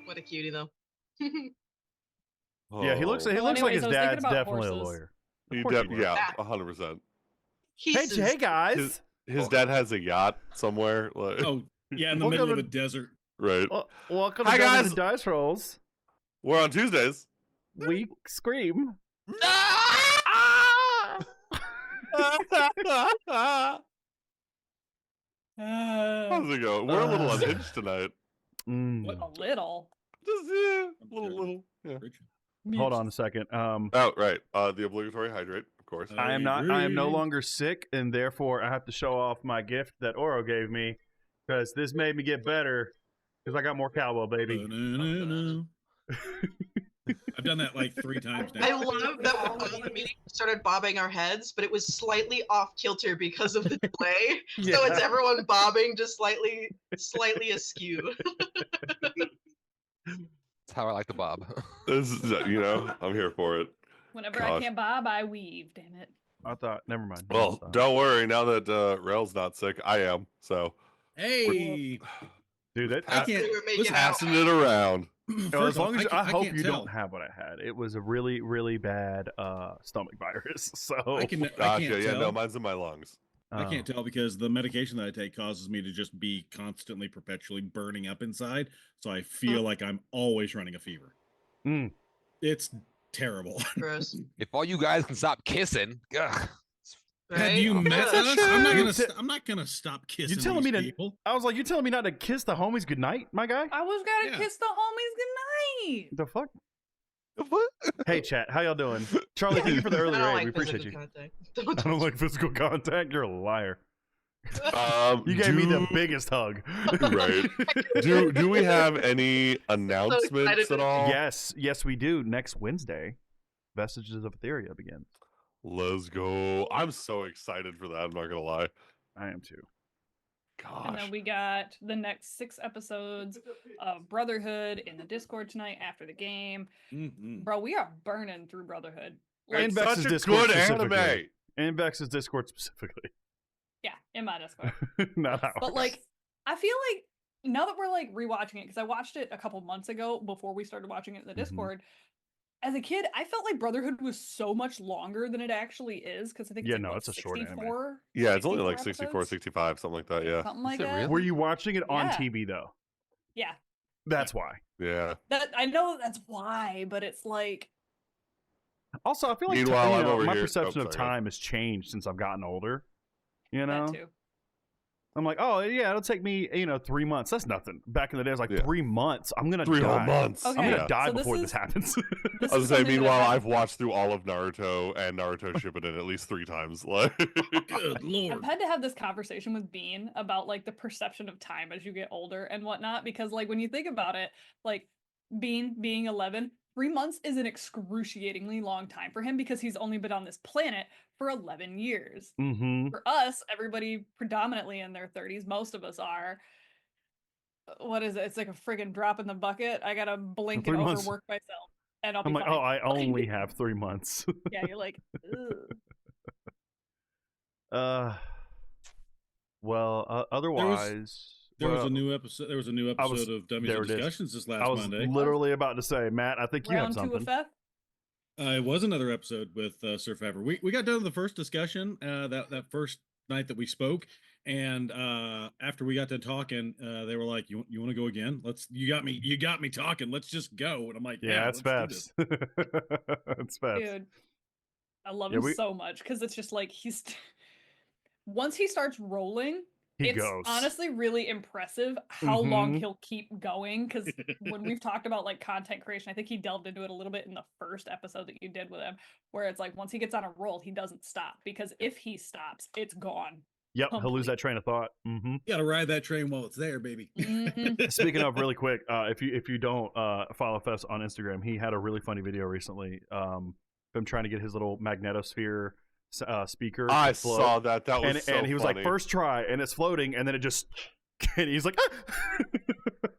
What a cutie, though. Yeah, he looks. Oh. He Well, looks like anyways, his I was thinking dad's about definitely a horses. lawyer. Of He course he def- was. yeah, 100%. He's Hey guys. his dad has a yacht somewhere. Like, Oh, yeah, in the middle of a desert. right. Welcome Hi, to guys. Dice Rolls. We're on Tuesdays. We scream. How's it going? We're a little unhinged tonight. What? A little. Just little. Yeah. Hold on a second. Oh, right. The obligatory hydrate, of course. I am no longer sick, and therefore I have to show off my gift that Oro gave me because this made me get better because I got more cowbell, baby. I've done that like 3 times now. I love that all the meeting started bobbing our heads, but it was slightly off kilter because of the delay. Yeah. So it's everyone bobbing just slightly askew. That's how I like to bob. This is, I'm here for it. Whenever I can't bob, I weave. Damn it. I thought, never mind. Well, don't worry. Now that Rail's not sick, I am. So, Hey, dude, I can't. passing it around. As long as I hope can't you tell. don't have what I had. It was a really, really bad stomach virus. So I can't Gotcha. Yeah, tell. no, mine's in my lungs. I can't tell because the medication that I take causes me to just be constantly, perpetually burning up inside. So I feel like I'm always running a fever. It's terrible. Gross. If all you guys can stop kissing, ugh. Right? Have you met us? I'm not gonna stop kissing. You telling me people. I was like, you telling me not to kiss the homies goodnight, my guy? I was gonna kiss the homies goodnight. The fuck? What? Hey, chat, how y'all doing? Charlie, thank you for the early I don't raid. like We appreciate physical you. contact. I don't like physical contact. You're a liar. You gave do, me the biggest hug. Right. Do we have any announcements at all? Yes, we do. Next Wednesday, Vestiges of Etheria begins. Let's go. I'm so excited for that. I'm not gonna lie. I am too. Gosh. And then we got the next 6 episodes of Brotherhood in the Discord tonight after the game. Bro, we are burning through Brotherhood. And It's Vex's such a Discord good specifically. anime. And Vex's Discord specifically. Yeah, in my Discord. Not ours. But like, I feel like now that we're like rewatching it, because I watched it a couple months ago before we started watching it in the Discord. As a kid, I felt like Brotherhood was so much longer than it actually is because I think it's a short anime. Yeah, it's only like 64 64, 65, something like that. Yeah. Something like Is it that. really? Were you watching it on Yeah. TV though? Yeah. That's why. Yeah. That I know that's why, but it's like Also, I feel like Meanwhile, I'm over my here- perception oh, of sorry. time has changed since I've gotten older. You know, that too. I'm like, oh yeah, it'll take me 3 months. That's nothing. Back in the day, it was like Yeah. 3 months. I'm gonna 3 whole die. months. Okay. I'm gonna Yeah. die So this before is- this happens. This I was is gonna say, something that meanwhile, happened- I've watched through all of Naruto and Naruto Shippuden at least 3 times. Like, Good lord. I've had to have this conversation with Bean about like the perception of time as you get older and whatnot, because like when you think about it, like Bean being 11, 3 months is an excruciatingly long time for him because he's only been on this planet for 11 years. Mm-hmm. For us, everybody predominantly in their 30s, most of us are. What is it? It's like a friggin' drop in the bucket. I gotta blink 3 and months. overwork myself, and I'll be I'm like, fine. oh, I only have 3 months. Yeah, you're like, ugh. Otherwise, There was a new episode. There was a new episode was- of Dummies there and it is. Discussions this I last was Monday. literally about to say, Matt, I think you have Round 2 something. of F. It was another episode with Survivor. We got done with the first discussion that first night that we spoke, and after we got done talking, they were like, "You want to go again? You got me talking. Let's just go." And I'm like, Yeah, it's let's do Fabs. It's Fabs. Dude, I love Yeah, him we- so much because it's just like once he starts rolling, He it's goes. honestly really impressive how long Mhm. he'll keep going. Because when we've talked about like content creation, I think he delved into it a little bit in the first episode that you did with him, where it's like once he gets on a roll, he doesn't stop because if he stops, it's gone. Yep, he'll lose that train of thought. Mm-hmm. You gotta ride that train while it's there, baby. Mhm. Speaking of, really quick, if you don't follow Fess on Instagram, he had a really funny video recently. Him trying to get his little magnetosphere speaker. I to float. saw that. That was so and he was funny. like, first try, and it's floating, and then it just, and he's like, ah!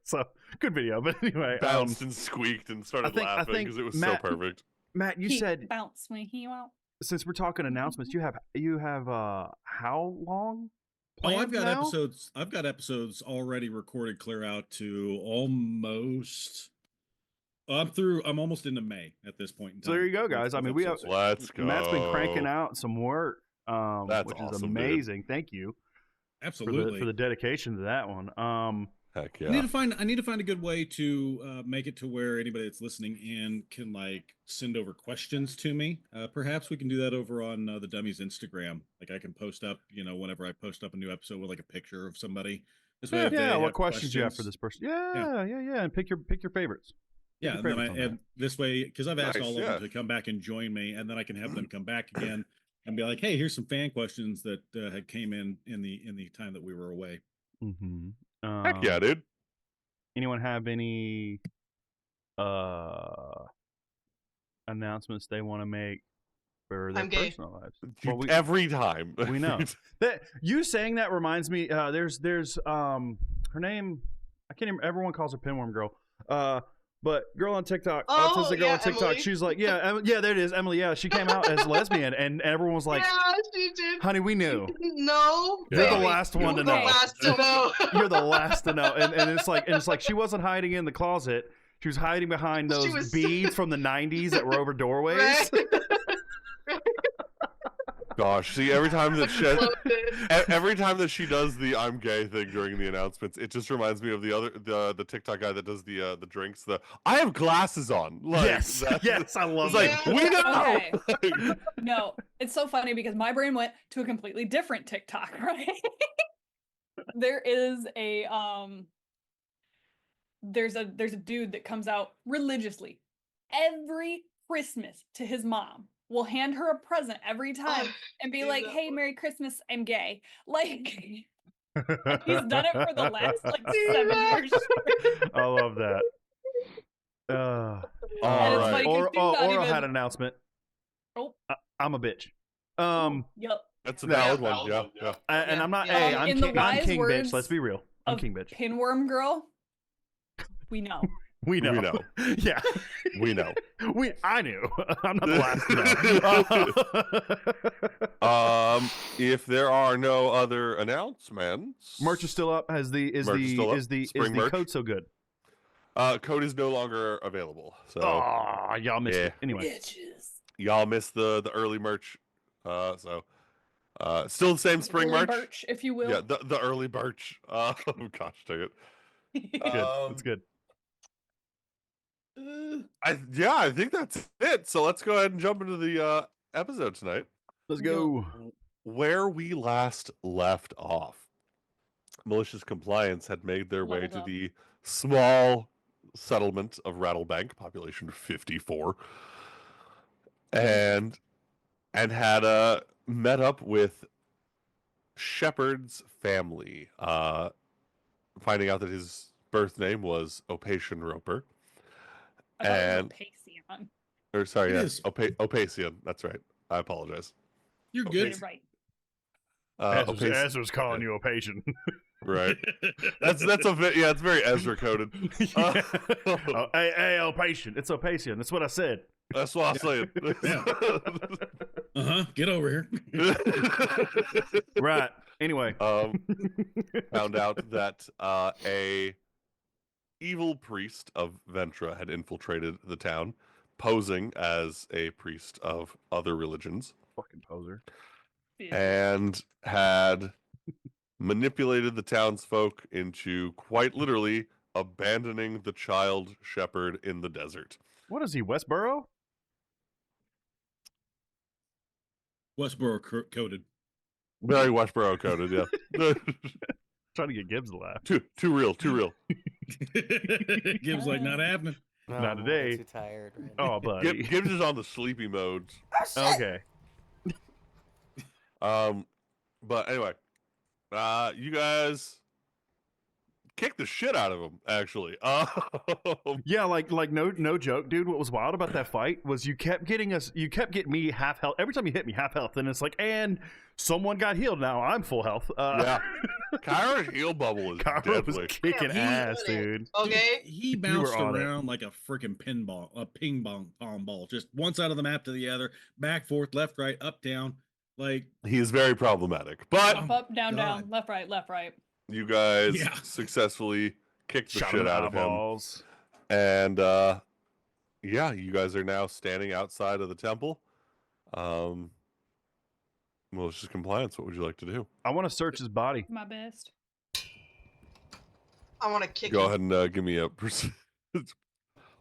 So good video. But anyway, bounced and squeaked and started I laughing think, because it was Matt- so perfect. Matt, you He said bounce when he out. since we're talking announcements, you have how long? Oh, I've planned got now? episodes. I've got episodes already recorded, clear out to almost. I'm almost into May at this point in time. So there you go, guys. I mean, Let's go. Matt's been cranking out some work, That's which is awesome, dude. amazing. Thank you. Absolutely. for the dedication to that one. Heck I yeah. need to find a good way to make it to where anybody that's listening in can like send over questions to me. Perhaps we can do that over on the Dummies Instagram. Like I can post up, whenever I post up a new episode with like a picture of somebody. This way, if they What have questions you have for this person? Yeah, and pick your favorites. Yeah, and then and this way, because I've asked Nice, all of them to come back and join me, and then I can have them come back again and be like, "Hey, here's some fan questions that had came in the time that we were away." Mm-hmm. Heck yeah, dude. Anyone have any announcements they want to make for their I'm gay. personal lives? Every time. We know. That you saying that reminds me. There's her name. I can't even. Everyone calls her Pinworm Girl. But girl on TikTok, autistic girl on TikTok. Emily. She's like, yeah, there it is, Emily. Yeah, she came out as lesbian, and everyone was like, yeah, she did. honey, we knew. No, You're the baby. last one to know. You're the last to know. You're the last to know. And it's like she wasn't hiding in the closet. She was hiding behind She those was- beads from the 90s that were over doorways. Right? Gosh, see, every time that Loved it. every time that she does the "I'm gay" thing during the announcements, it just reminds me of the TikTok guy that does the drinks. I have glasses on. Like, Yes, I love It's it. like we know. Okay. No, it's so funny because my brain went to a completely different TikTok, right? There is a there's a dude that comes out religiously every Christmas to his mom. Will hand her a present every time and be like, "Hey, Merry Christmas, I'm gay." Like he's done it for the last like 7 years. I love that. All And it's right. funny 'cause she's not Or even- had an announcement. Oh. I'm a bitch. Yep. That's a valid one. Yeah. And I'm not. Yeah. Hey, I'm In the king, I'm wise king bitch. words Let's be real. I'm of king bitch. Pinworm Girl. We know. We know. We know. Yeah. We know. I knew. I'm not the last to know. If there are no other announcements, Merch is still up. Is the Spring merch. code so good? Code is no longer available. So Oh, y'all missed yeah. it. Anyway, Bitches. y'all missed the early merch. Still the same spring Early merch. Birch, if you will. Yeah, the early birch. Oh gosh, dang it. good. That's good. I think that's it. So let's go ahead and jump into the episode tonight. Let's go. Where we last left off, malicious compliance had made their way Leveled to up. the small settlement of Rattlebank, population 54, and had met up with Shepard's family, finding out that his birth name was Opation Roper. I thought it And- was Opacion. Or sorry, It yeah, is. Opacian. That's right. I apologize. You're Okay. Get good. it right. Ezra's calling you a patient. Right. That's it's very Ezra coded. Hey, patient. It's Opacian. That's what I said. That's what I'm saying. Get over here. Right. Anyway. Found out that a evil priest of Ventra had infiltrated the town, posing as a priest of other religions, Fucking poser. and had manipulated the townsfolk into quite literally abandoning the child shepherd in the desert. What is he, Westboro? Westboro coded. Very Westboro coded, yeah. Trying to get Gibbs to laugh. too real. Gibbs like not happening. Not I'm today. Too tired. Right now. Oh, buddy. Gibbs is on the sleepy mode. Okay. But anyway, you guys kicked the shit out of him. Actually, Yeah, like no joke, dude. What was wild about that fight was you kept getting me half health every time you hit me half health, and it's like, and someone got healed. Now I'm full health. yeah, Kyra's heal bubble is Kyra was deadly. kicking ass, dude. Okay. He bounced on it. around like a freaking pinball, a ping pong ball, just one side of the map to the other, back, forth, left, right, up, down. Like, He is very problematic, but Up, down, God. down, left, right. you guys Yeah. successfully kicked the Shot shit him in the out of him, eyeballs. and yeah, you guys are now standing outside of the temple. Malicious compliance. What would you like to do? I want to search his body. My best. I want to kick Go him. ahead and give me a.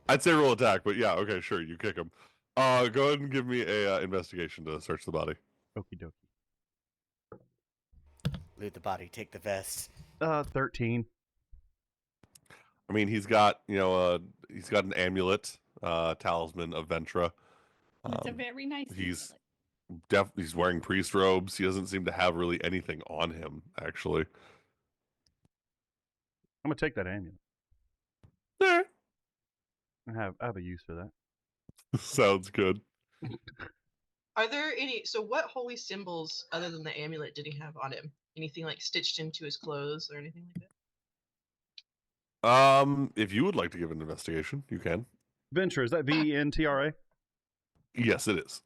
I'd say roll attack, but yeah, okay, sure, you kick him. Go ahead and give me a investigation to search the body. Okie dokie. Loot the body, take the vest. 13. I mean, he's got he's got an amulet, talisman of Ventra. It's a very nice. he's amulet. he's wearing priest robes. He doesn't seem to have really anything on him, actually. I'm gonna take that amulet. Eh, I have a use for that. sounds good. Are there any? So, what holy symbols other than the amulet did he have on him? Anything like stitched into his clothes or anything like that? If you would like to give an investigation, you can. Ventra, is that VENTRA? Yes, it is.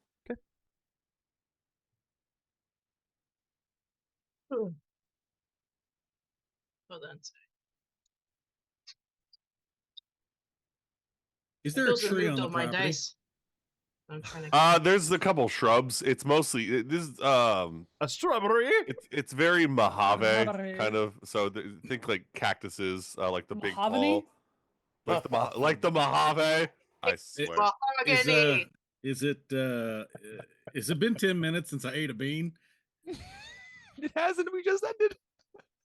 Hold on. Is there a Those tree on removed the all my property? dice. I'm trying to. There's a couple shrubs. It's mostly this. A strawberry? It's very Mojave Mojave. kind of. So think like cactuses, like the big Mahogany? tall, like the Mojave. I swear. Mahogany. Is it been 10 minutes since I ate a bean? It hasn't. We just ended.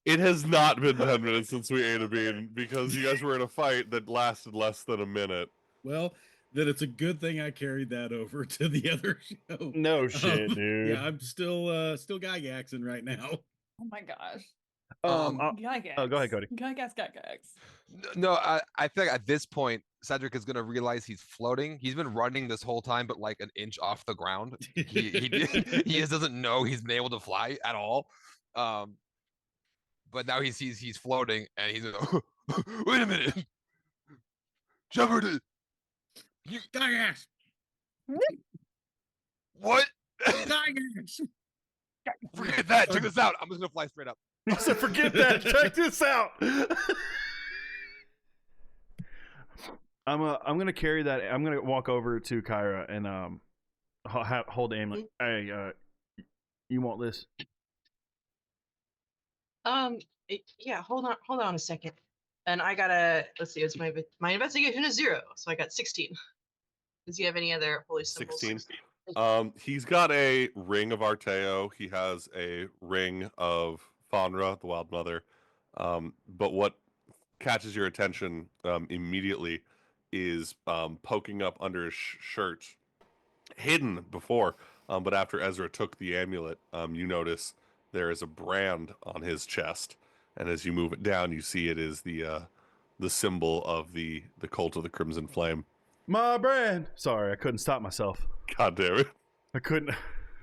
It has not been 10 minutes since we ate a bean because you guys were in a fight that lasted less than a minute. Well, then it's a good thing I carried that over to the other show. No shit, dude. Yeah, I'm still gygaxing right now. Oh my gosh. Gygax. Oh, go ahead, Cody. Gygax. No, I think at this point, Cedric is gonna realize he's floating. He's been running this whole time, but like an inch off the ground. He just doesn't know he's been able to fly at all. But now he sees he's floating, and he's like, wait a minute, Shepard, you Gygax! what? Gygax! Forget that. Check this out. I'm just gonna fly straight up. He said, forget that. Check this out. I'm gonna carry that. I'm gonna walk over to Kyra and hold the amulet. Hey, you want this? Yeah. Hold on a second. And I gotta. Let's see. It's my investigation is 0, so I got 16. Does he have any other holy symbols? 16. He's got a ring of Arteo. He has a ring of Fonra, the Wild Mother. But what catches your attention immediately is poking up under his shirt, hidden before. But after Ezra took the amulet, you notice there is a brand on his chest, and as you move it down, you see it is the symbol of the cult of the Crimson Flame. My brand. Sorry, I couldn't stop myself. God damn it! I couldn't.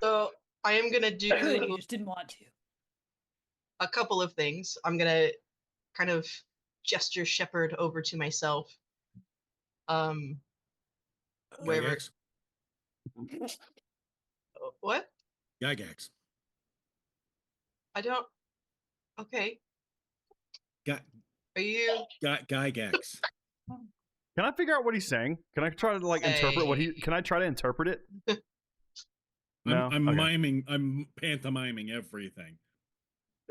So I am gonna do You just didn't want to. a couple of things. I'm gonna kind of gesture Shepard over to myself. Wherever. Gygax. What? Gygax. I don't. Okay. Got Are you? Gygax. Can I figure out what he's saying? Can I try to interpret what he? Can I try to interpret it? No? I'm Okay. miming. I'm pantomiming everything.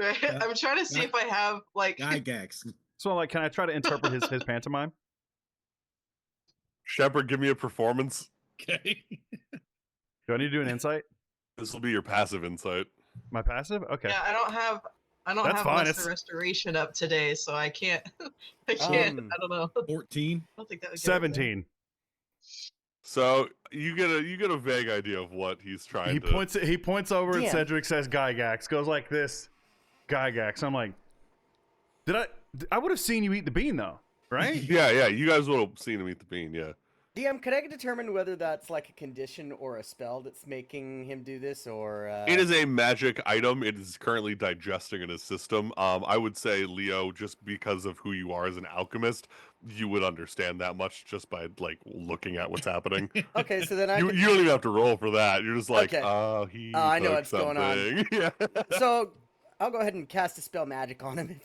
I'm trying to see if I have like. Gygax. So can I try to interpret his pantomime? Shepard, give me a performance. Okay. Do I need to do an insight? This will be your passive insight. My passive? Okay. Yeah, I don't have That's fine, Lesser it's- Restoration up today, so I can't. I can't. I don't know. 14. I don't think that would get it. 17. So you get a vague idea of what he's trying to. He points over and Damn. Cedric says Gygax. Goes like this. Gygax. I'm like, I would have seen you eat the bean though, right? Yeah. You guys would have seen him eat the bean. Yeah. DM, can I determine whether that's like a condition or a spell that's making him do this, or It is a magic item. It is currently digesting in his system. I would say, Leo, just because of who you are as an alchemist, you would understand that much just by looking at what's happening. Okay, so then you don't even have to roll for that. You're just like, Okay. oh, he. I know took what's going on. something. Yeah. So I'll go ahead and cast a spell magic on him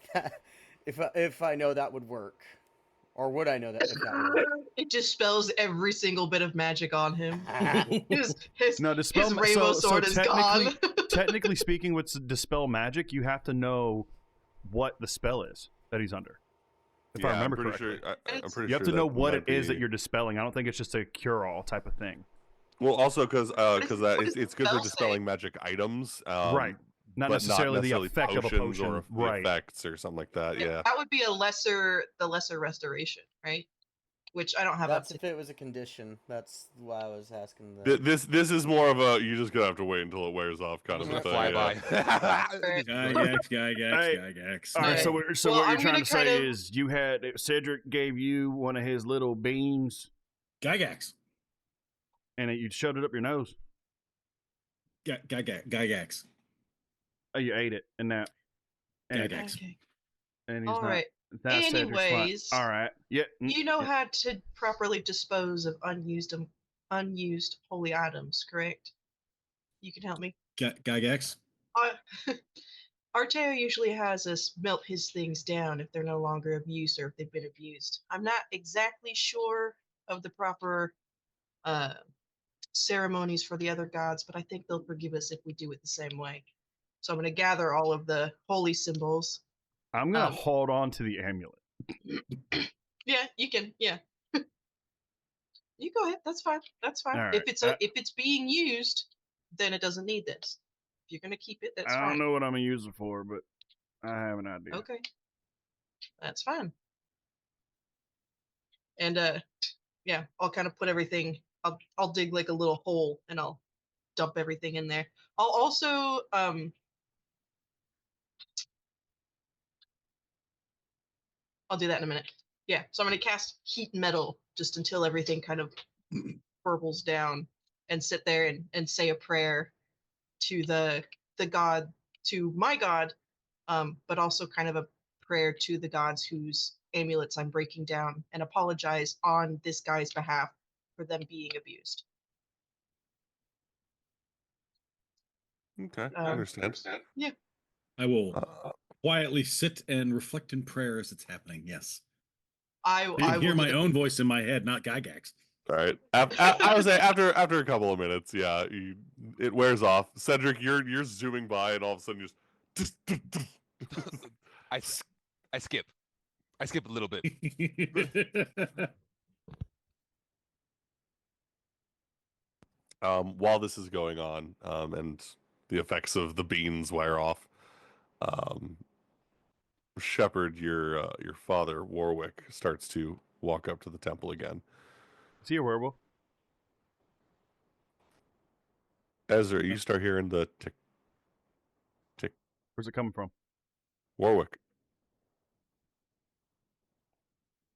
if I know that would work. Or would I know that if that would work? It dispels every single bit of magic on him. His No, dispel. his rainbow sword is gone. Technically speaking, with dispel magic, you have to know what the spell is that he's under. If I remember correctly, I'm pretty you have sure to know that what might it is that be- you're dispelling. I don't think it's just a cure-all type of thing. Well, also because what it's does good the for spell dispelling say? magic items, Right. Not but necessarily the necessarily effect of a potions potion. or Right. effects or something like that. Yeah. That would be the lesser restoration, right? Which I don't have That's up if to. it was a condition. That's why I was asking. This is more of a you just gonna have to wait until it wears off kind of Just a gonna thing. fly Yeah. by. Gygax. All right. Alright. So Well, what you're I'm trying gonna to say kind of- is you had Cedric gave you one of his little beans, Gygax. and you shoved it up your nose. Gygax. Oh, you ate it, and now. And, Gygax. Okay. and he's All not. right. That's Cedric's fine. Anyways, All right. Yeah. You know how to properly dispose of unused holy items, correct? You can help me. Gygax. Arteo usually has us melt his things down if they're no longer of use or if they've been abused. I'm not exactly sure of the proper ceremonies for the other gods, but I think they'll forgive us if we do it the same way. So I'm going to gather all of the holy symbols. I'm gonna hold on to the amulet. Yeah, you can. Yeah, you go ahead. That's fine. That's fine. All If right. it's it's being used, then it doesn't need this. If you're gonna keep it, that's I fine. don't know what I'm gonna use it for, but I have an idea. Okay, that's fine. And yeah, I'll kind of put everything. I'll dig like a little hole and I'll dump everything in there. I'll also I'll do that in a minute. Yeah, so I'm gonna cast heat metal just until everything kind of burbles down, and sit there and say a prayer to the god, to my god, but also kind of a prayer to the gods whose amulets I'm breaking down, and apologize on this guy's behalf for them being abused. Okay, I understand. Yeah. I will Uh, quietly sit and reflect in prayer as it's happening. Yes. I I hear will my do the- own voice in my head, not Gygax. all right. I would say after a couple of minutes, yeah, it wears off. Cedric, you're zooming by, and all of a sudden you just. I skip. I skip a little bit. While this is going on, and the effects of the beans wear off, Shepard, your father Warwick, starts to walk up to the temple again. Is he a werewolf? Ezra, you start hearing the tick, tick. Where's it coming from? Warwick.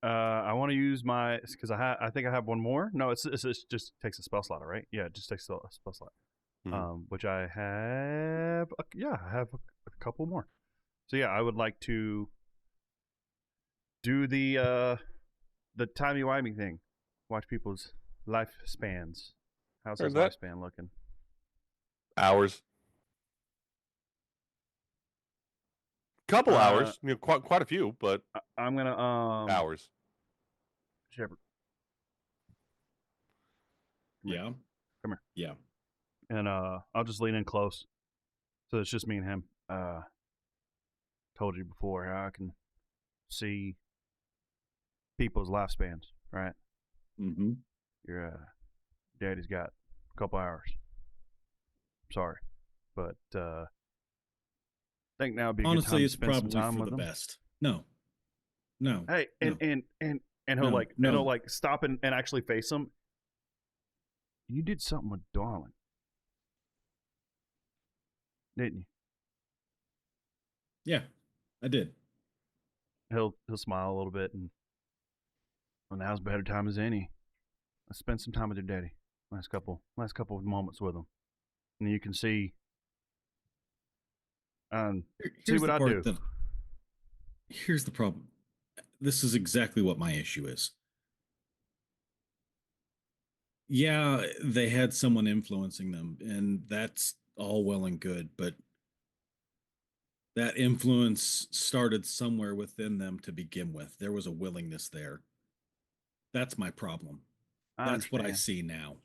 I want to use my because I think I have one more. No, it's just takes a spell slot, right? Yeah, it just takes a spell slot. Mhm. Which I have. Yeah, I have a couple more. So yeah, I would like to do the timey-wimey thing. Watch people's lifespans. How's his Where's that? lifespan looking? Hours. Couple hours. You know, quite a few, but I'm gonna hours. Shepard. Yeah. Come here. Yeah. And I'll just lean in close. So it's just me and him. Told you before how I can see people's lifespans, right? Mm-hmm. Your daddy's got a couple hours. Sorry. But I think now would be a Honestly, good it's time to spend probably some time for with the him. best. No. No. Hey, and No. he'll No, and no. he'll like stop and actually face him. You did something with Darling, didn't you? Yeah, I did. He'll smile a little bit and well, now's a better time as any. Let's spend some time with your daddy. Last couple of moments with him, and you can see. See what I do. Here's the problem. This is exactly what my issue is. Yeah, they had someone influencing them, and that's all well and good, but that influence started somewhere within them to begin with. There was a willingness there. That's my problem. I That's what I understand. see now.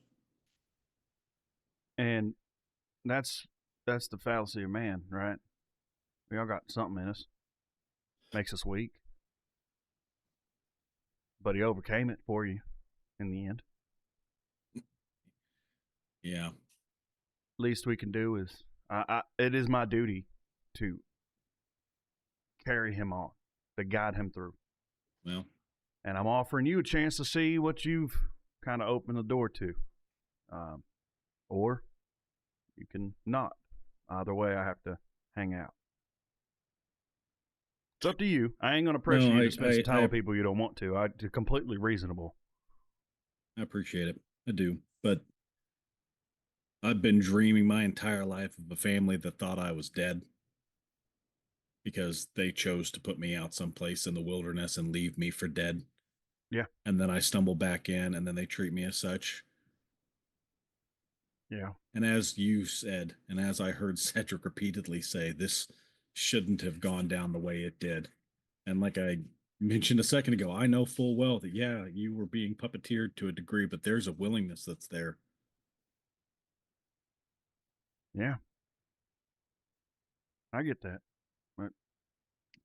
And that's the fallacy of man, right? We all got something in us. Makes us weak. But he overcame it for you in the end. Yeah. Least we can do is it is my duty to carry him on, to guide him through. Well, And I'm offering you a chance to see what you've kind of opened the door to. Or you can not. Either way, I have to hang out. It's up to you. I ain't going to pressure you to spend some time with people you don't want to. It's completely reasonable. I appreciate it. I do. But I've been dreaming my entire life of a family that thought I was dead because they chose to put me out someplace in the wilderness and leave me for dead. Yeah. And then I stumble back in, and then they treat me as such. Yeah. And as you said, and as I heard Cedric repeatedly say, this shouldn't have gone down the way it did. And like I mentioned a second ago, I know full well that, yeah, you were being puppeteered to a degree, but there's a willingness that's there. Yeah. I get that. But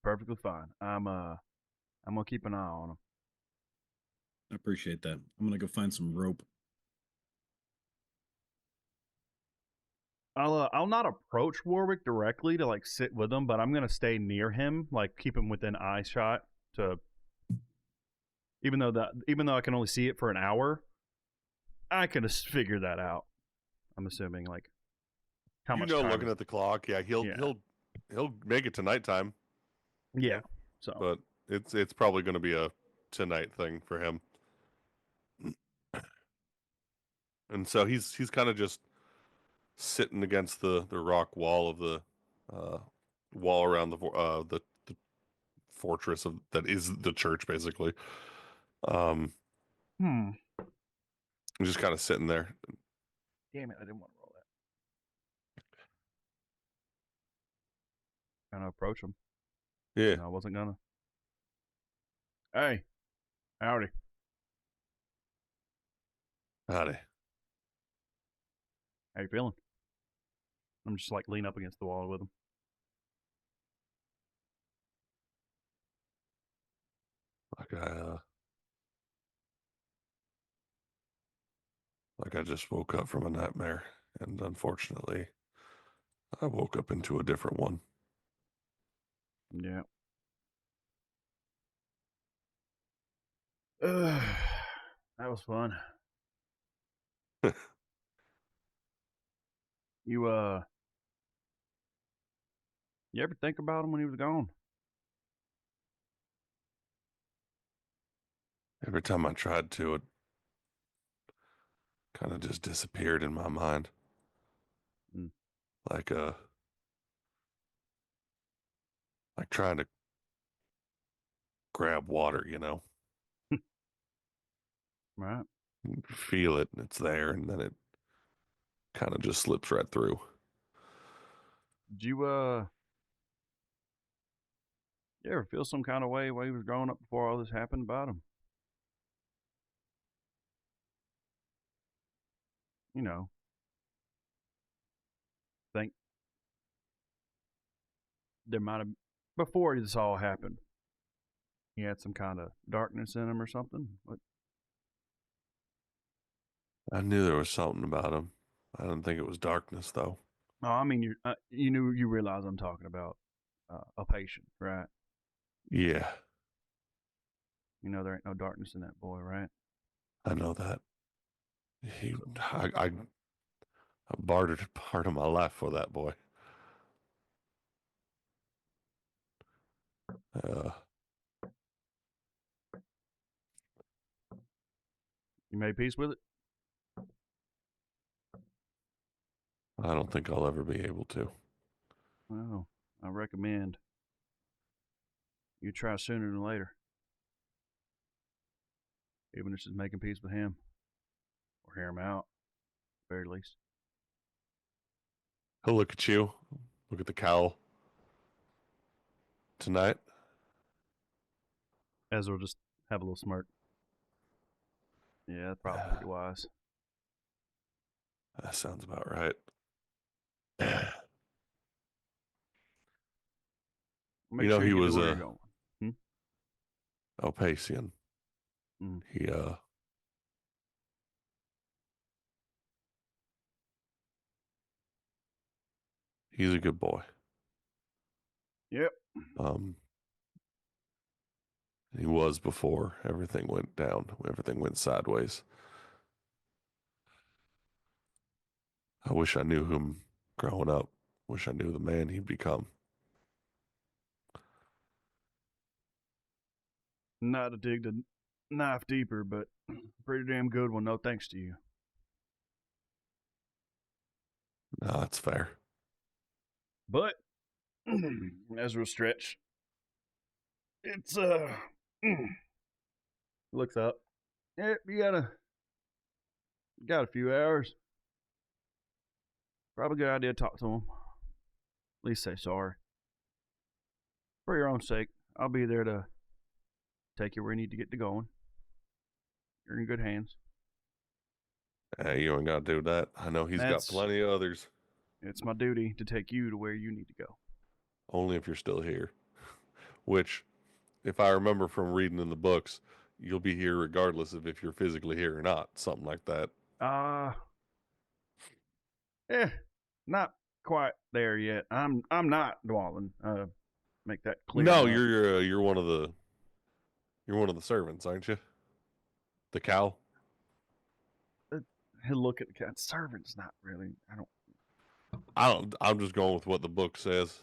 perfectly fine. I'm gonna keep an eye on him. I appreciate that. I'm gonna go find some rope. I'll not approach Warwick directly to like sit with him, but I'm gonna stay near him, like keep him within eye shot to. Even though I can only see it for an hour, I can figure that out. I'm assuming like how much time. Looking at the clock, yeah, he'll make it to nighttime. Yeah. So, but it's probably going to be a tonight thing for him. And so he's kind of just sitting against the rock wall of the wall around the fortress that is the church, basically. Just kind of sitting there. Damn it! I didn't want to roll that. Gonna approach him. Yeah, No, I wasn't gonna. Hey, howdy. howdy. How you feeling? I'm just like lean up against the wall with him. Like I just woke up from a nightmare, and unfortunately, I woke up into a different one. Yeah. That was fun. You ever think about him when he was gone? Every time I tried to, it kind of just disappeared in my mind. Like trying to grab water, Right. You feel it and it's there, and then it kind of just slips right through. Did you ever feel some kind of way while he was growing up before all this happened about him? Think there might have, before this all happened, he had some kind of darkness in him or something? What? I knew there was something about him. I didn't think it was darkness, though. Oh, I mean, you realize I'm talking about a patient, right? Yeah. There ain't no darkness in that boy, right? I know that. I bartered part of my life for that boy. You made peace with it? I don't think I'll ever be able to. Well, I recommend you try sooner than later. Even if it's just making peace with him. Or hear him out, at the very least. He'll look at you. Look at the cowl. Tonight? Ezra will just have a little smirk. Yeah, that's probably pretty wise. That sounds about right. Make You know, sure he you get was to where you're going. Opasian. Mm. He's a good boy. Yep. He was before everything went down. Everything went sideways. I wish I knew him growing up. Wish I knew the man he'd become. Not to dig the knife deeper, but pretty damn good one. No thanks to you. No, that's fair. But Ezra stretch. It's looks up. Yep, you got a few hours. Probably a good idea to talk to him. At least say sorry. For your own sake, I'll be there to take you where you need to get to going. You're in good hands. Hey, you ain't got to do that. I know he's got That's- plenty of others. It's my duty to take you to where you need to go. Only if you're still here. Which, if I remember from reading in the books, you'll be here regardless of if you're physically here or not. Something like that. Not quite there yet. I'm not Dwalin. Make that clear. No, enough. you're one of the servants, aren't you? The cow. He'll look at the cat. Servant's not really. I'm just going with what the book says.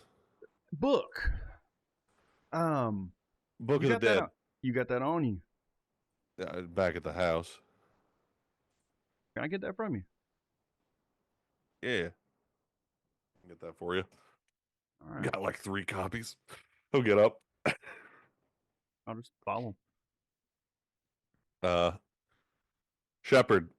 Book. Book You of the got that Dead. you got that on you. Back at the house. Can I get that from you? Yeah. I'll get that for you. All right. Got like 3 copies. He'll get up. I'll just follow. Shepherd.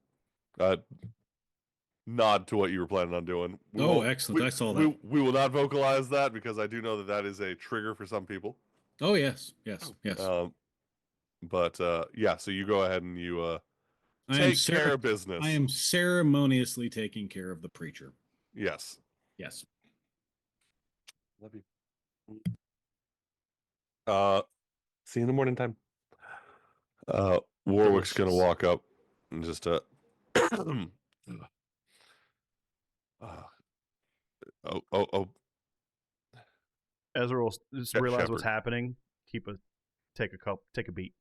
Nod to what you were planning on doing. Excellent. I saw that. We will not vocalize that because I do know that that is a trigger for some people. Oh, yes. But yeah, so you go ahead and you I am take care of business. I am ceremoniously taking care of the preacher. Yes. Yes. Love you. See you in the morning time. Warwick's gonna Delicious. walk up and just oh Ezra will just Yeah, realize what's Shepherd. happening. Take a beat.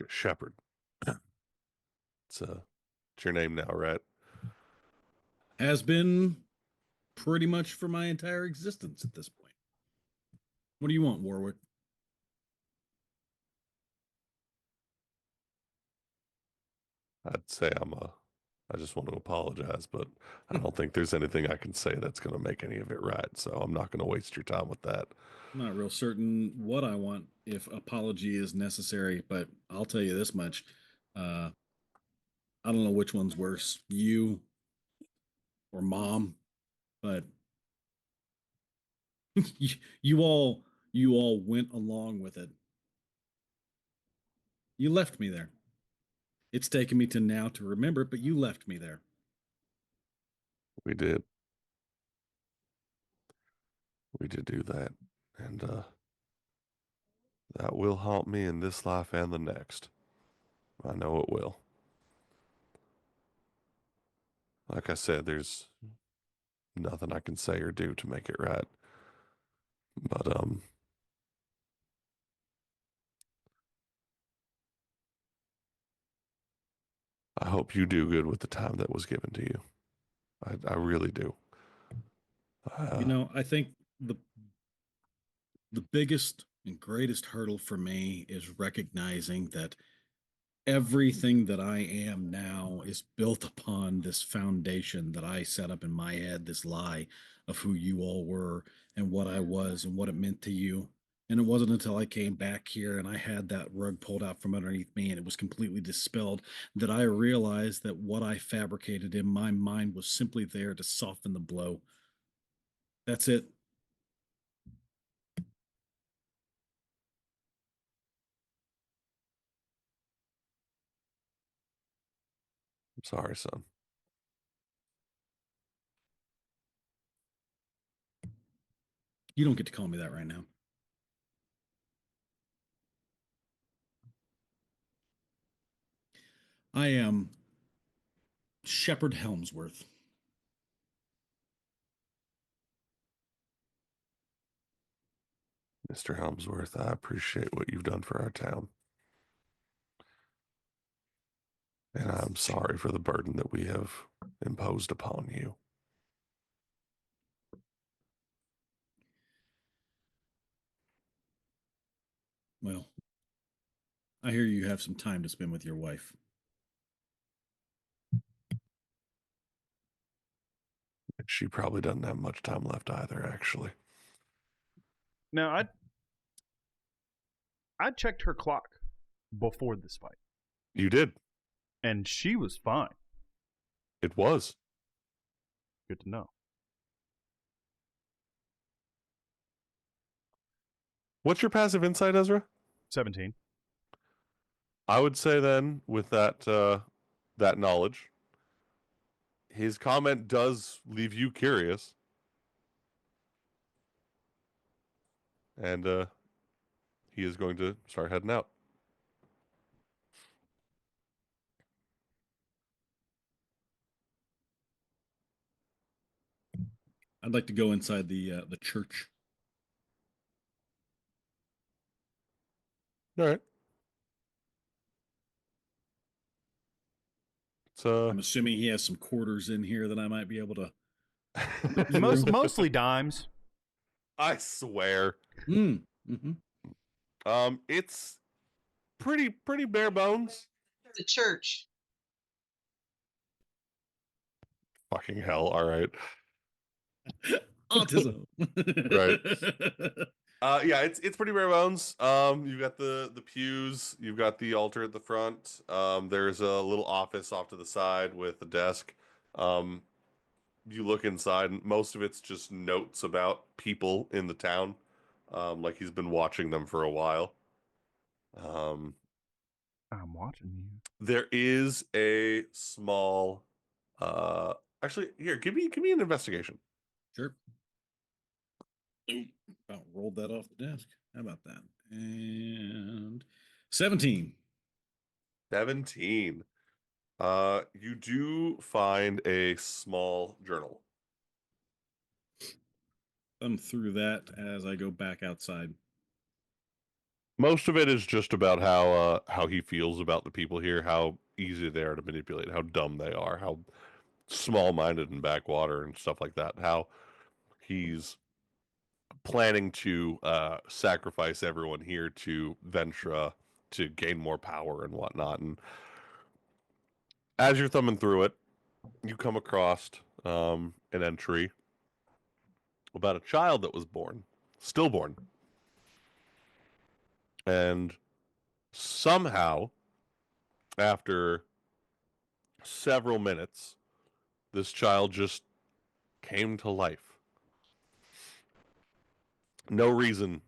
Shepherd. It's your name now, right? Has been pretty much for my entire existence at this point. What do you want, Warwick? I'd say I just want to apologize, but I don't think there's anything I can say that's going to make any of it right. So I'm not going to waste your time with that. I'm not real certain what I want if apology is necessary, but I'll tell you this much. I don't know which one's worse, you or mom, but you all went along with it. You left me there. It's taken me to now to remember it, but you left me there. We did. We did do that. And that will haunt me in this life and the next. I know it will. Like I said, there's nothing I can say or do to make it right. But I hope you do good with the time that was given to you. I really do. I think the biggest and greatest hurdle for me is recognizing that everything that I am now is built upon this foundation that I set up in my head, this lie of who you all were and what I was and what it meant to you. And it wasn't until I came back here and I had that rug pulled out from underneath me and it was completely dispelled that I realized that what I fabricated in my mind was simply there to soften the blow. That's it. I'm sorry, son. You don't get to call me that right now. I am Shepard Helmsworth. Mr. Helmsworth, I appreciate what you've done for our town. And I'm sorry for the burden that we have imposed upon you. Well, I hear you have some time to spend with your wife. She probably doesn't have much time left either, actually. Now, I checked her clock before this fight, You did. and she was fine. It was. Good to know. What's your passive insight, Ezra? 17. I would say then, with that that knowledge, his comment does leave you curious. And he is going to start heading out. I'd like to go inside the church. All right. So I'm assuming he has some quarters in here that I might be able to. Mostly dimes. I swear. Mm-hmm. It's pretty bare bones. The church. Fucking hell. All right. Autism. Right. Yeah, it's pretty bare bones. You've got the pews, you've got the altar at the front. There's a little office off to the side with a desk. You look inside, and most of it's just notes about people in the town. Like he's been watching them for a while. I'm watching you. There is a small actually here, give me an investigation. Sure. About rolled that off the desk. How about that? And 17. 17. You do find a small journal. I'm through that as I go back outside. Most of it is just about how he feels about the people here, how easy they are to manipulate, how dumb they are, how small-minded and backwater and stuff like that. How he's planning to sacrifice everyone here to Ventra to gain more power and whatnot. And as you're thumbing through it, you come across an entry about a child that was born, stillborn. And somehow, after several minutes, this child just came to life. No reason,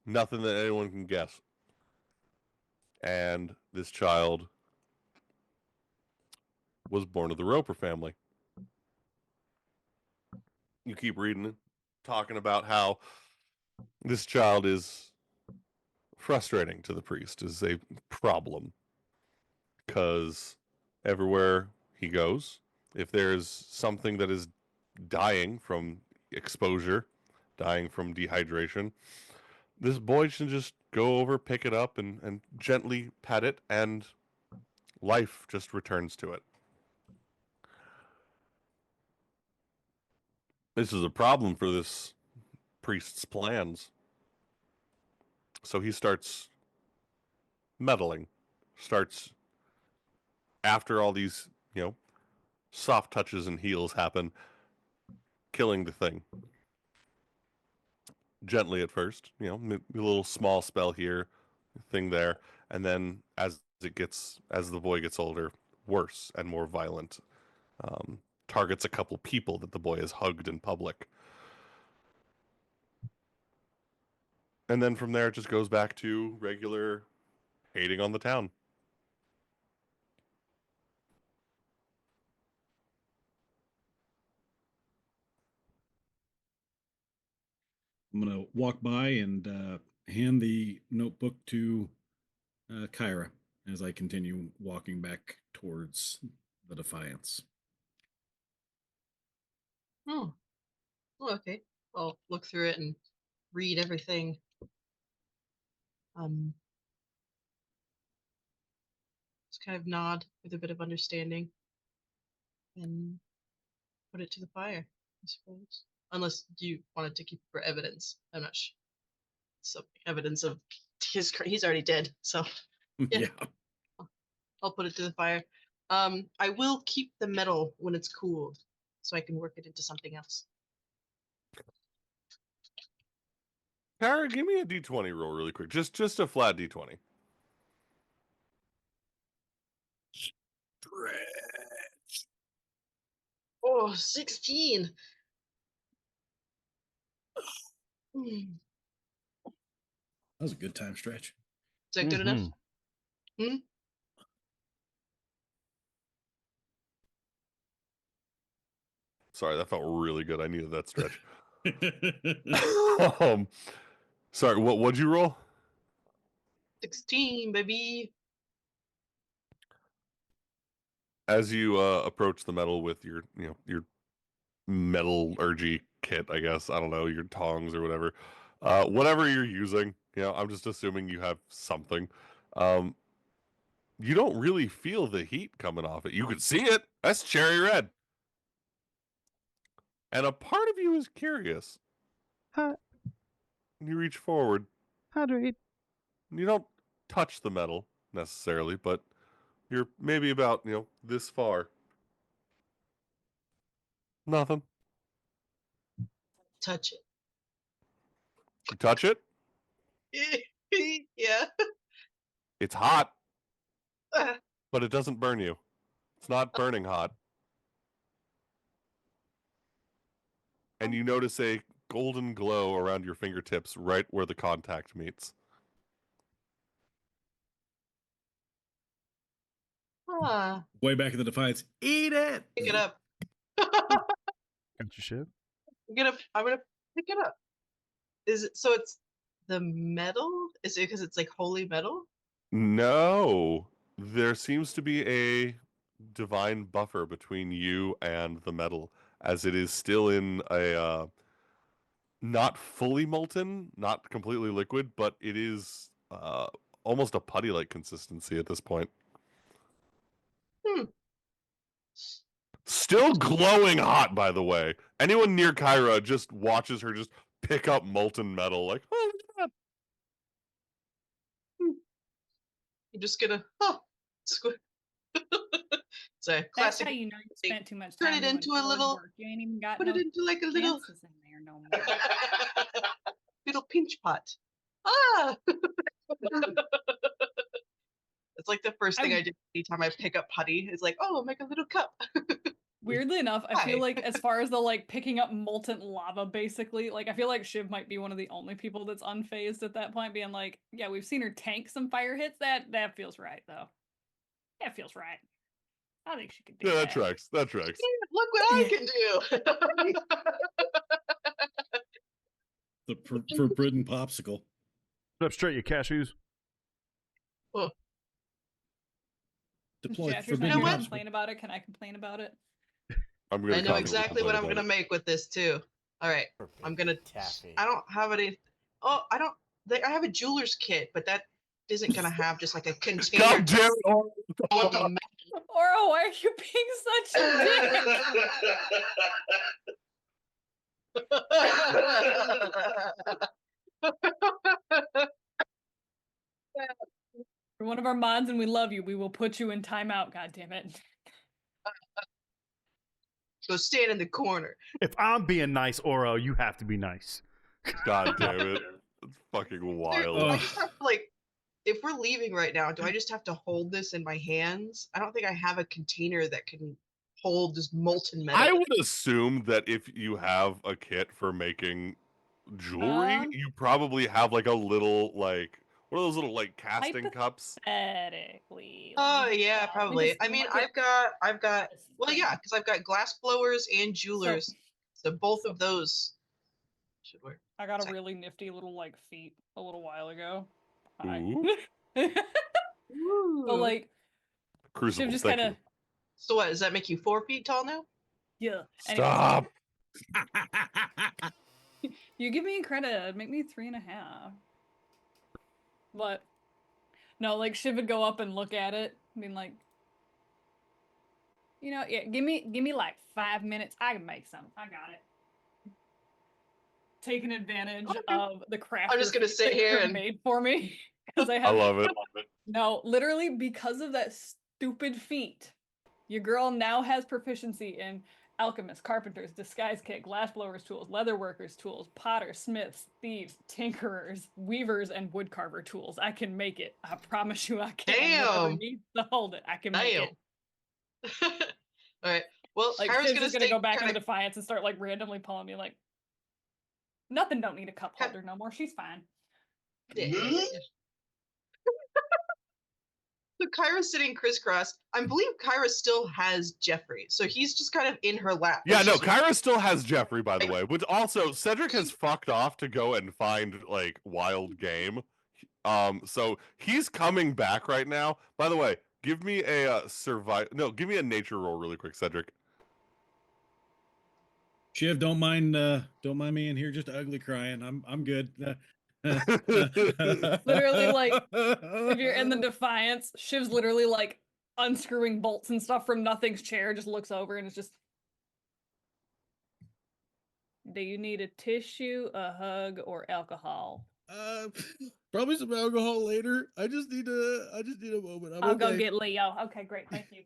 nothing that anyone can guess. And this child was born of the Roper family. You keep reading, talking about how this child is frustrating to the priest, is a problem. Because everywhere he goes, if there's something that is dying from exposure, dying from dehydration, this boy should just go over, pick it up, and gently pet it, and life just returns to it. This is a problem for this priest's plans. So he starts meddling, starts, after all these, soft touches and heals happen, killing the thing. Gently at first, a little small spell here, thing there, and then as the boy gets older, worse and more violent. Targets a couple people that the boy has hugged in public. And then from there, it just goes back to regular hating on the town. I'm gonna walk by and hand the notebook to Kyra as I continue walking back towards the Defiance. Oh, okay. I'll look through it and read everything. Just kind of nod with a bit of understanding and put it to the fire, I suppose. Unless you wanted to keep it for evidence. I'm not sure. Some evidence of he's already dead, so yeah. I'll put it to the fire. I will keep the metal when it's cooled, so I can work it into something else. Kara, give me a d20 roll really quick. Just a flat d20. Oh, 16. Is That was a good time stretch. that good enough? Sorry, that felt really good. I needed that stretch. Sorry, what'd you roll? 16, baby. As you approach the metal with your metallurgy kit, I guess, I don't know, your tongs or whatever, whatever you're using, I'm just assuming you have something. You don't really feel the heat coming off it. You can see it. That's cherry red. And a part of you is curious. Huh. You reach forward. Hydrate. You don't touch the metal necessarily, but you're maybe about, this far. Nothing. Touch You touch it. it. Yeah. It's hot, but it doesn't burn you. It's not burning hot. And you notice a golden glow around your fingertips right where the contact meets. Way back in the Defiance. Eat it! Pick it up. Got your ship. I'm gonna pick it up. Is it so? It's the metal? Is it because it's like holy metal? No, there seems to be a divine buffer between you and the metal, as it is still in a not fully molten, not completely liquid, but it is almost a putty-like consistency at this point. Still glowing hot, by the way. Anyone near Kyra just watches her just pick up molten metal, like, oh, look at that. I'm just gonna squid. It's a That's classic. how you know you spent too much Turn time it into doing a little- work. You ain't even got Put no it into like a little chances in there no more. little pinch pot. It's like the first thing I do anytime I pick up putty. It's like, oh, make a little cup. Weirdly enough, I feel Hi. like as far as the like picking up molten lava, basically, like I feel like Shiv might be one of the only people that's unfazed at that point, being like, yeah, we've seen her tank some fire hits. That feels right though. That feels right. I think she could do Yeah, that. that tracks. That tracks. Look what I can do. The forbidden popsicle. Put up straight, you cashews. Oh, Deploy Yeah, if you're forbidden You know gonna what? popsicle. complain about it, can I complain about it? I'm gonna I know confidently exactly what complain I'm about gonna it. make with this too. All right, I'm gonna. Taffy. I don't have any. Oh, I don't. I have a jeweler's kit, but that isn't gonna have just like a container. God damn it! Oren. What the Oro, why are you being such a dick? You're one of our mods and we love you. We will put you in timeout, God damn it. Go stand in the corner. If I'm being nice, Oro, you have to be nice. God damn it! It's fucking wild. Do I just have to like, if we're leaving right now, do I just have to hold this in my hands? I don't think I have a container that can hold this molten metal. I would assume that if you have a kit for making jewelry, you probably have like a little like what are those little like casting cups? Hypothetically. Oh yeah, probably. I mean, I've got. Well, yeah, because I've got glass blowers and jewelers. So both of those Should work. I got a Sorry. really nifty little like feet a little while ago. Hi. Ooh. So like Crucible. Shiv just Thank kind of So what? Does that make you 4 feet tall now? yeah. Anyways, Stop. you give me credit, make me 3.5. But no, like Shiv would go up and look at it, being like, you know, yeah, give me like 5 minutes. I can make some. I got it. Taking advantage of the craft. I'm just gonna sit here and made for me because I I have. love it. No, literally because of that stupid feat, your girl now has proficiency in alchemists, carpenters, disguise kit, glassblowers tools, leatherworkers tools, potters, smiths, thieves, tinkerers, weavers, and woodcarver tools. I can make it. I promise you I can. Whatever Damn. needs to hold it, I can make Damn. it. All right. Well, Like Kyra's Shiv's gonna just gonna stay go back kinda... into Defiance and start like randomly pulling me like, nothing don't need a cup holder no more. She's fine. Yeah. So Kyra's sitting crisscross. I believe Kyra still has Jeffrey, so he's just kind of in her lap. Yeah, and no, she's- Kyra still has Jeffrey, by the way. But also, Cedric has fucked off to go and find like wild game. So he's coming back right now. By the way, give me a give me a nature roll really quick, Cedric. Shiv, don't mind me in here just ugly crying. I'm good. Literally, like, if you're in the Defiance, Shiv's literally like unscrewing bolts and stuff from Nothing's chair, just looks over and it's just, do you need a tissue, a hug, or alcohol? Probably some alcohol later. I just need a moment. I'm I'll go okay. get Leo. Okay, great, thank you.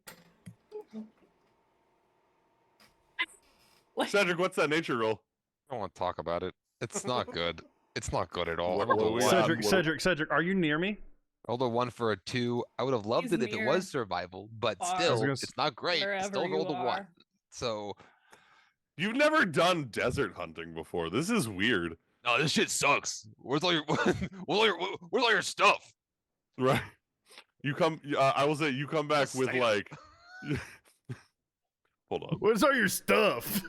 Cedric, what's that nature roll? I don't want to talk about it. It's not good. It's not good at all. What- I rolled a what- one. Cedric, are you near me? Rolled a 1 for a 2. I would have loved He's it if it near. was survival, but Far. still, gonna it's not great. Wherever Still you rolled a 1. are. So, You've never done desert hunting before. This is weird, no, this shit sucks. Where's all your where's all your stuff? right? You come. I will say you come back Just with saying. like. Hold on. What's all your stuff?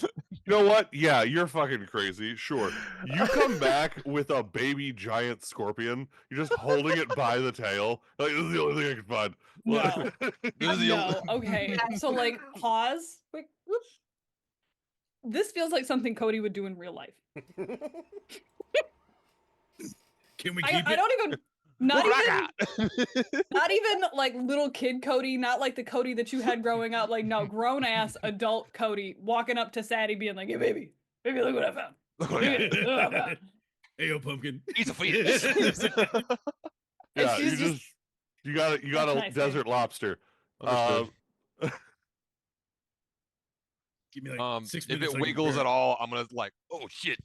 You know what? Yeah, you're fucking crazy. Sure. You come back with a baby giant scorpion. You're just holding it by the tail. Like, this is the only thing I can find. No. This is the No, okay. So like pause. Quick. Whoop. This feels like something Cody would do in real life. Can we I keep it? don't even not Look what even I got. not even like little kid Cody, not like the Cody that you had growing up. Like no, grown ass adult Cody walking up to Sadie being like, "Hey baby, look what I found. Look what I got. Look what I found." Hey, yo, pumpkin. He's a fetus. Yeah, she's just- you got a That's nice, desert lobster. Understood. Give me like 6 If minutes. it wiggles at all, I'm gonna like, oh shit.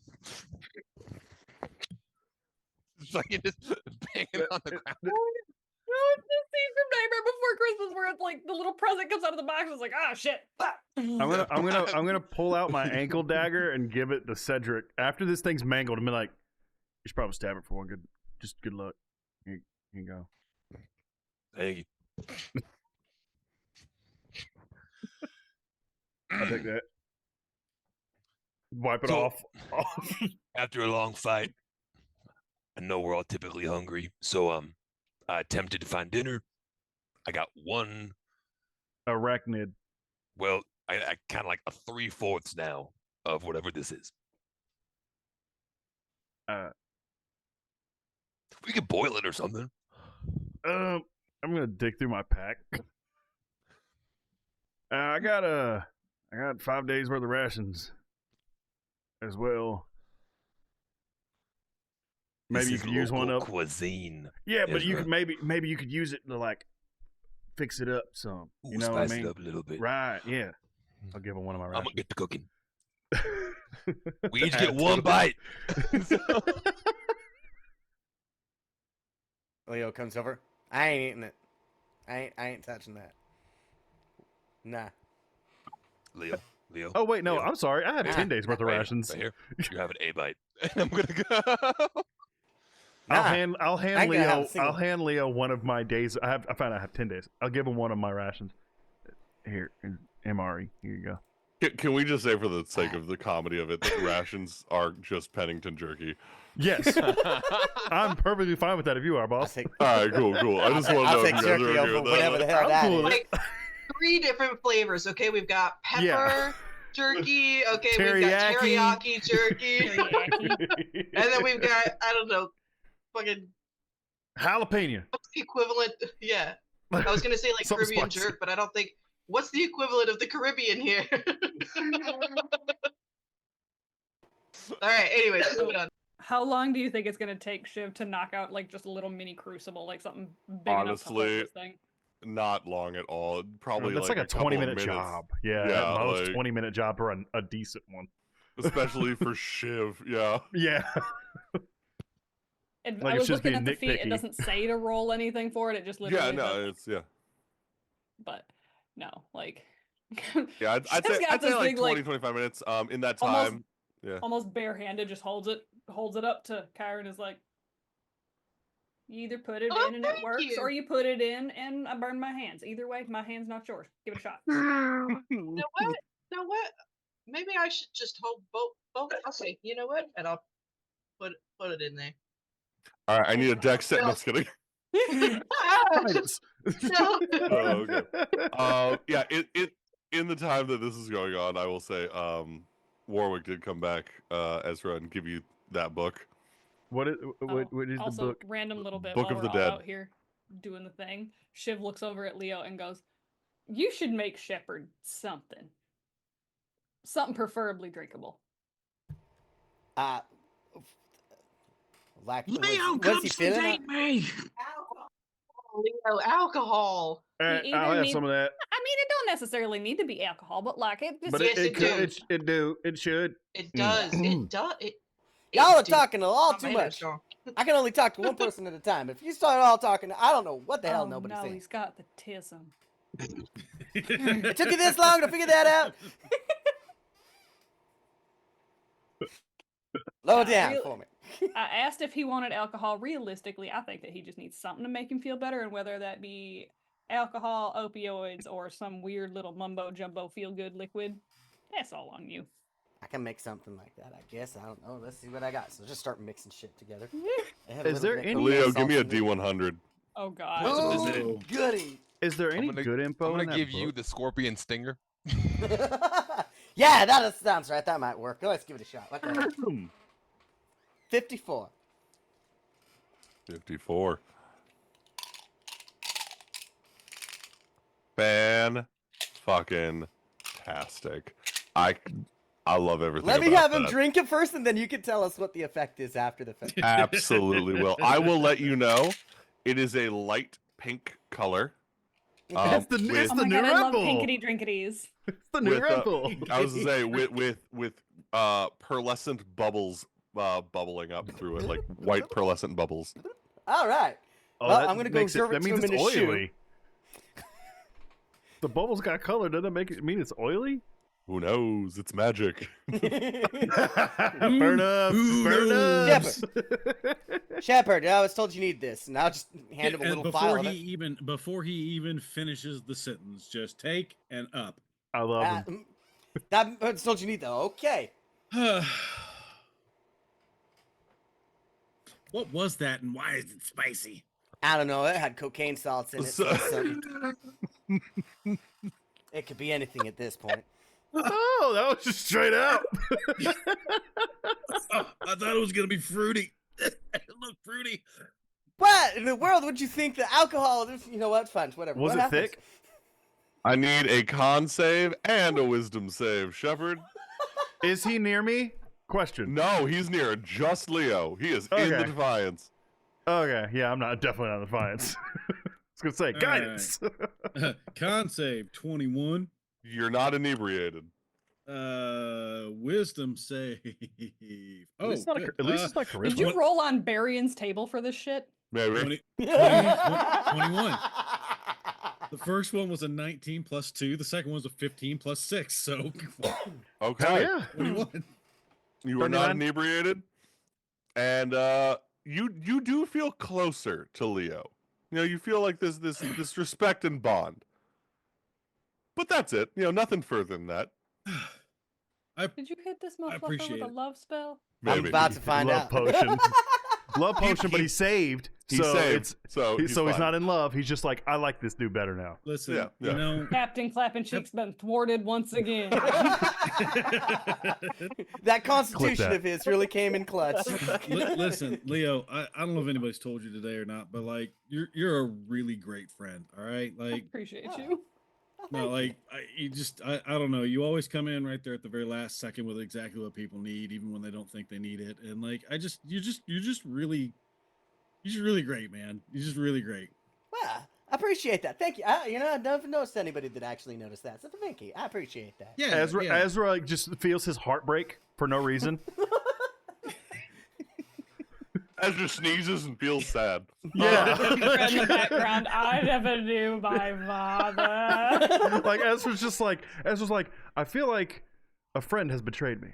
It's like just banging on the ground. No, it's the scene from Nightmare Before Christmas where it's like the little present comes out of the box. It's like, ah, shit. I'm gonna pull out my ankle dagger and give it to Cedric after this thing's mangled and be like, you should probably stab it for one good luck. Here you go. Hey, I'll take that. Wipe it So- off. after a long fight, I know we're all typically hungry, so I attempted to find dinner. I got one. Arachnid. Well, I kind of like a 3/4 now of whatever this is. We could boil it or something. I'm gonna dig through my pack. I got 5 days worth of rations as well. Maybe This you is could use one local up. cuisine. Yeah, but you Ezra. could maybe you could use it to like fix it up some. Ooh, You know what I spice mean? it up a little bit. Right? Yeah. I'll give him one of my I'm rations. gonna get to cooking. We each get one bite. Leo comes over. I ain't eating it. I ain't touching that. Nah. Leo. Oh wait, no, Leo. I'm sorry. I have Ah, 10 days worth of Right, rations. right here. You have an A bite. And I'm gonna go. Nah. I'll hand I ain't gonna have a Leo. single- I'll hand Leo one of my days. I found I have 10 days. I'll give him one of my rations. Here, MRE. Here you go. Can we just say, for the sake of the comedy of it, that rations are just Pennington jerky? Yes, I'm perfectly fine with that if you are, I'll boss. take, All right, cool. I just want to I'll know if take you guys jerky are okay over with whatever that. the hell I'm that cool is. with it. Like 3 different flavors. Okay, we've got pepper Yeah. jerky. Okay, we've got Teriyaki. teriyaki jerky. And then we've got, I don't know, fucking, Jalapeno. what's the equivalent? Yeah. I was going to say like Something Caribbean spicy. jerk, but I don't think, what's the equivalent of the Caribbean here? All right, anyways, moving on. How long do you think it's gonna take Shiv to knock out like just a little mini crucible, like something big enough to hold Honestly, this thing? Not long at all. Probably That's like a couple of 20-minute minutes. job. Yeah, Yeah, at most like- 20-minute job for a decent one. Especially for Shiv. Yeah. Yeah. And Like I it's was just looking being at the feet. It nitpicky. doesn't say to roll anything for it. It just literally. Yeah, no, does. it's yeah. But no, like. Yeah, I'd Shiv's say got I'd say this like big, 20, 25 minutes. In that time, almost- yeah. almost barehanded, just holds it up to Kyron, is like, you either put it Oh, in and it thank works, you. or you put it in and I burn my hands. Either way, my hand's not yours. Give it a shot. You know what? You know what? Maybe I should just hold both. Okay, you know what? And I'll put it in there. All right, I need a deck set. No, just kidding. Nice. No. Oh, okay. Yeah, it in the time that this is going on, I will say, Warwick did come back, Ezra, and give you that book. What is the Also, book? random little bit Book while of we're the all Dead. out here doing the thing. Shiv looks over at Leo and goes, "You should make Shepard something. Something preferably drinkable." Like, Leo, what's come he feeling? sedate me. Leo, alcohol. either I'll have need- some of that. I mean, it don't necessarily need to be alcohol, but like it just But Yes, it it could, it should. It does. It does. Y'all are do. talking all Not too made it much. strong. I can only talk to one person at a time. If you start all talking, I don't know what the hell oh, nobody's no, saying. he's got the tism. It took you this long to figure that out? Lower down really- for me. I asked if he wanted alcohol. Realistically, I think that he just needs something to make him feel better, and whether that be alcohol, opioids, or some weird little mumbo jumbo feel good liquid, that's all on you. I can make something like that, I guess. I don't know. Let's see what I got. So just start mixing shit together. Is there any- Leo, give me a D100. Oh God. Oh, goody. Is there any gonna- good info I'm in gonna that give you book? the scorpion stinger. Yeah, that sounds right. That might work. Let's give it a shot. What the heck? 54. 54. Fucking tastic. I love everything. Let me about have him that. drink it first, and then you can tell us what the effect is after the fact. Absolutely will. I will let you know. It is a light pink color. It's the, with- it's Oh the my new God, I Red love Bull. pinkety drinkities. It's the new with, Red Bull. I was to say with pearlescent bubbles bubbling up through it, like white pearlescent bubbles. All right. Oh, Well, that I'm gonna go makes observe that it means swim it's in his shoe. oily. The bubbles got color. Doesn't that make it mean it's oily? Who knows? It's magic. Burn up! Burn up! Shepard, I always told you need this. Now just hand him a And little file before of he it. before he even finishes the sentence, just take and up. I love them. That's told you need though. Okay. What was that, and why is it spicy? I don't know. It had cocaine salts in it. So So- it's something. It could be anything at this point. Oh, that was just straight out. Oh, I thought it was gonna be fruity. It looked fruity. What in the world would you think the alcohol? You know what? Fine, whatever. Was What it happens? thick? I need a con save and a wisdom save, Shepard. Is he near me? Question. No, he's near just Leo. He is in the Okay. Defiance. Okay, yeah, I'm not definitely not Defiance. I was gonna say guidance. Con save 21. You're not inebriated. Wisdom save. At least, it's not, good. at least it's not Did charisma. you roll on Barion's table for this shit? Maybe. 21. The first one was a 19 plus 2. The second one was a 15 plus 6. So Okay. Oh, yeah. 21. You are not 39. inebriated, and you do feel closer to Leo. You know, you feel like this respect and bond. But that's it. You know, nothing further than that. Did you hit this motherfucker appreciate with a it. love spell? I'm Maybe. about to find Love out. potion. Love potion, but he's saved. He's so saved, it's so he's fine. not in love. He's just like, I like this dude better now. Listen, Yeah, yeah. you know, Captain Clapping Cheeks been thwarted once again. That constitution that. of his really came in clutch. listen, Leo. I don't know if anybody's told you today or not, but like you're a really great friend. All right, I like appreciate you. no, like I don't know. You always come in right there at the very last second with exactly what people need, even when they don't think they need it. And like you're just really great, man. You're just really great. Well, I appreciate that. Thank you. I never noticed anybody that actually noticed that. So thank you. I appreciate that. Yeah, Ezra like, just feels his heart break for no reason. Ezra sneezes and feels sad. Yeah. In the background, I never knew my father. Like Ezra's like, I feel like a friend has betrayed me.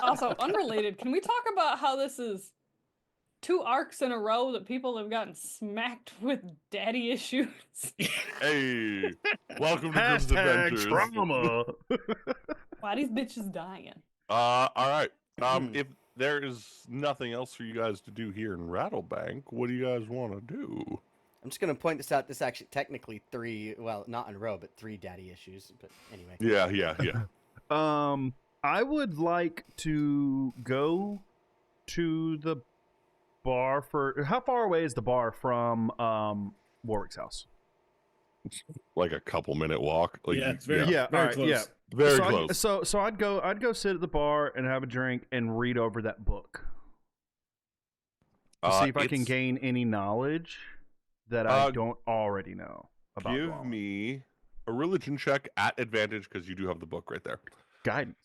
Also, unrelated, can we talk about how this is 2 arcs in a row that people have gotten smacked with daddy issues? Hey, welcome to Grimm's Hashtag Adventures. trauma. Why these bitches dying? All right. If there is nothing else for you guys to do here in Rattlebank, what do you guys want to do? I'm just gonna point this out. This actually technically 3, well, not in a row, but 3 daddy issues. But anyway. Yeah. I would like to go to the bar for. How far away is the bar from Warwick's house? Like a couple minute walk. Like, Yeah, it's very Yeah, very all right, close. yeah. very so close. So I'd go sit at the bar and have a drink and read over that book to see if I can It's- gain any knowledge that I don't already know about. Give Rome. me a religion check at advantage because you do have the book right there. Guidance.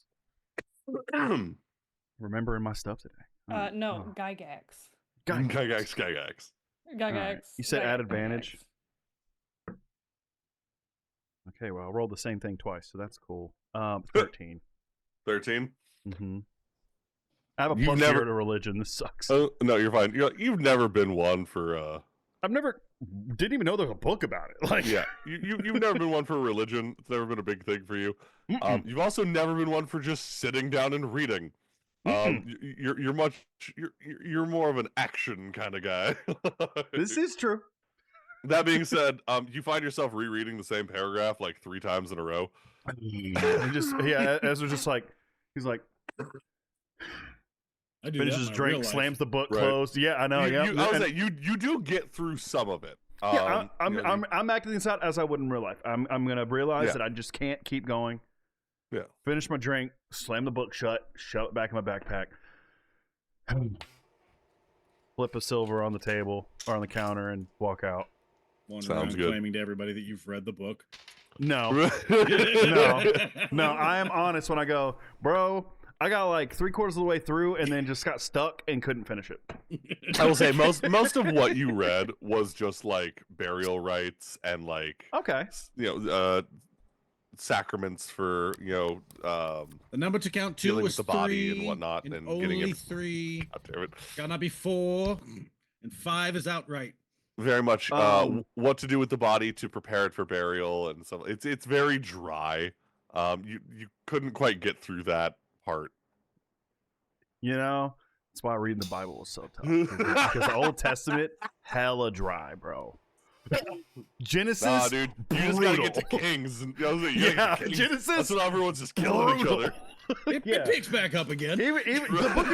Remembering my stuff today. No, Oh. Gygax. Guidance. Gygax. Gygax. You said at Gygax. advantage? Okay, well, I rolled the same thing twice, so that's cool. 13. 13. Mm-hmm. I have a You've plus never- 0 to religion. This sucks. Oh no, you're fine. You've never been one for Didn't even know there was a book about it. Like, yeah. You've never been one for religion. It's never been a big thing for you. Mm-mm. You've also never been one for just sitting down and reading. You're more of an action kind of guy. This is true. That being said, you find yourself rereading the same paragraph like 3 times in a row. And just Ezra's just like, he's like, I do finishes that in my real drink, life. slams the book Right. closed. Yeah, I know. You, Yeah, I was like, you do get through some of it. yeah. You know, I'm acting this out as I would in real life. I'm gonna realize Yeah. that I just can't keep going. Yeah. Finish my drink, slam the book shut, shove it back in my backpack. Flip a silver on the table or on the counter and walk out. Wandering Sounds around good. claiming to everybody that you've read the book. No, no. no, I am honest when I go, bro. I got like 3/4 of the way through and then just got stuck and couldn't finish it. I will say most of what you read was just like burial rites and like Okay. sacraments for The number to count 2 Dealing was with the body and 3, whatnot and only getting it- 3. God damn it. Gotta be 4, and 5 is outright. Very much what to do with the body to prepare it for burial and stuff. It's very dry. You couldn't quite get through that part. You know, that's why reading the Bible was so tough. Because the Old Testament, hella dry, bro. Genesis, Nah, dude, you just gotta get to brutal. Kings. And, you gotta get Yeah, to Kings. Genesis, That's when everyone's just killing each brutal. other. It picks back up again. Even the Book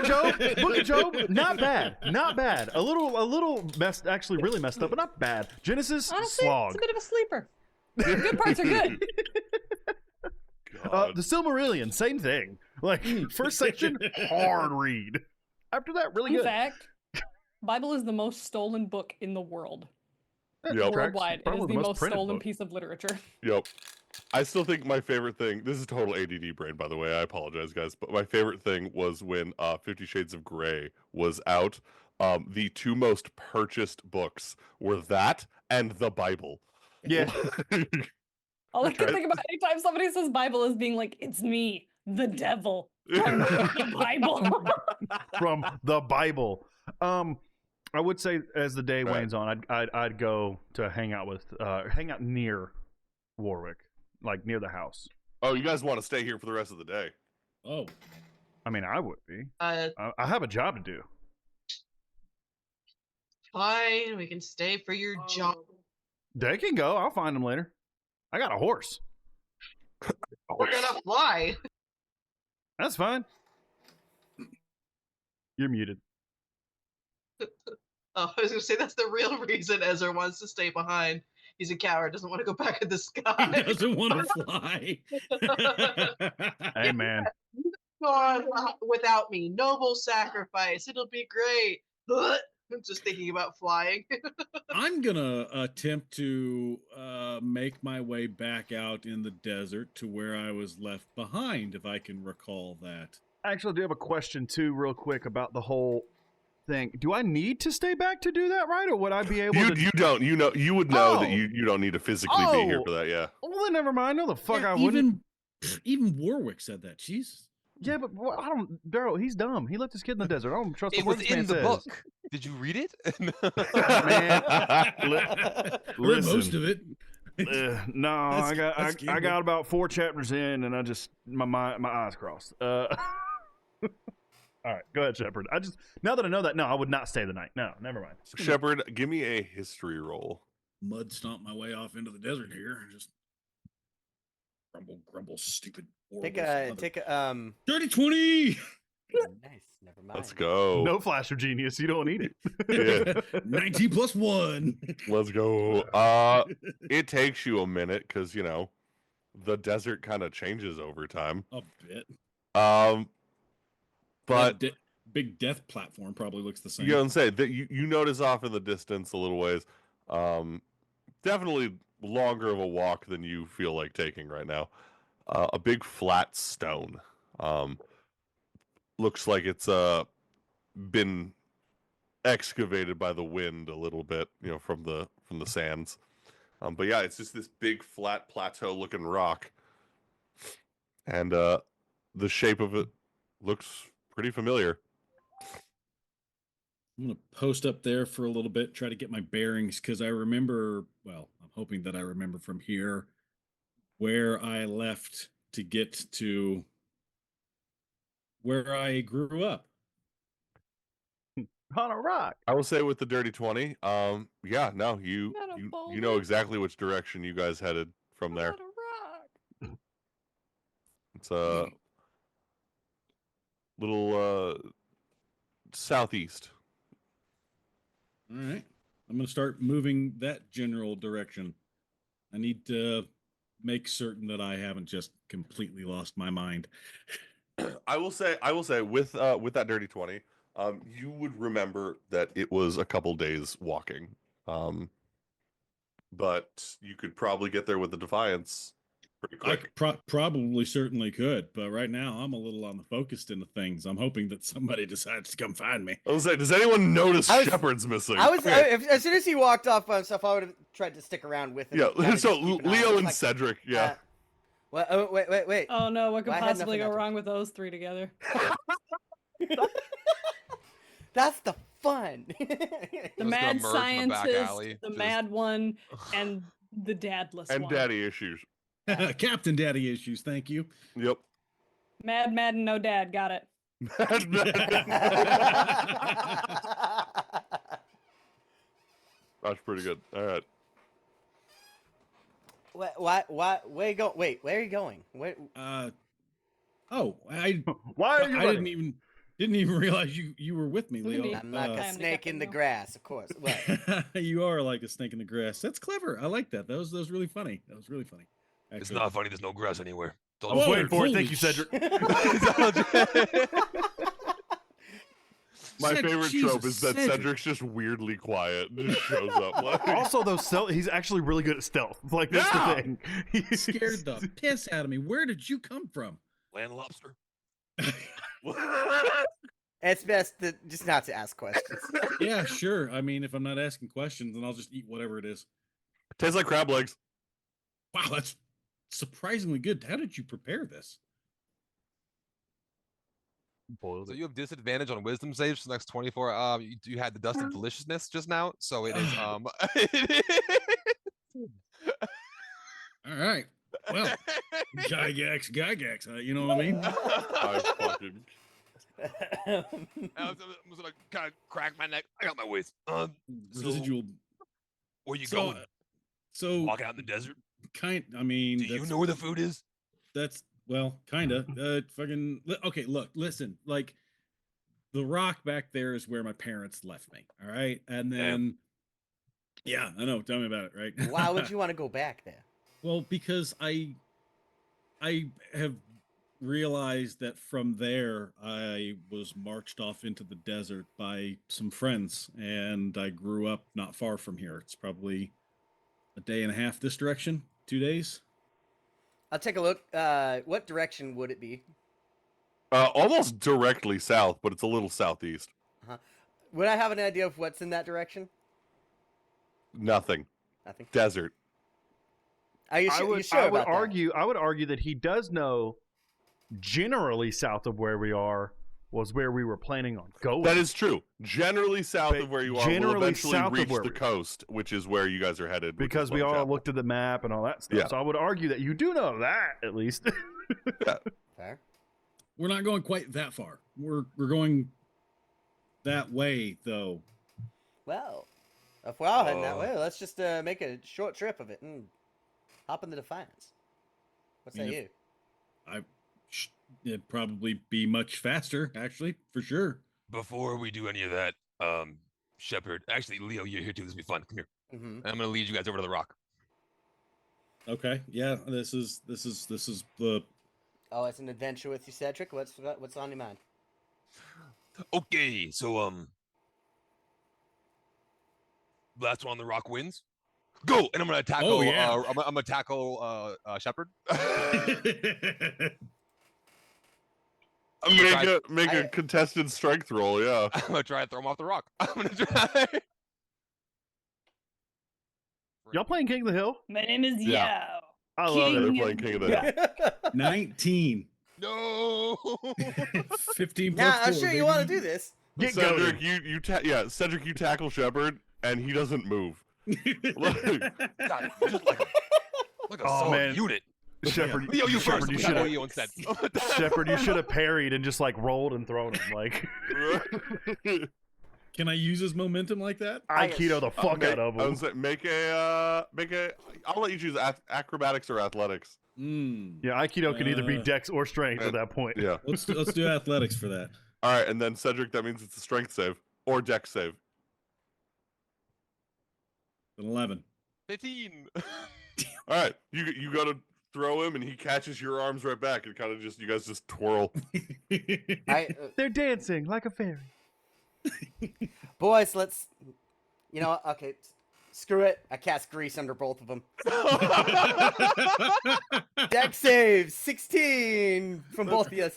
of Job, not bad, not bad. A little messed, actually really messed up, but not bad. Genesis, Honestly, slog. it's a bit of a sleeper. The good parts are good. God. The Silmarillion, same thing. Like first section, hard read. After that, really In good. fact, Bible is the most stolen book in the world. Yep. Worldwide, it Probably is the most printed stolen book. piece of literature. Yep. I still think my favorite thing, this is total ADD brain, by the way. I apologize, guys. But my favorite thing was when 50 Shades of Grey was out. The 2 most purchased books were that and the Bible. Yeah. All I can Okay. think about anytime somebody says Bible is being like, it's me, the devil, from the Bible. From the Bible. I would say as the day Right. wanes on, I'd go to hang out near Warwick, like near the house. Oh, you guys want to stay here for the rest of the day? Oh, I mean, I would be. Uh, I have a job to do. fine. We can stay for your job. They can go. I'll find them later. I got a horse. We're gonna fly. That's fine. You're muted. Oh, I was gonna say that's the real reason Ezra wants to stay behind. He's a coward, doesn't want to go back in the he sky. doesn't want to fly. Hey, man. Go on without me. Noble sacrifice. It'll be great. I'm just thinking about flying. I'm gonna attempt to make my way back out in the desert to where I was left behind, if I can recall that. Actually, I do have a question, too, real quick about the whole thing. Do I need to stay back to do that, right? Or would I be able to... You don't. You would know that Oh. you don't need to physically be here for that. Yeah. Well, then never mind. No, the fuck Yeah, I wouldn't. even Warwick said that. Jesus. Yeah, but I don't... Daryl, he's dumb. He left his kid in the desert. I don't trust It the was words man in the says. book. Did you read it? Read most of it. No, I that's got about 4 chapters in, and I just my eyes crossed. All right, go ahead, Shepard. Now that I know that, no, I would not stay the night. No, never mind. Shepard, give me a history roll. Mud stomp my way off into the desert here. Just grumble, stupid. Take a dirty 20. Nice. Never mind. Let's go. No flash of genius. You don't need it. Yeah. 19 plus 1. Let's go. It takes you a minute because the desert kind of changes over time. A bit. But big death platform probably looks the same. you know what I'm saying? That you notice off in the distance a little ways. Definitely longer of a walk than you feel like taking right now. A big flat stone. Looks like it's been excavated by the wind a little bit, from the sands. But yeah, it's just this big flat plateau looking rock. And the shape of it looks pretty familiar. I'm going to post up there for a little bit, try to get my bearings, because I remember, I'm hoping that I remember from here where I left to get to where I grew up. On a rock. I will say with the dirty 20, yeah, no, you know exactly which direction you guys headed from there. It's a little southeast. All right. I'm going to start moving that general direction. I need to make certain that I haven't just completely lost my mind. I will say with that dirty 20, you would remember that it was a couple days walking. But you could probably get there with the Defiance pretty quick. I probably certainly could, but right now I'm a little on the focused into things. I'm hoping that somebody decides to come find me. I was like, does anyone notice I was- Shepard's missing? As soon as he walked off by himself, I would have tried to stick around with him. Yeah, kinda so just keep an eye Leo on him, and like, Cedric, yeah. Well, oh, wait. Oh no, what could Well, I had possibly go nothing wrong with those three together? That's the fun. The Just gonna mad merge in the back scientist, alley, the just- mad one, and the dadless And one. daddy issues. Captain Daddy issues, thank you. Yep. Mad, and no dad. Got it. That's pretty good. All right. What? Where you go? Wait, where are you going? Where? I Why are you I running? didn't even realize you were with me, Look at Leo. me. I'm like a Time to snake get in the them. grass, of course. What? You are like a snake in the grass. That's clever. I like that. That was really funny. That was really funny. It's Actually. not funny. There's no grass anywhere. I was Whoa, waiting for it. Thank holy you, Cedric. My favorite trope is that Cedric. Cedric's just weirdly quiet and just shows up. Like, Also, though, he's actually really good at stealth. Like, that's Yeah. the thing. Scared the piss out of me. Where did you come from? Land lobster. It's best just not to ask questions. Yeah, sure. I mean, if I'm not asking questions, then I'll just eat whatever it is. tastes like crab legs. Wow, that's surprisingly good. How did you prepare this? Boiled So it. you have disadvantage on wisdom saves for the next 24. You had the dust of deliciousness just now, so it is All right. Well, Gygax, you know what I mean? I fucking I was gonna kind of crack my neck. I got my waist. So, Residual. where you So, going? So Walk out in the desert? I mean, Do you know where the food is? That's well, kind of. Okay, look, listen. Like the rock back there is where my parents left me. All right, and then yeah, I know. Tell me about it. Right? Why would you want to go back there? Well, because I have realized that from there I was marched off into the desert by some friends, and I grew up not far from here. It's probably a day and a half this direction, 2 days. I'll take a look. What direction would it be? almost directly south, but it's a little southeast. Would I have an idea of what's in that direction? Nothing. Nothing. Desert. Are you, I you would, sure I would about that? argue. I would argue that he does know. Generally, south of where we are was where we were planning on going. That is true. Generally south But of where you are, will generally eventually south of reach where the we are. coast, which is where you guys are headed. which is because we Lone all Chapel. looked at the map and all that stuff. Yeah. So I would argue that you do know that at least. Fair. We're not going quite that far. We're going that way though. Well, if we're all heading that way, let's just make a short trip of it and hop in the Defiance. What I mean, say you? It'd probably be much faster, actually, for sure. Before we do any of that, Shepard, actually, Leo, you're here too. This will be fun. Come here. Mm-hmm. I'm gonna lead you guys over to the rock. Okay, yeah, this is the Oh, it's an adventure with you, Cedric. What's on your mind? Okay, so last one on the rock wins. Go, and I'm gonna tackle. Oh, yeah. I'm gonna tackle Shepard. Make a I- contested strength roll. Yeah. I'm gonna try to throw him off the rock. I'm gonna try. Y'all playing King of the Hill? My name is Yeah. Yao. I love They're King it. playing King of the Hill. 19. No. 15 plus Nah, I'm 4, sure baby. you want to do this. Get Cedric, going. Cedric, you tackle Shepard, and he doesn't move. God, just like a Oh, solid man. unit. Shepherd, Leo, you Shepherd, first. you We should got have. Leo instead. Shepherd, you should have parried and just like rolled and thrown him. Like Can I use his momentum like that? Aikido the fuck out of I him. was like, make a. I'll let you choose acrobatics or athletics. Yeah, Aikido can either be dex or strength at that point. Yeah. Let's do athletics for that. All right, and then Cedric, that means it's a strength save or dex save. An 11. 15. All right, you got to throw him, and he catches your arms right back, and kind of you guys just twirl. They're dancing like a fairy. Boys, let's. You know, okay, screw it. I cast grease under both of them. Dex save 16 from both of you.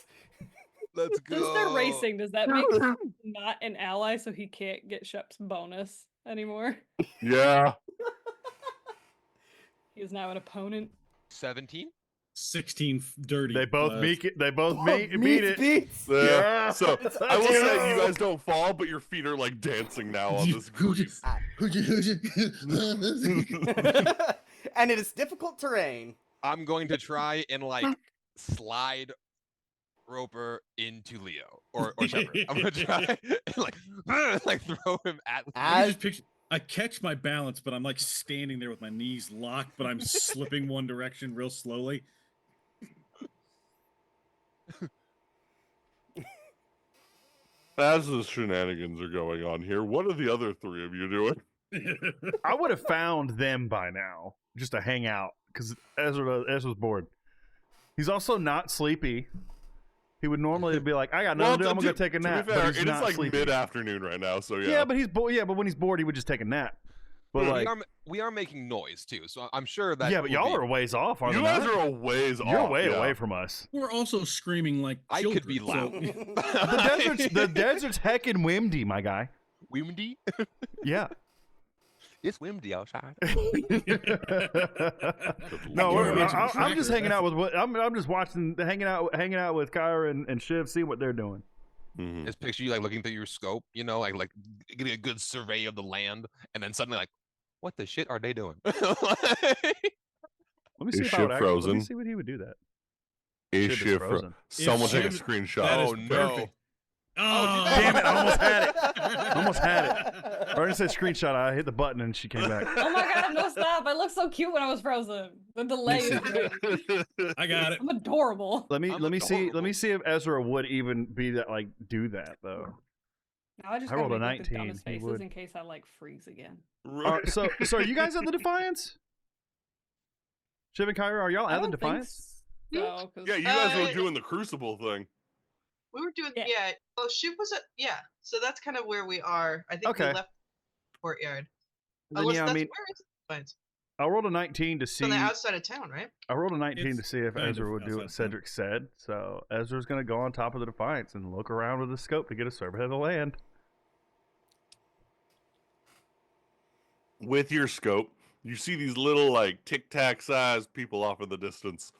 Let's go. Since they're racing, does that make him not an ally so he can't get Shep's bonus anymore? Yeah. He is now an opponent. 17. 16 dirty. They both plus. meet. They both Oh, beat it. beats. Yeah. So I will say terrible. you guys don't fall, but your feet are like dancing now on this grease. And it is difficult terrain. I'm going to try and like slide Roper into Leo or Shepard. I'm gonna try and like throw him at. I As just picture, I catch my balance, but I'm like standing there with my knees locked, but I'm slipping one direction real slowly. As the shenanigans are going on here, what are the other three of you doing? I would have found them by now just to hang out because Ezra's bored. He's also not sleepy. He would normally be like, "I got nothing to do. I'm gonna go take a nap." To be fair, but he's it is not like sleepy. mid-afternoon right now, so yeah. Yeah, but he's bored. Yeah, but when he's bored, he would just take a nap. But like, we are making noise too, so I'm sure that. yeah, but will y'all be- are a ways off, aren't you you? guys are a ways off. You're way yeah. away from us. We're also screaming like I could be children, loud. so- The desert's heckin' windy, my guy. Windy. Yeah. It's windy outside. No, We're I'm making just hanging out crackers, with. I'm just watching, hanging out with Kyra and Shiv, see what they're doing. Mhm. Just picture you like looking through your scope, you know, like getting a good survey of the land, and then suddenly like, what the shit are they doing? Let me see Is if I Shiv would. Let frozen? me see what he would do that. Is Ship is Shifra. frozen. Someone take a Ship- screenshot. that is Oh, no. perfect. Oh, Damn it, I almost had it. Almost had it. Bernie said screenshot. I hit the button and she came back. Oh my god, no stop. I looked so cute when I was frozen. The delay is great. I got it. I'm adorable. Let me I'm see adorable. if Ezra would even be that like do that though. Now I just I gotta rolled a make like, the 19, dumbest he faces would. in case I like freeze again. So are you guys at the Defiance? Shiv and Kyra, are y'all I at the don't think Defiance? so, 'cause- Yeah, you guys were Uh, doing the Crucible thing. We were doing Yeah. yeah. Oh, Shiv was at So that's kind of where we are. I think Okay. we left the courtyard. Then, Unless yeah, I that's mean, where is it? Fines. I rolled a 19 to It's see. on the outside of town, right? I rolled a 19 to It's see if kind Ezra of would do what outside town. Cedric said. So Ezra's going to go on top of the Defiance and look around with a scope to get a survey of the land. With your scope, you see these little like tic tac sized people off in the distance,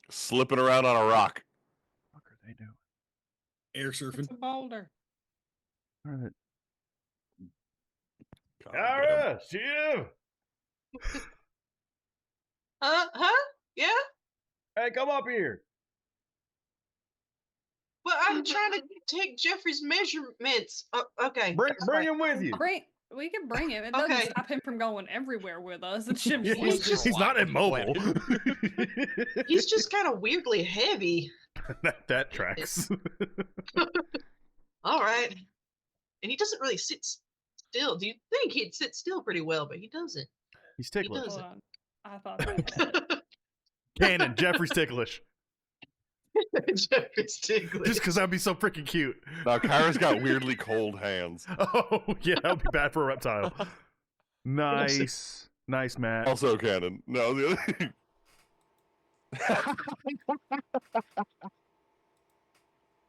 slipping around on a rock. What are they doing? Air It's surfing. a boulder. What are they- God damn. Kyra, Shiv, Huh? Yeah? hey, come up here. Well, I'm trying to take Jeffrey's measurements. Okay. Bring that's bring fine. him with you. We can bring him. It doesn't Okay. stop him from going everywhere with us. It should Yeah, be He's just- he's not immobile. He's just kind of weirdly heavy. that tracks. All right. And he doesn't really sit still. Do you think he'd sit still pretty well? But he doesn't. He's ticklish. does. Hold on. I thought I had it. Canon, Jeffrey's ticklish. Jeffrey's ticklish. Just because that'd be so freaking cute. Now Kyra's got weirdly cold hands. Oh, yeah, that would be bad for a reptile. Nice. Nice, Matt. Also canon. No, the other.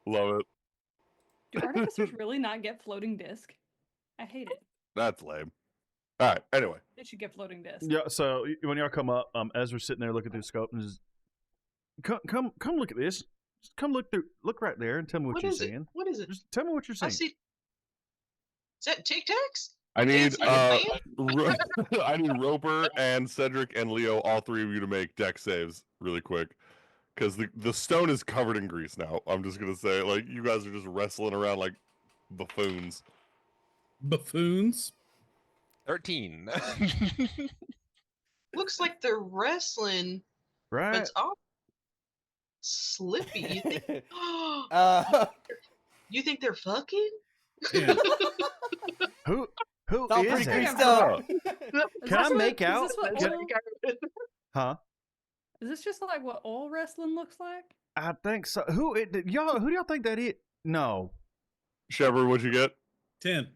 Love it. Do artificers really not get floating disc? I hate it. That's lame. All right. Anyway, They should get floating disc. Yeah, so when y'all come up, Ezra's sitting there looking through the scope and just come look at this. Just come look right there and tell me what you're is it? seeing. What is it? Just tell me what you're I seeing. see. Is that Tic Tacs? I need Dancing in I need Roper and Cedric and Leo, all three of you, to make deck saves really quick, because the stone is covered in grease now. I'm just gonna say, like, you guys are just wrestling around like buffoons. Buffoons. 13. Looks like they're wrestling, but Right? it's all slippy. You think? You think they're fucking? Yeah. Who It's all is pretty it? greased up. Is Can I this what- make is out? this what Can- oil- Huh? Is this just like what oil wrestling looks like? I think so. Who do y'all think that is? No. Shepard, what'd you get? 10.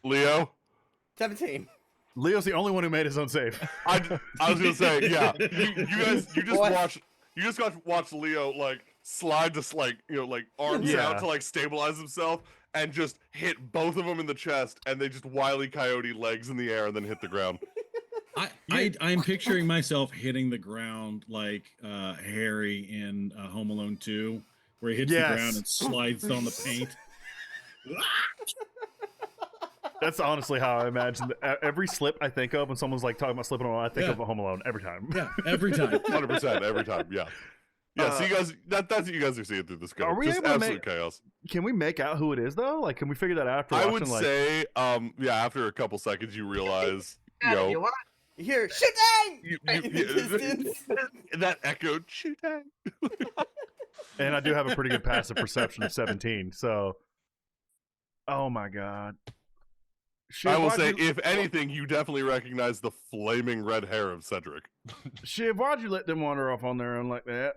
Leo? 17. Leo's the only one who made his own save. I was gonna say, yeah. You just What? watch Leo like slide to like arms Yeah. out to like stabilize himself and just hit both of them in the chest, and they just Wile E. Coyote legs in the air and then hit the ground. I'm picturing myself hitting the ground like Harry in Home Alone 2, where he hits the Yes. ground and slides on the paint. That's honestly how I imagine every slip I think of when someone's like talking about slipping on. I think Yeah. of a Home Alone every time. Yeah, every time. 100% every time. Yeah. Yeah. So you guys, that's what you guys are seeing through the scope. Are we Just able to absolute make- chaos. Can we make out who it is though? Like, can we figure that out after I watching? would like, say, yeah, after a couple seconds, you realize, Yeah, you want? You hear shooting you, in the distance. that echoed shooting. and I do have a pretty good passive perception of 17. So, oh my god. Shiv, I will why'd say, you- if anything, you definitely recognize the flaming red hair of Cedric. Shiv, why'd you let them wander off on their own like that?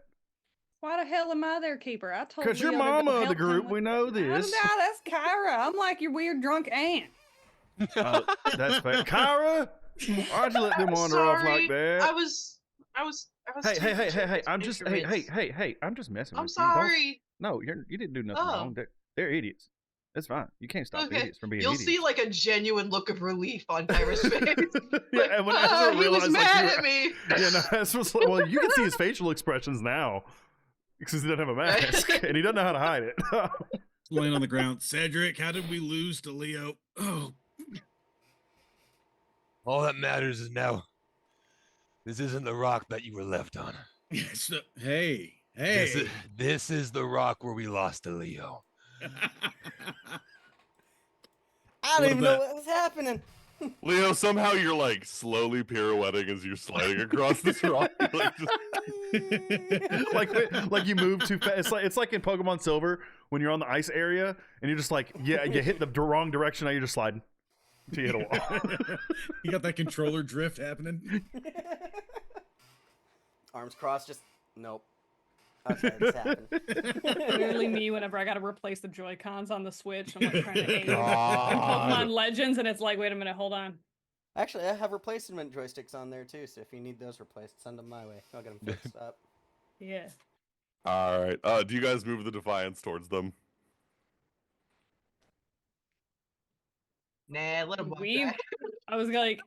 Why the hell am I their keeper? I told Because you're Leo to go mama of the help him group. with- We know this. No, that's Kyra. I'm like your weird drunk aunt. That's fair. Kyra, why'd you let them wander off like Sorry, that? I was. Hey, taking hey! some I'm just hey, measurements. I'm just messing I'm with you. Don't- sorry. No, you didn't do nothing Oh. wrong. They're idiots. That's fine. You can't stop Okay, idiots from being You'll idiots. see like a genuine look of relief on Kyra's face. yeah, and when "Ah, Ezra he was realized, like, mad you were- at me. Yeah, no, Ezra's like, well, you can see his facial expressions now because he doesn't have a mask and he doesn't know how to hide it. Laying on the ground. Cedric, how did we lose to Leo? Oh, All that matters is now, this isn't the rock that you were left on. so, hey, Hey. This is the rock where we lost to Leo. I don't What even know about- what was happening. Leo, somehow you're like slowly pirouetting as you're sliding across this rock. Like, just, like you move too fast. It's like in Pokemon Silver when you're on the ice area and you're just like, yeah, you hit the wrong direction. Now you're just sliding until you hit a wall. You got that controller drift happening. Arms crossed, just nope. Okay, this happened. Literally me whenever I got to replace the Joy Cons on the Switch. I'm like trying to aim in God. Pokemon Legends, and it's like, wait a minute, hold on. Actually, I have replacement joysticks on there too, so if you need those replaced, send them my way. I'll get them fixed up. Yeah. all right. Do you guys move the Defiance towards them? Nah, let him walk We, back. I was like,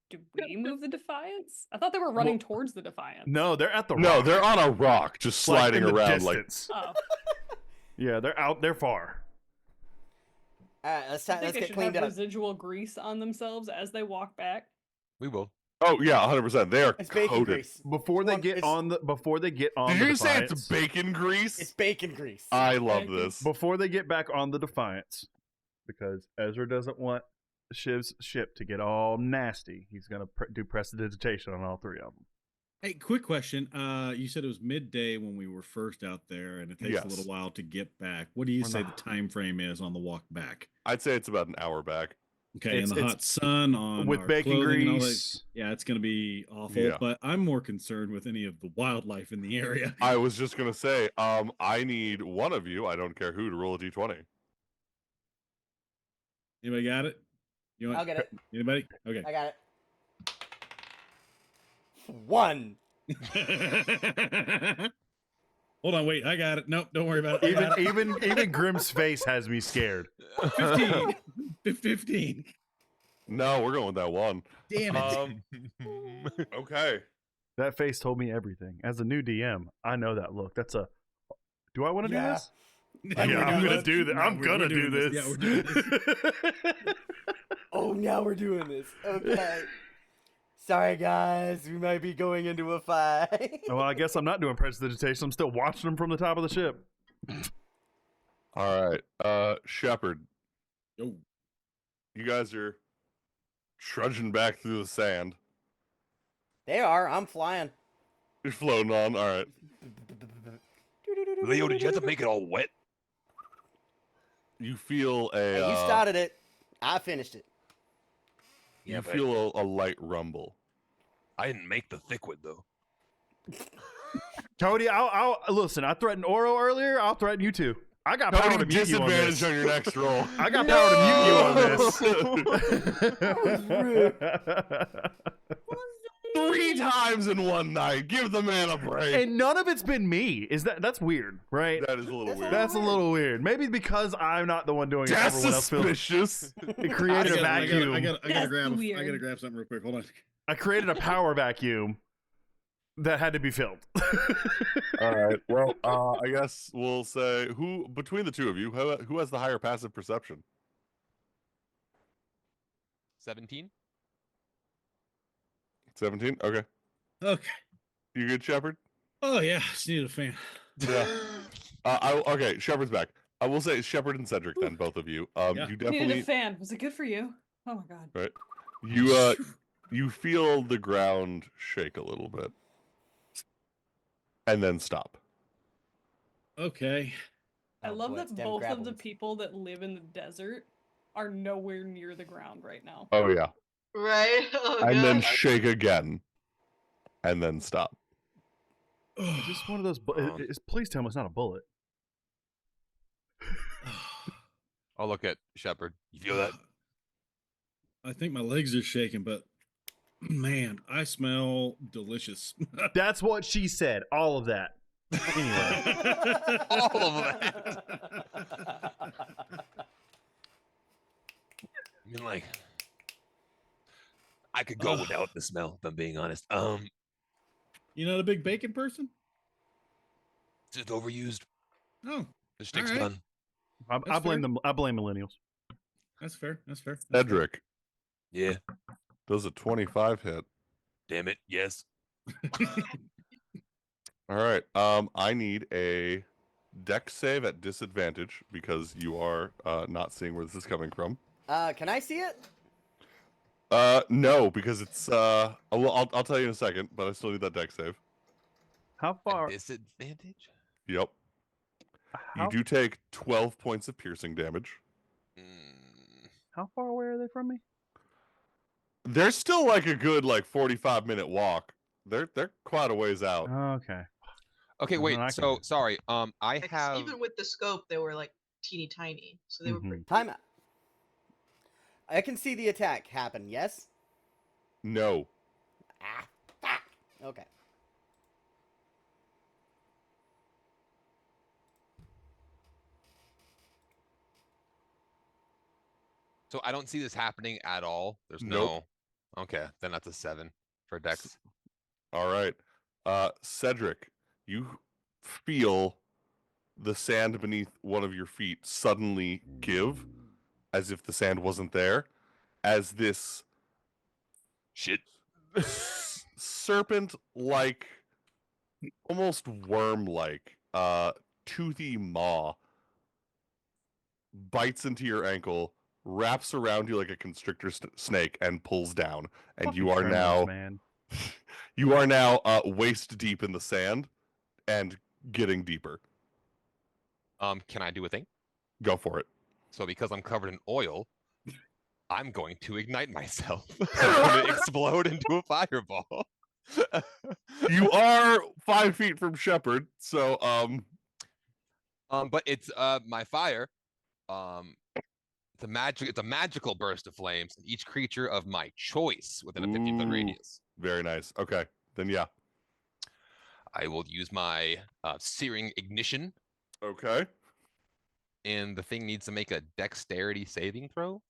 do we move the Defiance? I thought they were running towards the Defiance. No, they're at the No, rock. they're on a rock, just Like, sliding in the around. Like, distance. Oh, Yeah, they're out. They're far. All right, let's I think let's they get should cleaned have up. residual grease on themselves as they walk back. We will. oh yeah, 100%. They are It's bacon coated. grease. Before they One- get it's- on the Did the you say Defiance, it's bacon grease? It's bacon grease. I love Bacon. this. before they get back on the Defiance, because Ezra doesn't want Shiv's ship to get all nasty. He's gonna do prestidigitation on all three of them. Hey, quick question. You said it was midday when we were first out there, and it takes a Yes. little while to get back. What do you We're say not- the time frame is on the walk back? I'd say it's about an hour back. Okay, It's- in the hot sun on with our bacon clothing and all that. grease. Yeah, it's going to be awful. Yeah. But I'm more concerned with any of the wildlife in the area. I was just gonna say, I need one of you, I don't care who, to roll a d20. Anybody got it? You want? I'll get it. Anybody? Okay. I got it. 1. Hold on, wait. I got it. Nope, don't worry about it. I got it. Even Grimm's face has me scared. 15. 15. No, we're going with that one. Damn it. Okay. That face told me everything. As a new DM, I know that look. That's a. Do I want to Yeah. do this? Yeah, Yeah, we're I'm doing gonna this. do this. No, I'm we're gonna do doing this. Yeah, we're doing this. Oh, now we're doing this. Okay. Sorry, guys. We might be going into a fight. Well, I guess I'm not doing prestidigitation. I'm still watching them from the top of the ship. All right. Shepard, Yo. you guys are trudging back through the sand. They are. I'm flying. You're floating on. All right. Leo, did you have to make it all wet? You feel a Hey, you started it. I finished it. you but feel a light rumble. I didn't make the thickwood though. Cody, I'll listen. I threatened Oro earlier. I'll threaten you too. I got power to Cody, mute you on disadvantage this. on your next roll. I got power to mute you on this. 3 times in one night. Give the man a break. And none of it's been me. That's weird, right? That is a little weird. That's a little weird. Maybe because I'm not the one doing it. That's Everyone else feels suspicious. it created a vacuum. I gotta That's grab. I weird. gotta grab something real quick. Hold on. I created a power vacuum that had to be filled. All right. Well, I guess we'll say who between the two of you, who has the higher passive perception? 17? 17. Okay. Okay. You good, Shepard? Oh yeah, just needed a fan. Yeah. Okay. Shepard's back. I will say Shepard and Cedric. Then both of you. Yeah. You Needed a definitely fan. Was it good for you? Oh my god. right. You feel the ground shake a little bit, and then stop. Okay. I Oh, love boy, that it's them both of the grapplings. people that live in the desert are nowhere near the ground right now. Oh yeah. Right? Oh, And then God. shake again, and then stop. Is this one of those? Please tell me it's not a bullet. I'll look at Shepard. You feel that? I think my legs are shaking, but man, I smell delicious. That's what she said. All of that. Anyway. All of that. I mean, like, I could go Ugh. without the smell, if I'm being honest. You not a big bacon person? Just overused. Oh, The stick's Alright. done. I That's blame fair. them. I blame millennials. that's fair. That's fair. That's fair. Cedric, Yeah. does a 25 hit? Damn it. Yes. All right. I need a deck save at disadvantage because you are not seeing where this is coming from. Can I see it? No, because it's well, I'll tell you in a second, but I still need that deck save. How A far? disadvantage? Yep. You How, do take 12 points of piercing damage. Mm, how far away are they from me? There's still like a good 45-minute walk. They're quite a ways out. Okay. Okay, There's wait. nothing I can So do. sorry. I Like, have. even with the scope, they were like teeny tiny, so they were pretty. Time out. I can see the attack happen, yes? No. Ah, fuck. Okay. So I don't see this happening at all. There's Nope. no. Okay, then that's a 7 for Dex. All right. Cedric, you feel the sand beneath one of your feet suddenly give as if the sand wasn't there, as this Shit. serpent like, almost worm like, toothy maw bites into your ankle, wraps around you like a constrictor snake, and pulls down. And Fucking you are tremors, now man. you are now waist deep in the sand and getting deeper. Can I do a thing? Go for it. So because I'm covered in oil, I'm going to ignite myself. I'm going to explode into a fireball. You are 5 feet from Shepard, so But it's my fire. It's a magical burst of flames, and each creature of my choice within a 15-foot Ooh. radius. Very nice. Okay, then yeah. I will use my searing ignition, Okay. and the thing needs to make a dexterity saving throw.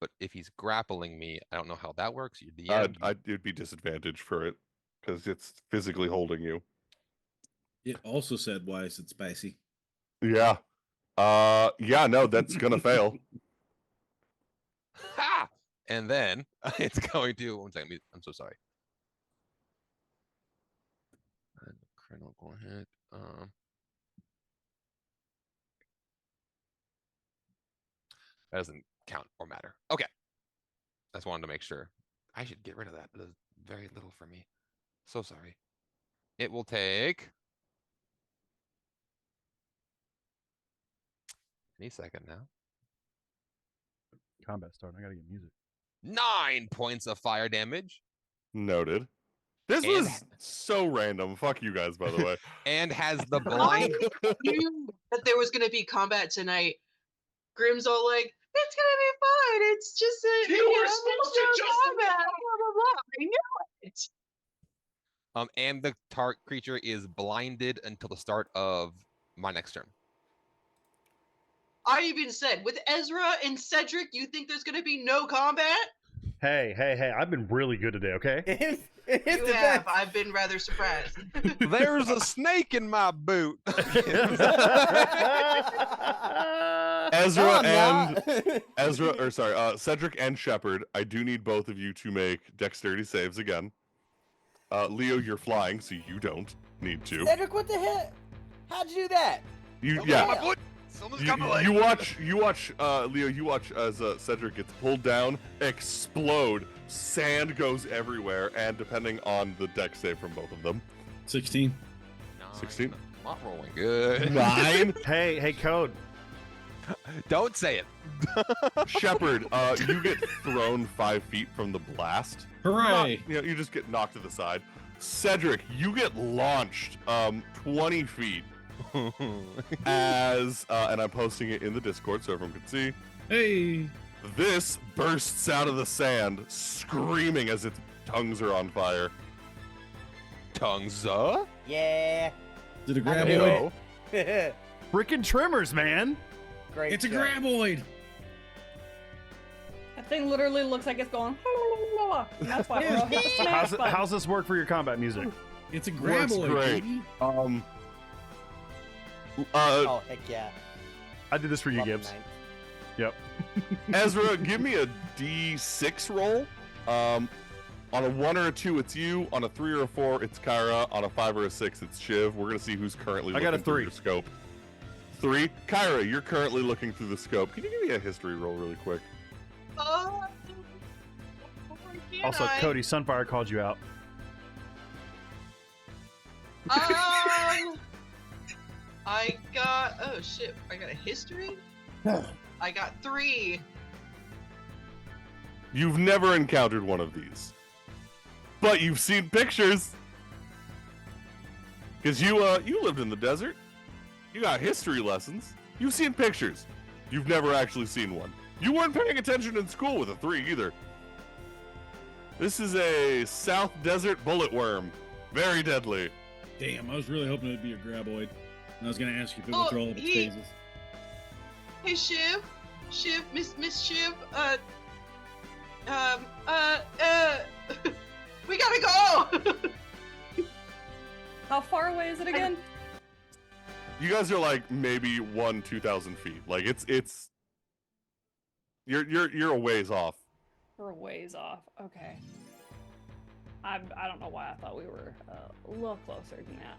But if he's grappling me, I don't know how that works. You're the DM. It'd be disadvantage for it because it's physically holding you. It also said, "Why is it spicy?" Yeah. Yeah. No, that's gonna fail. Ha! And then it's going to. 1 second. I'm so sorry. Critical hit. That doesn't count or matter. Okay. I just wanted to make sure. I should get rid of that. It does very little for me. So sorry. It will take any second now. Combat starting. I gotta get music. 9 points of fire damage Noted. This And- was so random. Fuck you guys, by the way. and has the blind. Knew that there was gonna be combat tonight. Grimm's all like, "It's gonna be fine. It's just a combat." Blah blah blah. I knew it. And the target creature is blinded until the start of my next turn. I even said, with Ezra and Cedric, you think there's gonna be no combat? Hey, hey, hey! I've been really good today. Okay. In his You defense- have. I've been rather surprised. There's a snake in my boot. Ezra No, I'm not. Cedric and Shepard, I do need both of you to make dexterity saves again. Leo, you're flying, so you don't need to. Cedric, what the heck? How'd you do that? Yeah. Someone's got my leg. You watch, Leo, you watch as Cedric gets pulled down, explode, sand goes everywhere, and depending on the dex save from both of them. 16. 16? I'm not rolling good. 9? Hey, Code. Don't say it. Shepard, you get thrown 5 feet from the blast. Hooray! You just get knocked to the side. Cedric, you get launched 20 feet as, and I'm posting it in the Discord so everyone can see. Hey! This bursts out of the sand, screaming as its tongues are on fire. Tongues Yeah. Is it a I knew graboid? it. Frickin' tremors, man. Great. It's a job. graboid! That thing literally looks like it's going. And that's why Yeah. we're all How's, how's this work for your combat music? It's a Works graboid, great. baby. Oh heck yeah. I did this for you, Love the Gibbs. ninth. Yep. Ezra, give me a D6 roll. On a 1 or a 2, it's you. On a 3 or a 4, it's Kyra. On a 5 or a 6, it's Shiv. We're gonna see who's currently I got a looking through 3. your scope. 3. Kyra, you're currently looking through the scope. Can you give me a history roll really quick? Also, Cody, Sunfire called you out. I got. Oh shit! I got a history. I got 3. You've never encountered one of these, but you've seen pictures. Because you lived in the desert. You got history lessons. You've seen pictures. You've never actually seen one. You weren't paying attention in school with a 3 either. This is a South Desert bullet worm. Very deadly. Damn, I was really hoping it'd be a graboid. And I was gonna ask you if it went through all of its phases. Hey Shiv, Miss Shiv, we gotta go. How far away is it again? You guys are like maybe 2,000 feet. Like it's you're a ways off. We're a ways off. Okay. I don't know why I thought we were a little closer than that.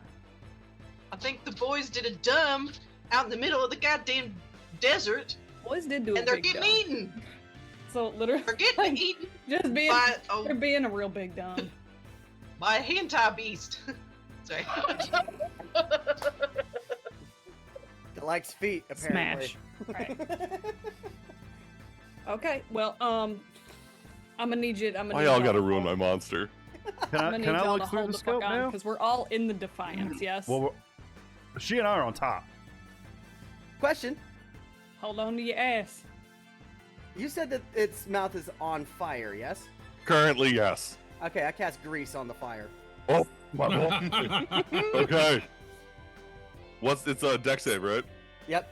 I think the boys did a dumb out in the middle of the goddamn desert, Boys did do a and they're big getting dump. eaten. So literally, They're getting eaten just being, by they're being a real big dumb. by a hentai beast. Sorry. It likes feet, apparently. Smash. Right. Okay, well, I'm gonna need you. Why y'all gotta ruin my monster? Can I look through the scope now? Because we're all in the Defiance, yes? Well, she and I are on top. Question. Hold on to your ass. You said that its mouth is on fire, yes? Currently, yes. Okay, I cast grease on the fire. Oh, my fault. Okay. It's a deck save, right? Yep.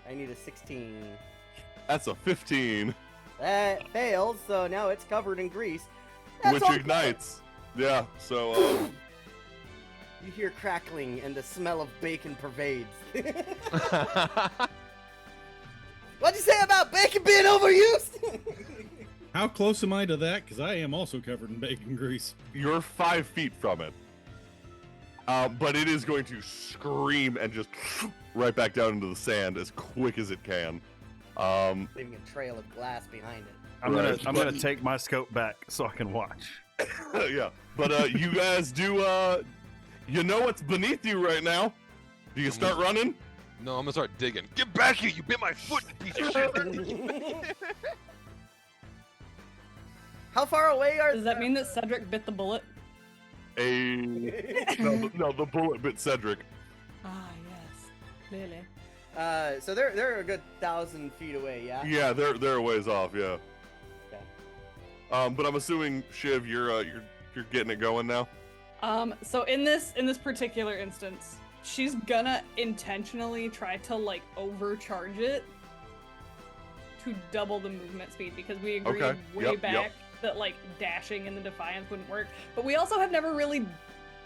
I need a 16. That's a 15, That fails, so now it's covered in grease. That's which all- ignites. Yeah. So You hear crackling and the smell of bacon pervades. What'd you say about bacon being overused? How close am I to that? Because I am also covered in bacon grease. you're 5 feet from it. But it is going to scream and just right back down into the sand as quick as it can. Leaving a trail of glass behind it. I'm Right, gonna but- take my scope back so I can watch. Yeah. But you guys do you know what's beneath you right now? Do you start running? No, I'm gonna start digging. Get back here! You bit my foot, you piece of shit! How far away are? Does that mean that Cedric bit the bullet? No, the bullet bit Cedric. Ah, yes. Clearly. So they're a good 1,000 feet away, yeah. Yeah, they're a ways off. Yeah. Okay. But I'm assuming Shiv, you're getting it going now. So in this particular instance, she's gonna intentionally try to like overcharge it to double the movement speed because we agreed Okay. way Yep, back yep. that like dashing in the Defiance wouldn't work. But we also have never really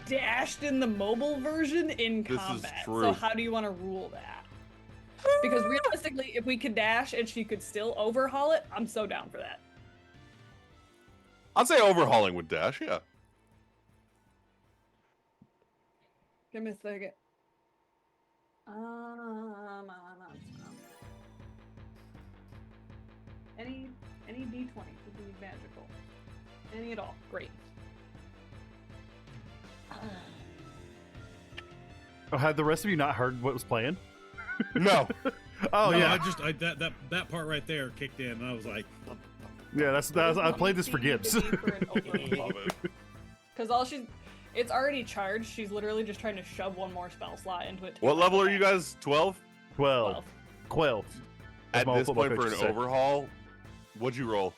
dashed in the mobile version in This is combat. true. So how do you want to rule that? Because realistically, if we could dash and she could still overhaul it, I'm so down for that. I'd say overhauling with dash. Yeah. Give me a second. Any D20 would be magical. Any at all, great. Oh, had the rest of you not heard what was playing? No. Oh No, yeah, that part right there kicked in, and I was like, yeah. That's I played this for Gibbs. Love it. Because it's already charged. She's literally just trying to shove one more spell slot into it. What level are you guys? 12? 12. 12. At my this football point for coach an said. overhaul, what'd you roll?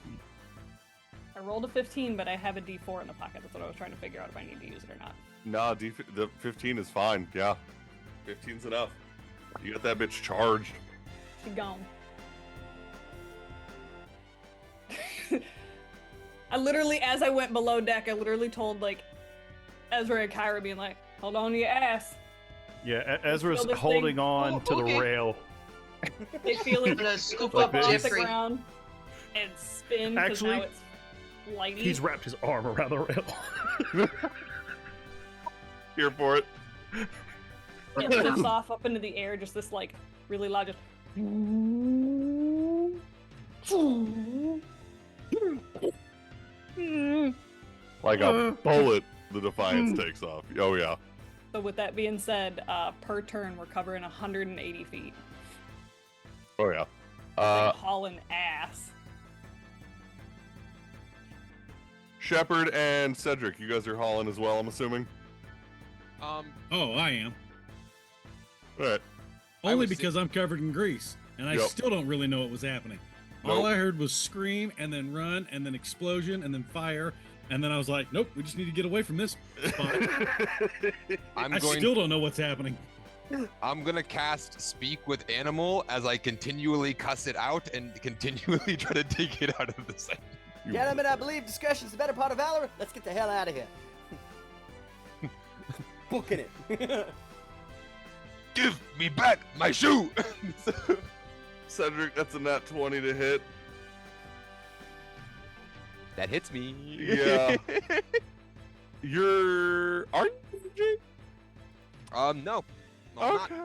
I rolled a 15, but I have a D4 in the pocket. That's what I was trying to figure out if I need to use it or not. Nah, the 15 is fine. Yeah. 15's enough. You got that bitch charged. She's gone. I literally, as I went below deck, I literally told like Ezra and Kyra being like, "Hold on to your ass." Yeah, Ezra's Feel this holding thing. on Oh, to the okay. rail. They feel I'm it gonna scoop Like up this. off the Jeffrey. ground and spin. 'Cause Actually- now it's lightning. He's wrapped his arm around the rail. Here for it. It lifts off up into the air, just this like really loud, just. Like a bullet, the Defiance takes off. Oh yeah. So with that being said, per turn we're covering 180 feet. Oh yeah. Like hauling ass. Shepard and Cedric, you guys are hauling as well, I'm assuming. Oh, I am. All right. Only would because I'm covered in grease, and I Yep. still don't really know what was happening. Nope. All I heard was scream, and then run, and then explosion, and then fire, and then I was like, nope, we just need to get away from this spot. I still don't know what's happening. I'm gonna cast Speak with Animal as I continually cuss it out and continually try to take it out of the sand. Gentlemen, I believe discretion's the better part of valor. Let's get the hell out of here. Booking it. Give me back my shoe! Cedric, that's a nat 20 to hit. That hits me. Yeah. Are you Jake? No. No, I'm Okay.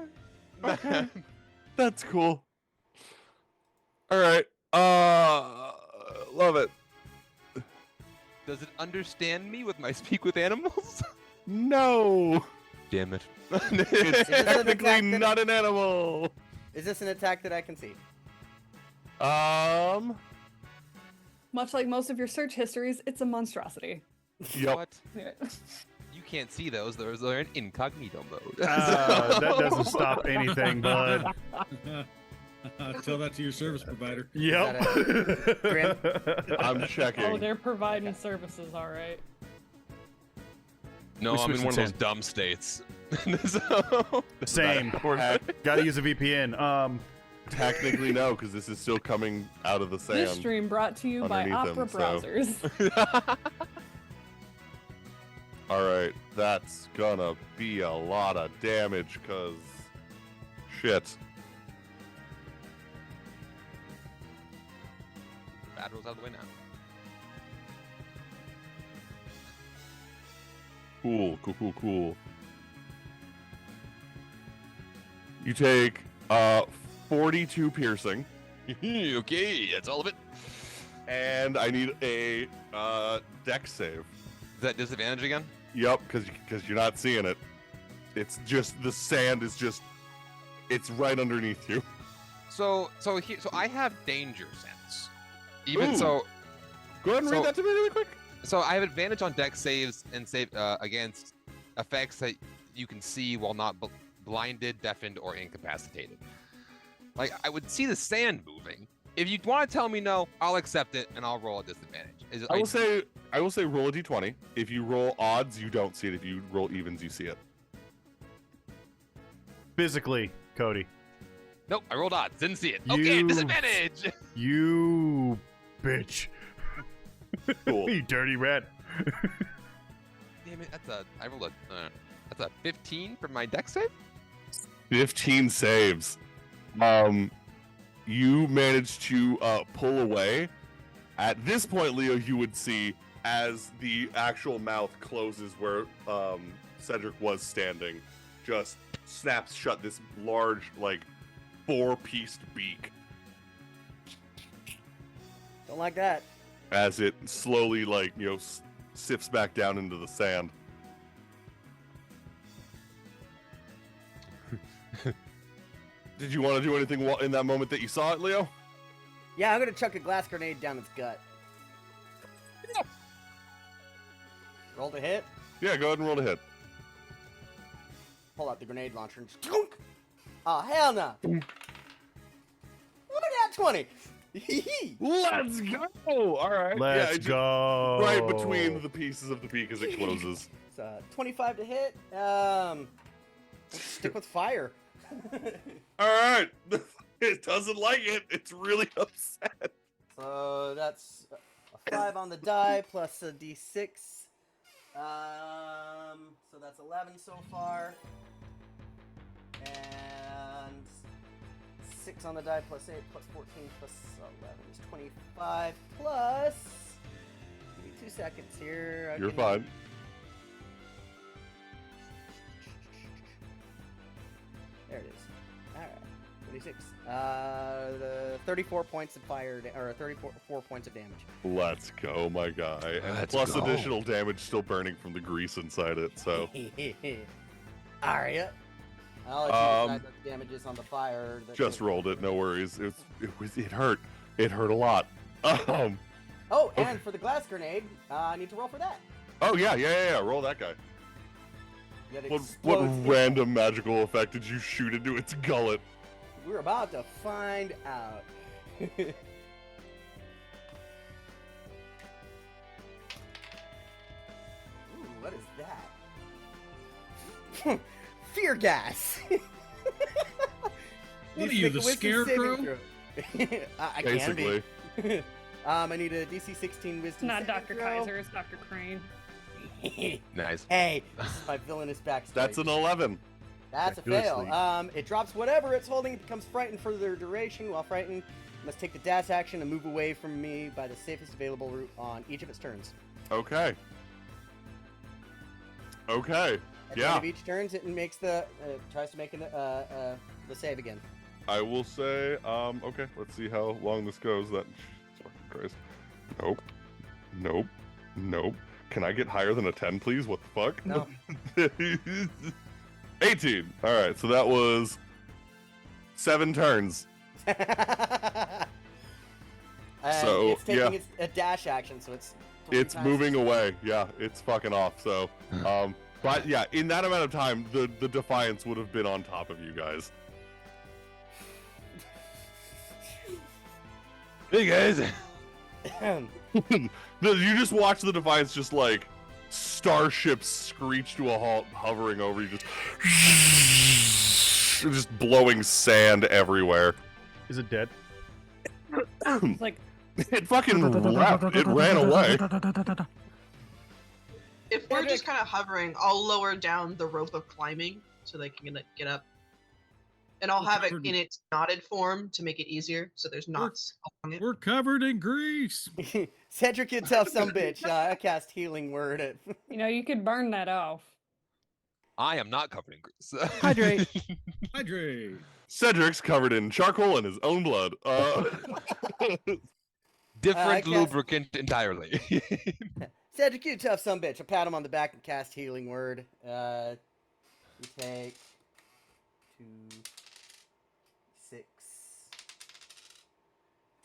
Okay. That's cool. All right. Love it. Does it understand me with my Speak with Animals? No. Damn it. It's an technically attack that- not an animal. Is this an attack that I can see? Much like most of your search histories, it's a monstrosity. Yep. What? You can't see those. Those are in incognito mode. That doesn't stop anything, bud. Tell that to your service provider. Yep. Grim? I'm checking. Oh, they're providing services, all right. No, We I'm in switched one of to those 10. dumb states. So- Same. Gotta use a VPN. Technically, no, because this is still coming out of the sand. This stream brought to you by underneath Opera them, so- browsers. All right, that's gonna be a lot of damage, cause shit. Bad rolls out of the way now. Cool. You take 42 piercing, Okay, that's all of it. and I need a dex save. Is that disadvantage again? Yep, because you're not seeing it. It's just the sand is just it's right underneath you. So I have danger sense. Even Ooh. so, Go ahead and read So- that to me really quick. so I have advantage on dex saves and save against effects that you can see while not blinded, deafened, or incapacitated. Like I would see the sand moving. If you want to tell me no, I'll accept it and I'll roll a disadvantage. I will say roll a d20. If you roll odds, you don't see it. If you roll evens, you see it. Physically, Cody. Nope, I rolled odds. Didn't see it. Okay, You- disadvantage. You bitch. Cool. You dirty rat. Damn it, I rolled that's a 15 for my dex save. 15 saves. You managed to pull away. At this point, Leo, you would see as the actual mouth closes where Cedric was standing, just snaps shut this large, like, 4-pieced beak Don't like that. as it slowly, like, sifts back down into the sand. Did you want to do anything in that moment that you saw it, Leo? Yeah, I'm gonna chuck a glass grenade down its gut. Roll to hit. Yeah, go ahead and roll to hit. Pull out the grenade launcher and just dunk. Oh hell no! Look at that 20. Let's go! All right. Let's just go. Right between the pieces of the peak as it closes. It's 25 to hit. Let's stick with fire. All right. It doesn't like it. It's really upset. So that's a 5 on the die plus a d6. So that's 11 so far. And 6 on the die plus 8 plus 14 plus 11 is 25 plus 2 seconds here. You're Okay, fine. There it is. All right. 26. 34 points of fire, or 34 points of damage. Let's go, my guy. And Let's plus go. additional damage still burning from the grease inside it, so. Aria. I'll let you decide what the damage is on the fire. Just rolled it, no worries. It hurt. It hurt a lot. Oh, And for the glass grenade, I need to roll for that. yeah. Roll that guy. That What explodes in- random magical effect did you shoot into its gullet? We're about to find out. Ooh, what is that? Fear gas. What are Need to you, make the a wisdom saving scarecrow? throw. I can be. Basically. I need a DC 16 wisdom. It's not saving Dr. throw. Kaiser, it's Dr. Crane. Nice. Hey, this is my villainous backstory. That's an 11. That's a Good fail. sleep. It drops whatever it's holding. It becomes frightened for their duration. While frightened, it must take the dash action and move away from me by the safest available route on each of its turns. Okay. Okay. At the Yeah. end of each turn, it makes the tries to make the save again. I will say, okay, let's see how long this goes. That fucking Christ. Nope. Can I get higher than a 10, please? What the fuck? No. 18. All right, so that was 7 turns. So, it's taking yeah. a dash action, so it's three It's times moving its- away. Yeah, it's fucking off. So, but yeah, in that amount of time, the Defiance would have been on top of you guys. Hey guys. You just watch the Defiance just like starships screech to a halt, hovering over you, just blowing sand everywhere. Is it dead? It's like, It fucking left. It ran away. If we're just kind of hovering, I'll lower down the rope of climbing so they can get up. And I'll have it in its knotted form to make it easier, so there's knots along it. We're covered in grease. Cedric, you tough some bitch. I cast healing word at. you could burn that off. I am not covered in grease. Hydrate. Hydrate. Cedric's covered in charcoal and his own blood. Different cast- lubricant entirely. Cedric, you tough some bitch. I pat him on the back and cast healing word. You take 2, 6,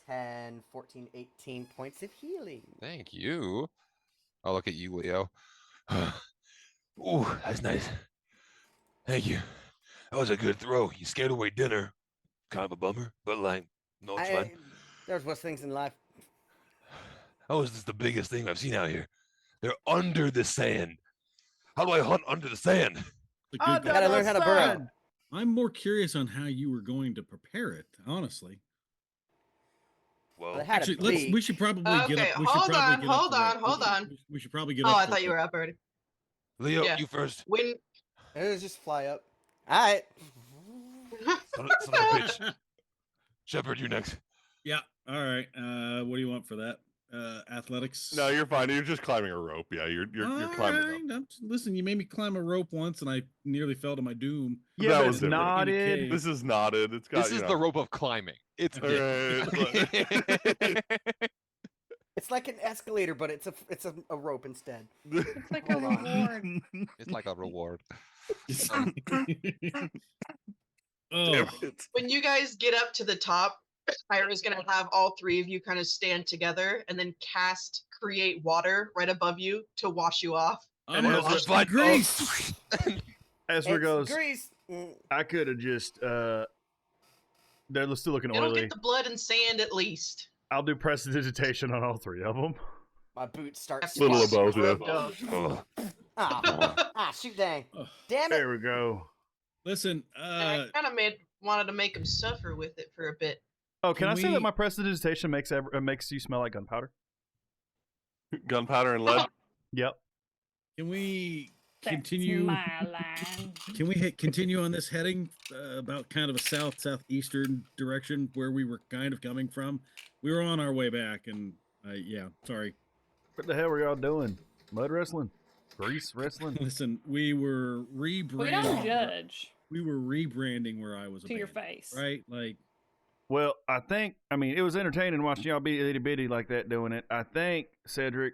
10, 14, 18 points of healing. Thank you. Oh, look at you, Leo. Ooh, that's nice. Thank you. That was a good throw. You scared away dinner. Kind of a bummer, but like, no, it's fine. There's worse things in life. That was just the biggest thing I've seen out here. They're under the sand. How do I hunt under the sand? It's a good You gotta learn how to burrow. I'm more curious on how you were going to prepare it, honestly. Well, Well, it had Actually, a bleed. we should probably get Okay, up. We should hold probably on, get up hold to on, the- hold on. We should probably get Oh, up. I to thought the- you were up already. Leo, yeah. you first. When It'll just fly up. All right. Son of a bitch. Shepard, you next. Yeah. All right. What do you want for that? Athletics. No, you're fine. You're just climbing a rope. Yeah, you're climbing up. Listen, you made me climb a rope once, and I nearly fell to my doom. Yeah, That but was it's different. knotted. This is knotted. It's got. This is the rope of climbing. It's All right, It's like an escalator, but it's a rope instead. It's like a Hold on. reward. It's like a reward. Oh, Damn it. when you guys get up to the top, Ira's gonna have all 3 of you kind of stand together and then cast create water right above you to wash you off. I'm And gonna as watch it- the grease. Ezra It's goes, grease. I could have just, they're still looking It'll oily. get the blood and sand at least. I'll do prestidigitation on all 3 of them. My boots start. Little of both, Rubbed yeah. up. Ah, shoot dang. Damn it. There we go. Listen, And I kind of wanted to make him suffer with it for a bit. Oh, can Can I say that we- my prestidigitation makes you smell like gunpowder? Gunpowder and lead. Yep. can we That's continue? my line. Can we continue on this heading about kind of a southeastern direction where we were kind of coming from? We were on our way back, and yeah, sorry. What the hell were y'all doing? Mud wrestling? Grease wrestling? Listen, we were We don't rebranding. judge We were rebranding where I was to your abandoned, face. right? Like, Well, I mean, it was entertaining watching y'all be itty bitty like that doing it. I think, Cedric,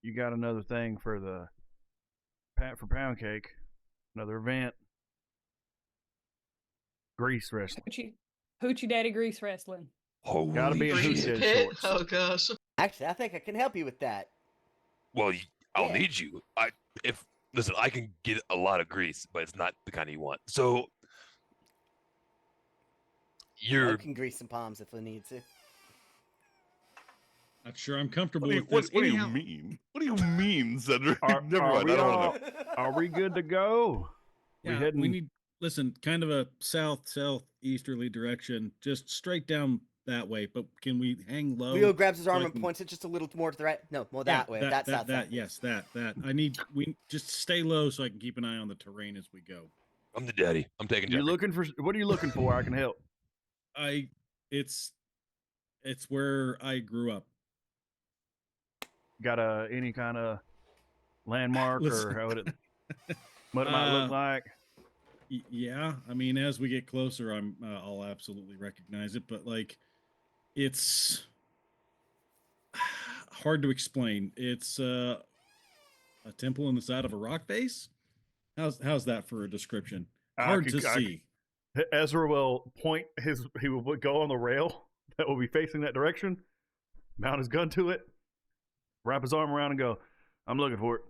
you got another thing for the pound cake, another event. Grease wrestling. Hoochie Daddy Grease Wrestling. Holy Gotta be in shit. Hoochie Daddy Pit? shorts. Oh gosh. Actually, I think I can help you with that. Well, I'll Yeah. need you. Listen, I can get a lot of grease, but it's not the kind you want. So I you're can grease some palms if I need to. not sure I'm comfortable What do you, with this. what do you Anyhow, mean? What do you mean, Cedric? Are- Never are mind. we I don't all- know. Are we good to go? yeah, we heading- need listen, kind of a southeasterly direction, just straight down that way. But can we hang low? Leo grabs his arm so I and can- points it just a little more to the right. No, more Yeah, that way. That's south. that. Yes, that. We just stay low so I can keep an eye on the terrain as we go. I'm the daddy. I'm taking You Jeffrey. looking for? What are you looking for? I can help. It's where I grew up. Got any kind of landmark Listen. or how would it? What it might look like? Yeah, I mean, as we get closer, I'll absolutely recognize it, but like, it's hard to explain. It's a temple in the side of a rock face. How's that for a description? Hard to see. Ezra will point he will go on the rail that will be facing that direction, mount his gun to it, wrap his arm around and go, I'm looking for it.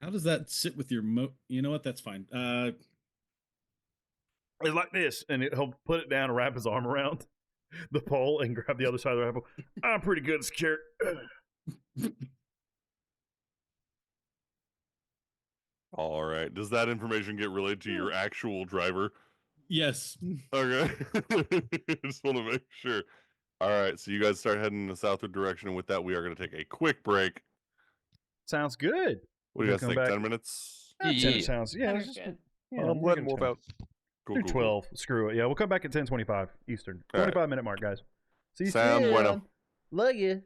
How does that sit with your You know what? That's fine. It's like this, and he'll put it down and wrap his arm around the pole and grab the other side of the rifle. I'm pretty good at secure. All right. Does that information get relayed to your actual driver? Yes. Okay. Just want to make sure. All right. So you guys start heading in the southward direction. And with that, we are going to take a quick break. Sounds good. What do you We'll guys come think? back. 10 minutes? That's Yeah. it sounds. Yeah, That it's is just, good. yeah, I'm we're letting gonna more about. Cool, do cool, 12. Screw it. Yeah, we'll come back at 10:25 Eastern. All right. 25-minute mark, guys. See you Sound soon. bueno. Love you.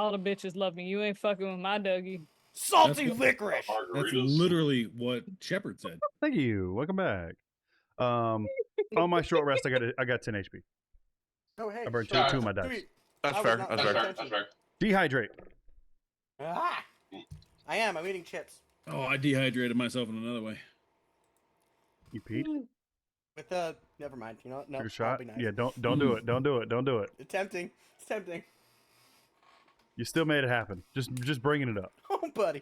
all the bitches love me. You ain't fucking with my Dougie. Salty That's- licorice. That's literally what Shepard said. Thank you. Welcome back. On my short rest, I got 10 HP. Oh hey. I burned sure. two of my dice. Sweet. That's I was fair. not That's paying fair. attention. Dehydrate. Ah. I am. I'm eating chips Oh, I dehydrated myself in another way. You peed. with Never mind. You know what? No. Took a I'll shot. be nice. Yeah, don't do it. Don't do it. Don't do it. It's tempting. It's tempting. You still made it happen. Just bringing it up. Oh, buddy.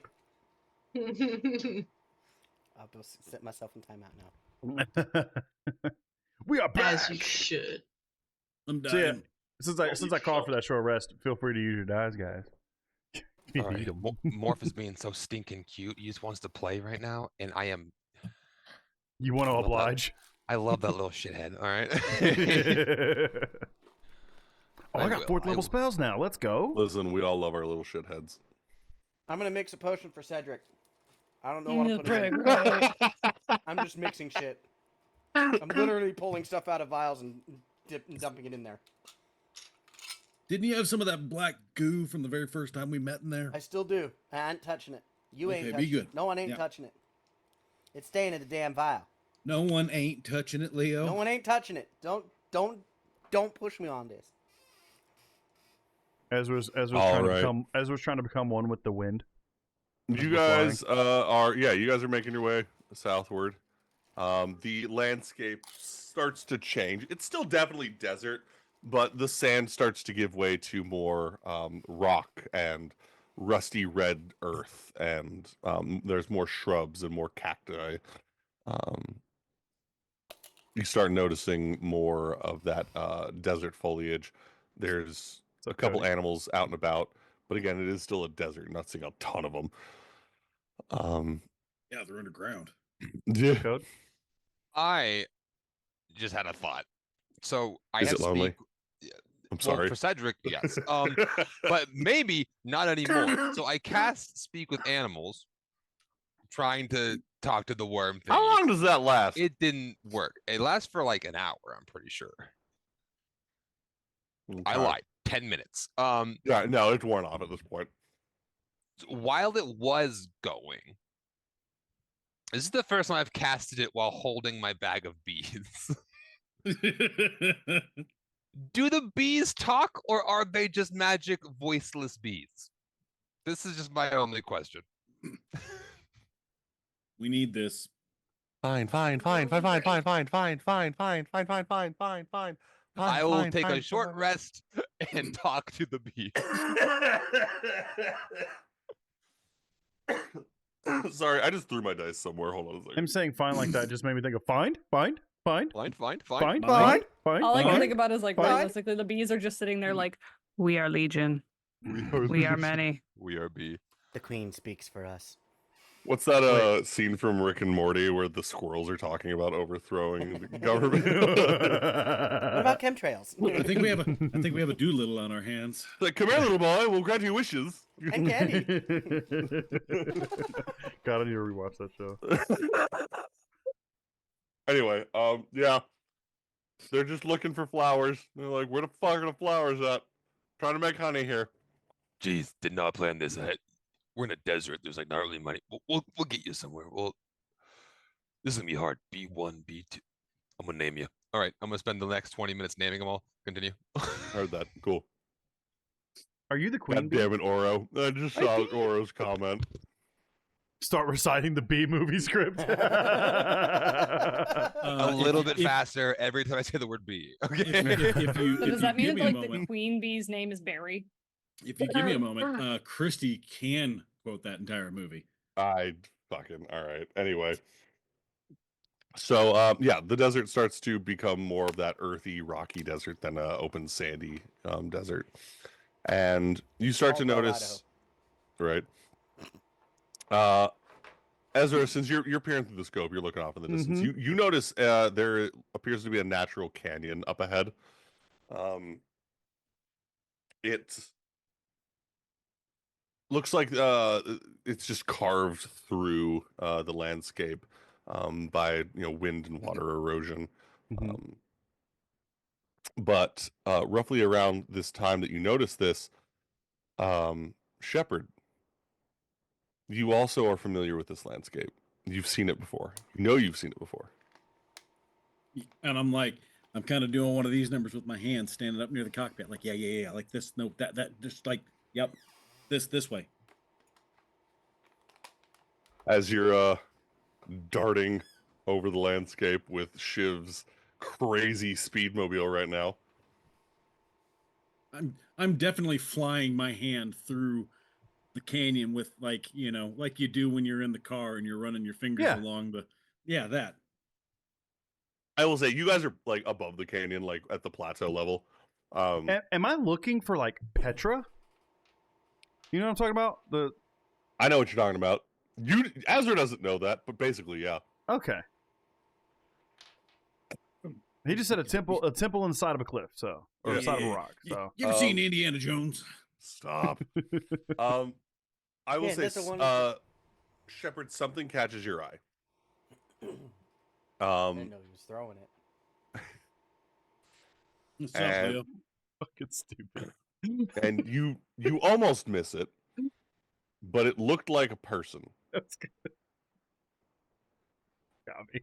I'll go set myself in timeout now. We are back. As you should. I'm So, yeah, dying. since I called for that short rest, feel free to use your dice, guys. You All right. need 'em. Morph is being so stinking cute. He just wants to play right now, and I am. You want to love that. oblige? I love that little shithead. All right. Oh, I got will, fourth I level will. spells now. Let's go. Listen, we all love our little shitheads. I'm gonna mix a potion for Cedric. I don't know what I'm Yeah, putting in. right. I'm just mixing shit. I'm literally pulling stuff out of vials and dumping it in there. Didn't you have some of that black goo from the very first time we met in there? I still do. I ain't touching it. You ain't Okay, be touching good. it. No one ain't Yeah. touching it. It's staying in the damn vial. No one ain't touching it, Leo. No one ain't touching it. Don't push me on this. Ezra's All trying right. to become one with the wind. You We're guys you guys are making your way southward. The landscape starts to change. It's still definitely desert, but the sand starts to give way to more rock and rusty red earth, and there's more shrubs and more cacti. You start noticing more of that desert foliage. There's a couple Cody. animals out and about, but again, it is still a desert. Not seeing a ton of them. Yeah, they're underground. Yeah. Code. I just had a thought. So I Is had it lonely? speak. I'm Well, sorry. for Cedric, yes. But maybe not anymore. So I cast speak with animals, trying to talk to the worm thing. How long does that last? It didn't work. It lasts for like an hour, I'm pretty sure. I Okay. lied. 10 minutes. Yeah, no, it's worn off at this point. While it was going, this is the first time I've casted it while holding my bag of bees. Do the bees talk, or are they just magic voiceless bees? This is just my only question. We need this. Fine. I will take a short rest and talk to the bees. Sorry, I just threw my dice somewhere. Hold on a second. I'm saying fine like that just made me think of find. Fine. All All I can fine. think about is like Fine. realistically, the bees are just sitting there like, we are legion. We are many. We are bee. The queen speaks for us. What's that scene from Rick and Morty where the squirrels are talking about overthrowing the government? What about chemtrails? I think we have a Doolittle on our hands. Like, come here, little boy. We'll grant you wishes. And candy. God, I need to rewatch that show. Anyway, yeah. They're just looking for flowers. They're like, where the fuck are the flowers at? Trying to make honey here. Jeez, did not plan this. We're in a desert. There's like not really money. We'll get you somewhere. This is gonna be hard. B1, B2. I'm gonna name you. All right, I'm gonna spend the next 20 minutes naming them all. Continue. Heard that. Cool. Are you the queen? God damn it, Oro. I just saw Oro's comment. Start reciting the B movie script. A little bit faster every time I say the word bee. Okay. If you, So if does you that give mean me that, a like the moment, queen bee's name is Barry? if you give me a moment, Christy can quote that entire movie. I fucking all right. Anyway. So yeah, the desert starts to become more of that earthy, rocky desert than a open sandy desert. And you start to Caldwell, notice right. Ezra, since you're peering through the scope, you're looking off in the distance. You notice there appears to be a natural canyon up ahead. It looks like it's just carved through the landscape by wind and water erosion. But roughly around this time that you notice this, Shepard, you also are familiar with this landscape. You've seen it before. You know you've seen it before. And I'm like, I'm kind of doing one of these numbers with my hands, standing up near the cockpit, like, yeah, like this, no, that, just like, yep, this way. As you're darting over the landscape with Shiv's crazy speedmobile right now. I'm definitely flying my hand through the canyon with, like, you know, like you do when you're in the car and you're running your fingers Yeah. along the, that. I will say, you guys are like above the canyon, like at the plateau level. Am I looking for like Petra? You know what I'm talking about? I know what you're talking about. Ezra doesn't know that, but basically, yeah. Okay. He just said a temple inside of a cliff, or inside of a rock. So You ever seen Indiana Jones? Stop. I will Yeah, say, that's the one- Shepard, something catches your eye. I didn't know he was throwing it. What's up, And- Leo? fucking stupid. And you almost miss it, but it looked like a person. That's good. Got me.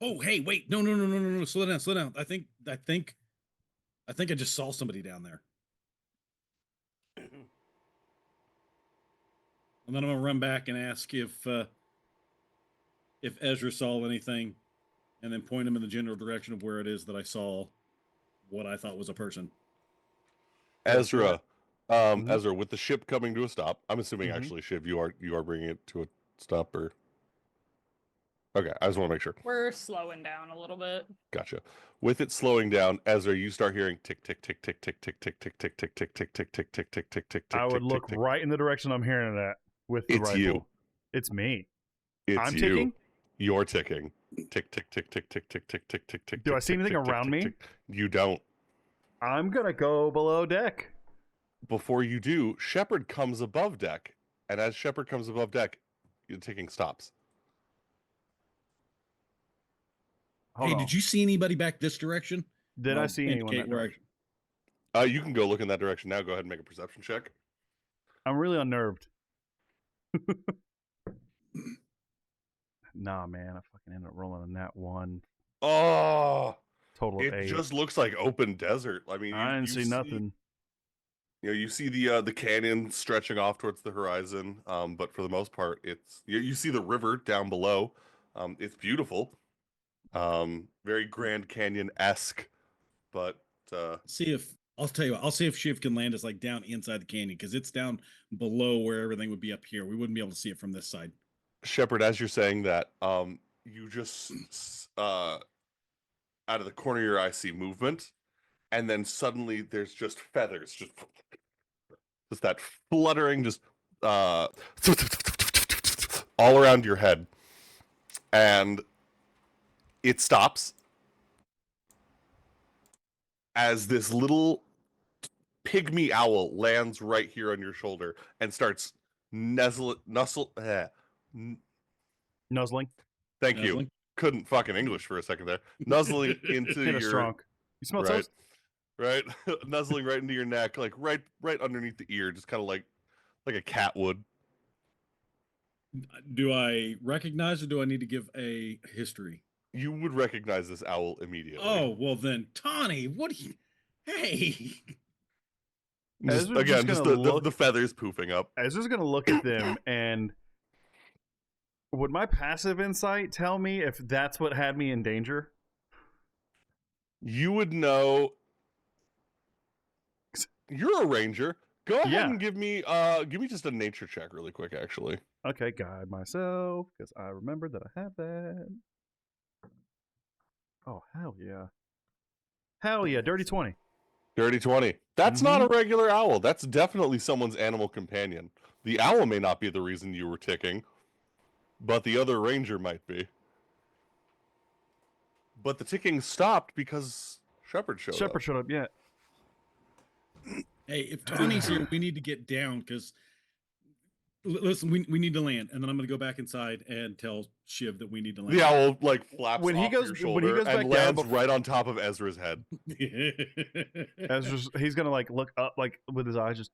Oh, hey, wait, no, slow down. I think I just saw somebody down there. And then I'm gonna run back and ask if Ezra saw anything, and then point him in the general direction of where it is that I saw what I thought was a person. Ezra, Mhm. Ezra, with the ship coming to a stop, I'm assuming Mhm. actually, Shiv, you are bringing it to a stop, or okay, I just want to make sure. We're slowing down a little bit. Gotcha. With it slowing down, Ezra, you start hearing tick tick tick tick tick tick tick tick tick tick tick tick tick tick tick tick tick tick. I would tick, look tick, tick. right in the direction I'm hearing it at with the It's rifle. you. It's me. It's I'm you. ticking. You're ticking. Tick tick tick tick tick tick tick tick tick tick. Do I tick, see tick, anything tick, tick, around tick, me? tick. You don't. I'm gonna go below deck. Before you do, Shepard comes above deck, and as Shepard comes above deck, the ticking stops. Hold Hey, on. did you see anybody back this direction? Did And I I'll see anyone indicate that where I- direction? You can go look in that direction now. Go ahead and make a perception check. I'm really unnerved. Nah, man. I fucking ended up rolling a nat 1. Oh, Total of it 8. just looks like open desert. I mean, I didn't you see nothing. You know, you see the canyon stretching off towards the horizon, but for the most part, it's you see the river down below. It's beautiful, very Grand Canyon-esque, but see if I'll tell you what, I'll see if Shiv can land us like down inside the canyon, because it's down below where everything would be up here. We wouldn't be able to see it from this side. Shepard, as you're saying that, you just out of the corner of your eye see movement, and then suddenly there's just feathers, just that fluttering, just all around your head, and it stops as this little pygmy owl lands right here on your shoulder and starts nuzzling. Thank you. Nuzzling? Couldn't fucking English for a second there. Nuzzling into Hit a your strong. You smell right, toast? right, nuzzling right into your neck, like right underneath the ear, just kind of like a cat would. Do I recognize, or do I need to give a history? You would recognize this owl immediately. Oh, well then, Tawny, what do you... Hey! Just, Ezra's again, just just gonna the look- feathers poofing up. Ezra's gonna look at them, and would my passive insight tell me if that's what had me in danger? You would know. You're a ranger. Go ahead Yeah. and give me just a nature check really quick, actually. Okay, guide myself, because I remembered that I had that. Oh, hell yeah. Hell yeah, dirty 20. Dirty 20. That's not a regular owl. That's definitely someone's animal companion. The owl may not be the reason you were ticking, but the other ranger might be. But the ticking stopped because Shepard showed Shepard up. showed up, yeah. Hey, if Tawny's here, we need to get down, because Listen, we need to land, and then I'm going to go back inside and tell Shiv that we need to land. The owl like flaps When he off goes- your when he shoulder goes and back down lands bef- right on top of Ezra's head. Ezra's, he's gonna like look up like with his eyes, just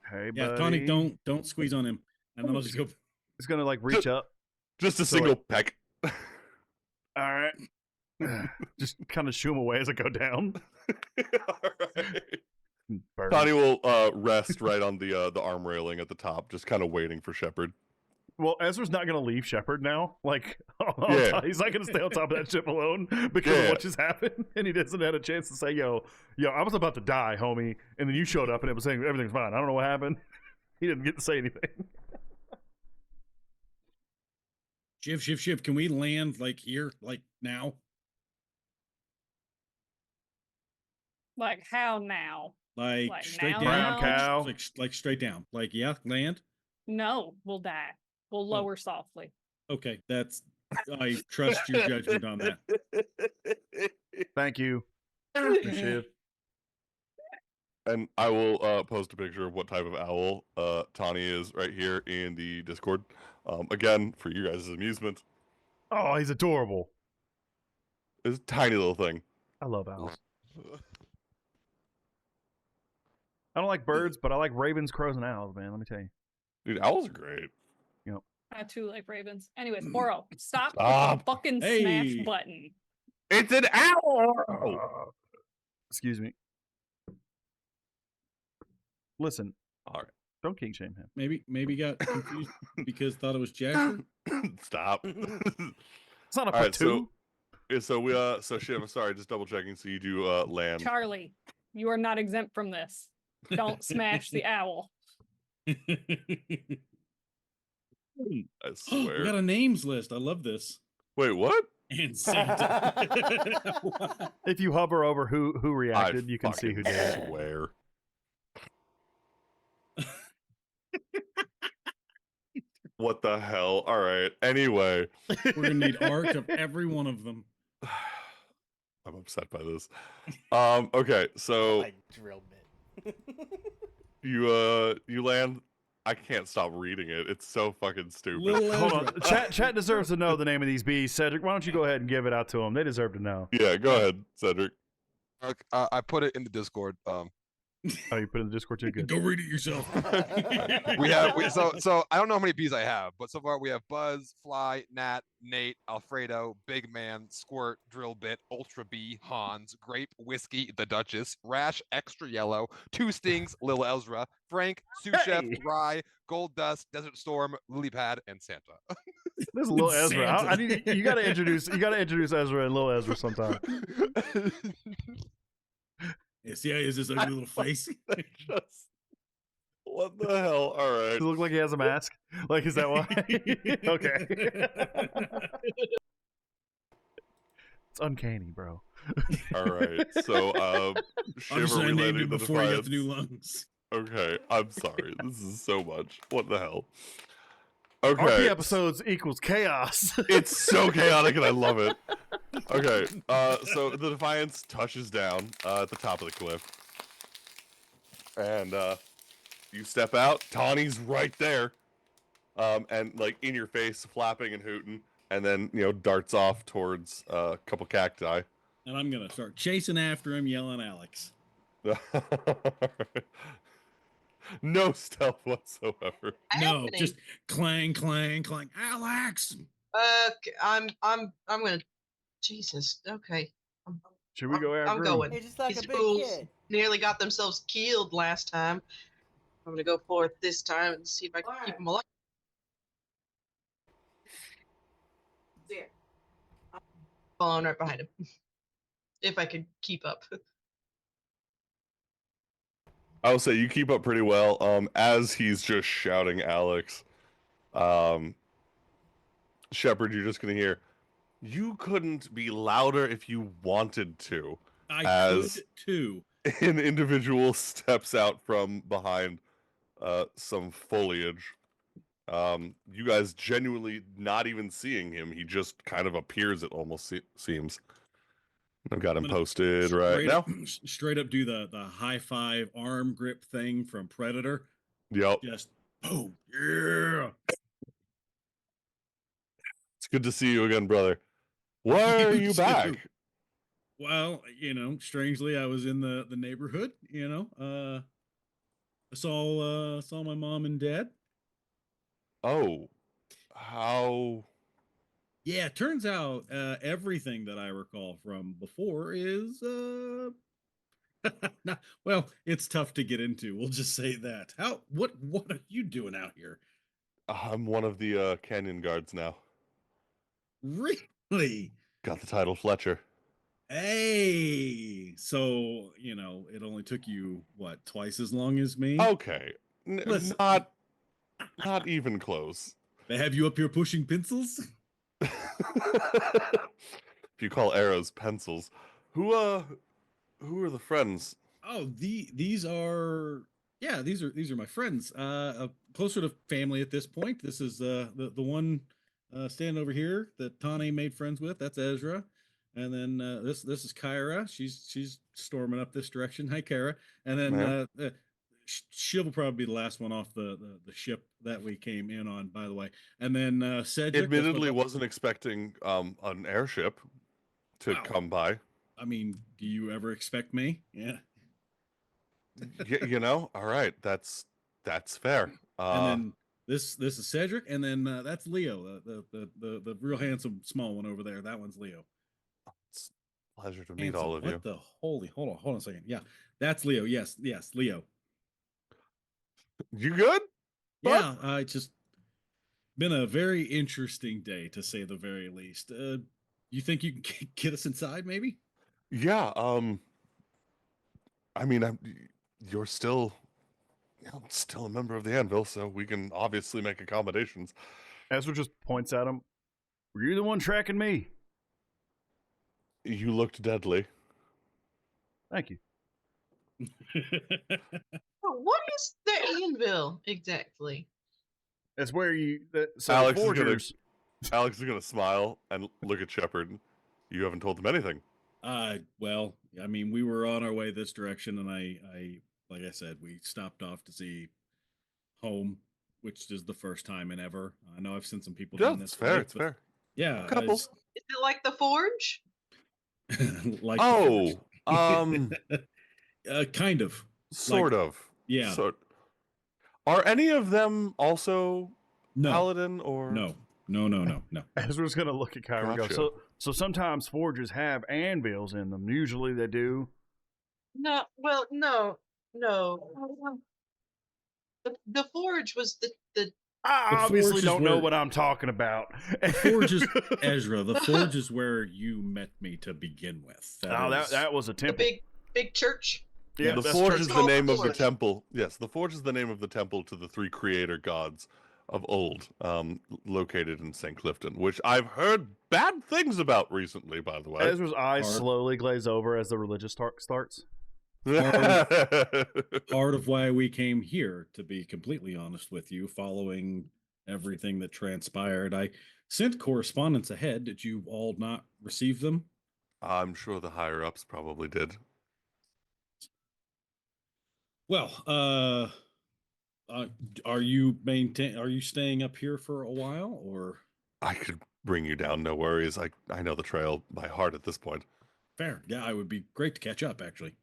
hey, Yeah, buddy. Tonic, don't squeeze on him, and then I'll just go. He's gonna like reach up. Just a So, single like- peck. All right. Just kind of shoo him away as I go down. All right. Bird. Tani will rest right on the arm railing at the top, just kind of waiting for Shepard. Well, Ezra's not gonna leave Shepard now. Like, Yeah. he's not gonna stay on top of that ship alone because Yeah. of what just happened, and he doesn't have a chance to say, "Yo, I was about to die, homie," and then you showed up and it was saying everything's fine. I don't know what happened. He didn't get to say anything. Shiv, can we land like here, like now? Like how now? Like, Like straight now, down? Brown cow. Like straight down. Like, yeah, land? No, we'll die. We'll Oh. lower softly. Okay, that's I trust your judgment on that. Thank you, Shiv. And I will post a picture of what type of owl Tani is right here in the Discord. Again, for you guys' amusement. Oh, he's adorable. It's a tiny little thing. I love owls. I don't like birds, but I like ravens, crows, and owls, man. Let me tell you. Dude, owls are great. I too like ravens. Anyways, Oro, stop with Stop. the fucking Hey. smash button. It's an owl! Excuse me. Listen, All don't king shame him. Maybe got confused because thought it was Jasher. right. Stop. It's not a All right, platoon. so Shiv, sorry, just double checking. So you do land. Charlie, you are not exempt from this. Don't smash the owl. I We swear. got a names list. I love this. Wait, what? And Santa. What? If you hover over who reacted, I you can see who fucking did it. swear. What the hell? All right. Anyway, We're gonna need art of every one of them. I'm upset by this. Okay, so I drill bit. you land. I can't stop reading it. It's so fucking stupid. Little Hold on. Ezra. Chat deserves to know the name of these bees. Cedric, why don't you go ahead and give it out to them? They deserve to know. Yeah, go ahead, Cedric. Okay, I put it in the Discord. Oh, you put it in the Discord too? Good. Go read it yourself. So I don't know how many bees I have, but so far we have Buzz, Fly, Nat, Nate, Alfredo, Big Man, Squirt, Drill Bit, Ultra Bee, Hans, Grape, Whiskey, the Duchess, Rash, Extra Yellow, Two Stings, Lil Ezra, Frank, Sous Chef, Hey! Rye, Gold Dust, Desert Storm, Lily Pad, and Santa. This is Lil Ezra. I Santa. need you gotta introduce Ezra and Lil Ezra sometime. Yeah, see how he has this ugly little face? Just what the hell? All Does right. it look like he has a mask? Like, is that why? Okay. It's uncanny, bro. All right. So, Shiv, Obviously, are I we named landing him the before he got Defiance? the new lungs. Okay, I'm sorry. This is so much. What the hell? RP Okay, episodes equals chaos. it's so chaotic and I love it. Okay, so the Defiance touches down at the top of the cliff, and you step out. Tawny's right there, and like in your face, flapping and hooting, and then darts off towards a couple cacti. And I'm going to start chasing after him, yelling Alex. No stealth whatsoever. No, Happening. just clang, clang, clang. Alex! I'm gonna. Jesus. Okay. Should we go after I'm him? going. You're just like These a big fools kid. nearly got themselves killed last time. I'm gonna go for it this time and see if I can keep them alive. There. I'm following right behind him. If I could keep up. I will say you keep up pretty well. As he's just shouting Alex, Shepard, you're just gonna hear, "You couldn't be louder if you wanted to." I As- could too. An individual steps out from behind some foliage. You guys genuinely not even seeing him. He just kind of appears, it almost seems. I've got him gonna posted right Straight now. up, straight up do the high five arm grip thing from Predator. Yep. Just Oh, yeah. It's good to see you again, brother. Why are you too. back? Well, strangely, I was in the neighborhood. I saw my mom and dad. Oh, how? Yeah, it turns out everything that I recall from before is well, it's tough to get into. We'll just say that. What are you doing out here? I'm one of the canyon guards now. Really? Got the title Fletcher. Hey, so it only took you what, twice as long as me? Okay, Listen, not even close. they have you up here pushing pencils? If you call arrows pencils, who are the friends? Oh, these are these are my friends. Closer to family at this point. This is the one standing over here that Tani made friends with. That's Ezra. And then this is Kyra. She's storming up this direction. Hi, Kyra. And then Ma'am? she'll probably be the last one off the ship that we came in on, by the way. And then Cedric. that's my Admittedly, bu- wasn't expecting an airship to Wow. come by. I mean, do you ever expect me? Yeah. All right, that's fair. And then this is Cedric, and then that's Leo, the real handsome small one over there. That one's Leo. It's a pleasure to meet Handsome. all of What you. the holy? Hold on a second. Yeah, that's Leo. Yes, Leo. You good? Yeah, it's just been a very interesting day to say the very least. You think you can get us inside, maybe? Yeah. I mean, you're still still a member of the Anvil, so we can obviously make accommodations. Ezra just points at him. Were you the one tracking me? You looked deadly. Thank you. What is the anvil exactly? That's where so Alex forgers. Alex is gonna smile and look at Shepard. You haven't told them anything. Well, I mean, we were on our way this direction, and I like I said, we stopped off to see home, which is the first time in ever. I know I've seen some people Yeah, doing it's this. fair. way, It's but fair. Yeah, A couple. Is it like the forge? like the Forge. Kind of. Sort of. Yeah. So, are any of them also No. paladin or No. Ezra's gonna look at Kyra and go. Gotcha. So sometimes forges have anvils in them. Usually they do. No. Well, no. The forge was the I The obviously forge is don't know where- what I'm talking about. The Forge is Ezra. The Forge is where you met me to begin with. That was a the temple. big church. Yeah, the that's forge church. is the called the name of the Forge. temple. Yes, the forge is the name of the temple to the three creator gods of old, located in St. Clifton, which I've heard bad things about recently, by the way. Ezra's eyes Hard. slowly glaze over as the religious talk starts. part of why we came here, to be completely honest with you, following everything that transpired. I sent correspondence ahead. Did you all not receive them? I'm sure the higher ups probably did. Well, are you staying up here for a while, or I could bring you down, no worries. I know the trail by heart at this point. fair? Yeah, it would be great to catch up, actually.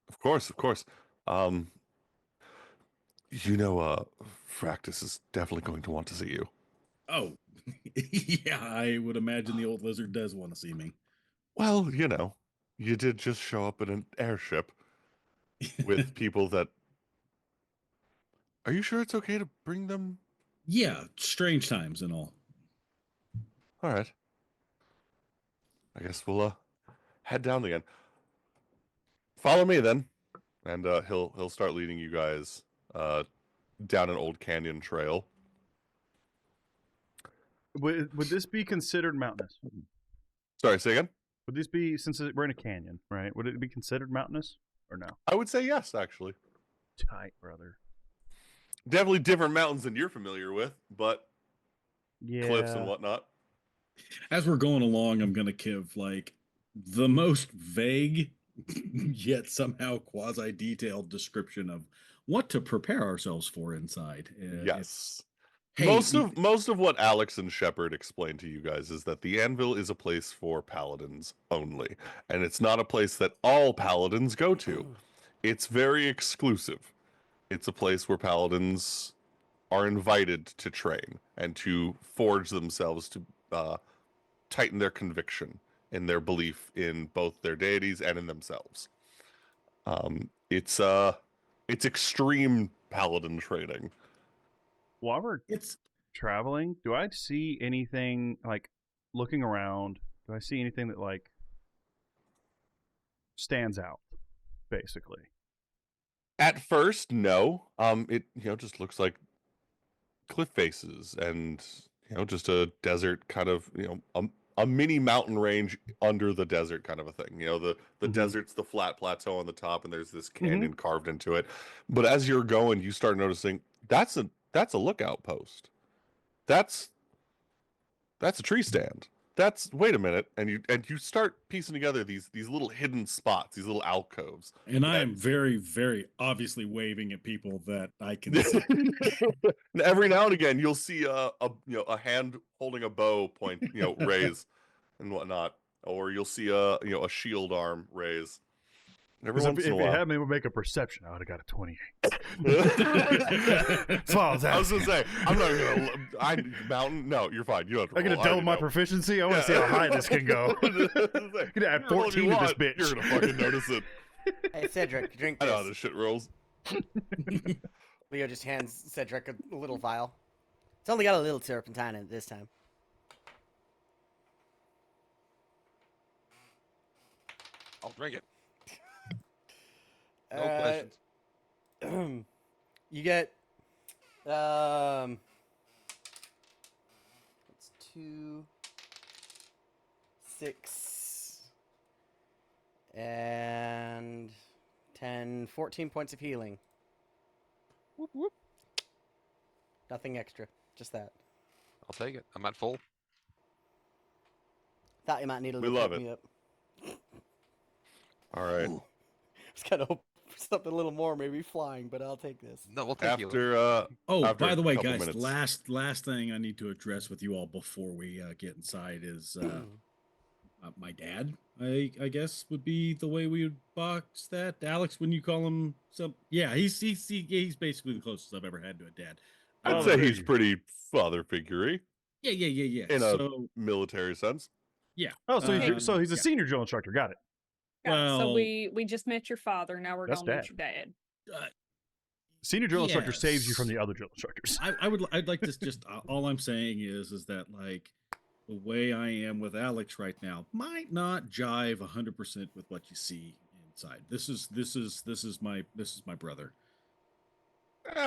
Of course. Fractus is definitely going to want to see you. Oh, yeah, I would imagine the old lizard does want to see me. Well, you did just show up in an airship with people that. Are you sure it's okay to bring them? Yeah, strange times and all. All right. I guess we'll head down again. Follow me then, and he'll start leading you guys down an old canyon trail. Would this be considered mountainous? Sorry, say again. Would this be, since we're in a canyon, right? Would it be considered mountainous or no? I would say yes, actually. Tight, brother. Definitely different mountains than you're familiar with, but Yeah. cliffs and whatnot. As we're going along, I'm gonna give like the most vague yet somehow quasi-detailed description of what to prepare ourselves for inside. Yes. Hey, Most of what Alex and Shepard explained to you guys is that the Anvil is a place for paladins only, and it's not a place that all paladins go to. It's very exclusive. It's a place where paladins are invited to train and to forge themselves to tighten their conviction in their belief in both their deities and in themselves. It's extreme paladin training. While we're it's traveling, do I see anything, like, looking around, do I see anything that, like, stands out, basically? At first, no. It just looks like cliff faces and just a desert kind of a mini mountain range under the desert kind of a thing. The desert's the flat plateau on the top, and there's this canyon carved into it. But as you're going, you start noticing that's a lookout post. That's a tree stand. Wait a minute, and you start piecing together these little hidden spots, these little alcoves. and I am very, very obviously waving at people that I can see. And every now and again, you'll see a hand holding a bow point, raise and whatnot, or you'll see a shield arm raise. Every once If in a you while. had me make a perception, I would have got a 28. That's what I was gonna say. I'm not gonna. Mountain. No, you're fine. You don't have to. I'm gonna roll. double my proficiency. I want to see how high this can go. I'm gonna add 14 to this bitch. You're gonna fucking notice it. Hey, Cedric, drink I know how this. this shit rolls. Leo just hands Cedric a little vial. It's only got a little turpentine in it this time. I'll drink it. No questions. You get it's 2, 6, and 10, 14 points of healing. Whoop, whoop. Nothing extra, just that. I'll take it. I'm at full. Thought you might need a We little love pick it. me up. All right. I was kind of hoping for something a little more, maybe flying, but I'll take this. No, we'll take you. After Oh, after by a the way, couple guys, minutes. last thing I need to address with you all before we get inside is my dad. I guess would be the way we would box that. Alex, when you call him some, yeah, he's basically the closest I've ever had to a dad. I'd say he's pretty father figure-y Yeah. in a So military sense. yeah. Oh, so he's a yeah. senior drill instructor. Got it. Yeah, so Well- we just met your father. Now we're That's gonna meet your dad. Senior drill instructor saves you from Yes. the other drill instructors. I'd like to just all I'm saying is that like the way I am with Alex right now might not jive 100% with what you see inside. This is my brother.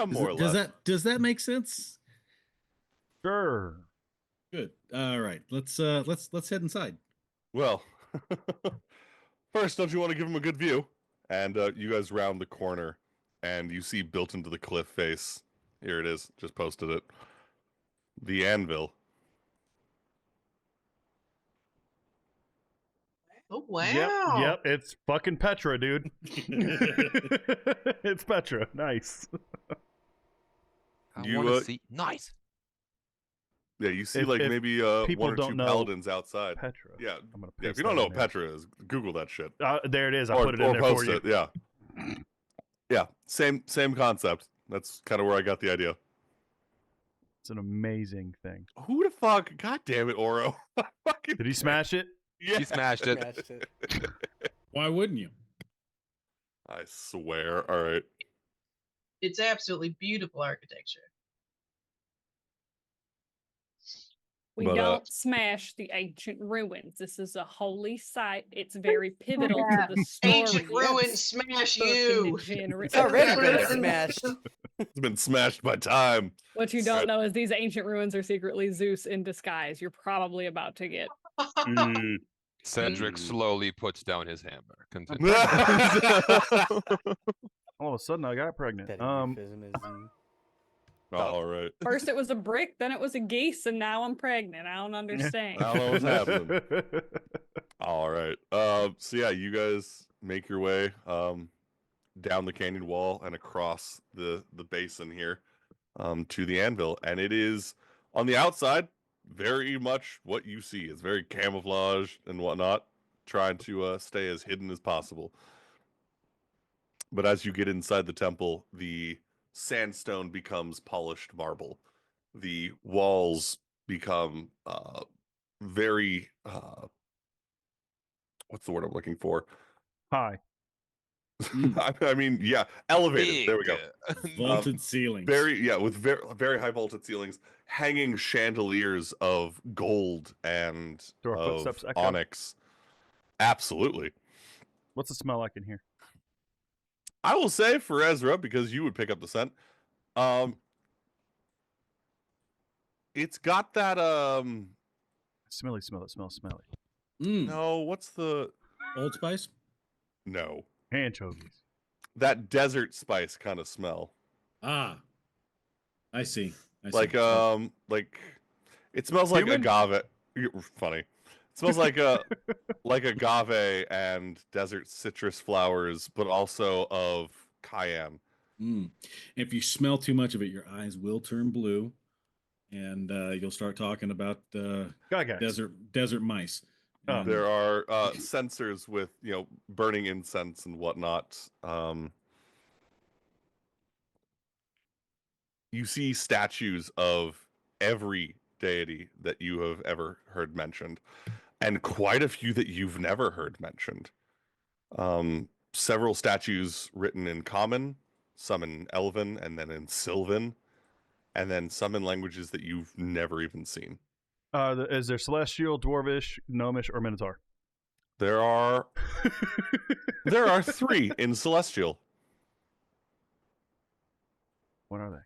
More or less. Does that make sense? Sure. Good. All right. Let's head inside. Well, first, don't you want to give him a good view? And you guys round the corner, and you see built into the cliff face. Here it is. Just posted it. The anvil. Oh wow. Yep. It's fucking Petra, dude. It's Petra. Nice. I You, want to see. Nice. Yeah, you see If- like if maybe people one or don't two know paladins outside. Petra. Yeah, I'm gonna yeah. If paste you don't that know in what there. Petra is, Google that shit. There it is. I or put it in or there post for you. it. Yeah, yeah. Same concept. That's kind of where I got the idea. It's an amazing thing. Who the fuck? God damn it, Oro! Fucking Did he smash it? Yeah, He smashed it. Smashed it. Why wouldn't you? I swear. All right. It's absolutely beautiful architecture. We But, don't smash the ancient ruins. This is a holy site. It's very pivotal Yeah. to the story. Ancient ruins smash Fucking you. degenerate. It's already been smashed. It's been smashed by time. What you don't know is these ancient ruins are secretly Zeus in disguise. You're probably about to get. Cedric Mm. slowly puts down his hammer. Continue. All of a sudden, I got pregnant. All right. First it was a brick, then it was a geese, and now I'm pregnant. I don't understand. I don't know what's happening. All right. So yeah, you guys make your way down the canyon wall and across the basin here to the anvil, and it is on the outside very much what you see. It's very camouflaged and whatnot, trying to stay as hidden as possible. But as you get inside the temple, the sandstone becomes polished marble. The walls become very what's the word I'm looking for? Hi. I mean, yeah, elevated. There we go. Vaulted ceilings. With very high vaulted ceilings, hanging chandeliers of gold and Do our of footsteps echo? onyx. Absolutely. What's the smell like in here? I will say for Ezra, because you would pick up the scent, it's got that Smelly, smell it, smelly. no, what's the Old Spice? no. Anchovies. That desert spice kind of smell. Ah. I see. Like it smells like Human? agave. You're funny. It smells like like agave and desert citrus flowers, but also of cayenne. If you smell too much of it, your eyes will turn blue, and you'll start talking about desert mice. Oh. And- There are censers with burning incense and whatnot. You see statues of every deity that you have ever heard mentioned, and quite a few that you've never heard mentioned. Several statues written in Common, some in Elven, and then in Sylvan, and then some in languages that you've never even seen. Is there Celestial, Dwarvish, Gnomish, or Minotaur? There are 3 in Celestial. What are they?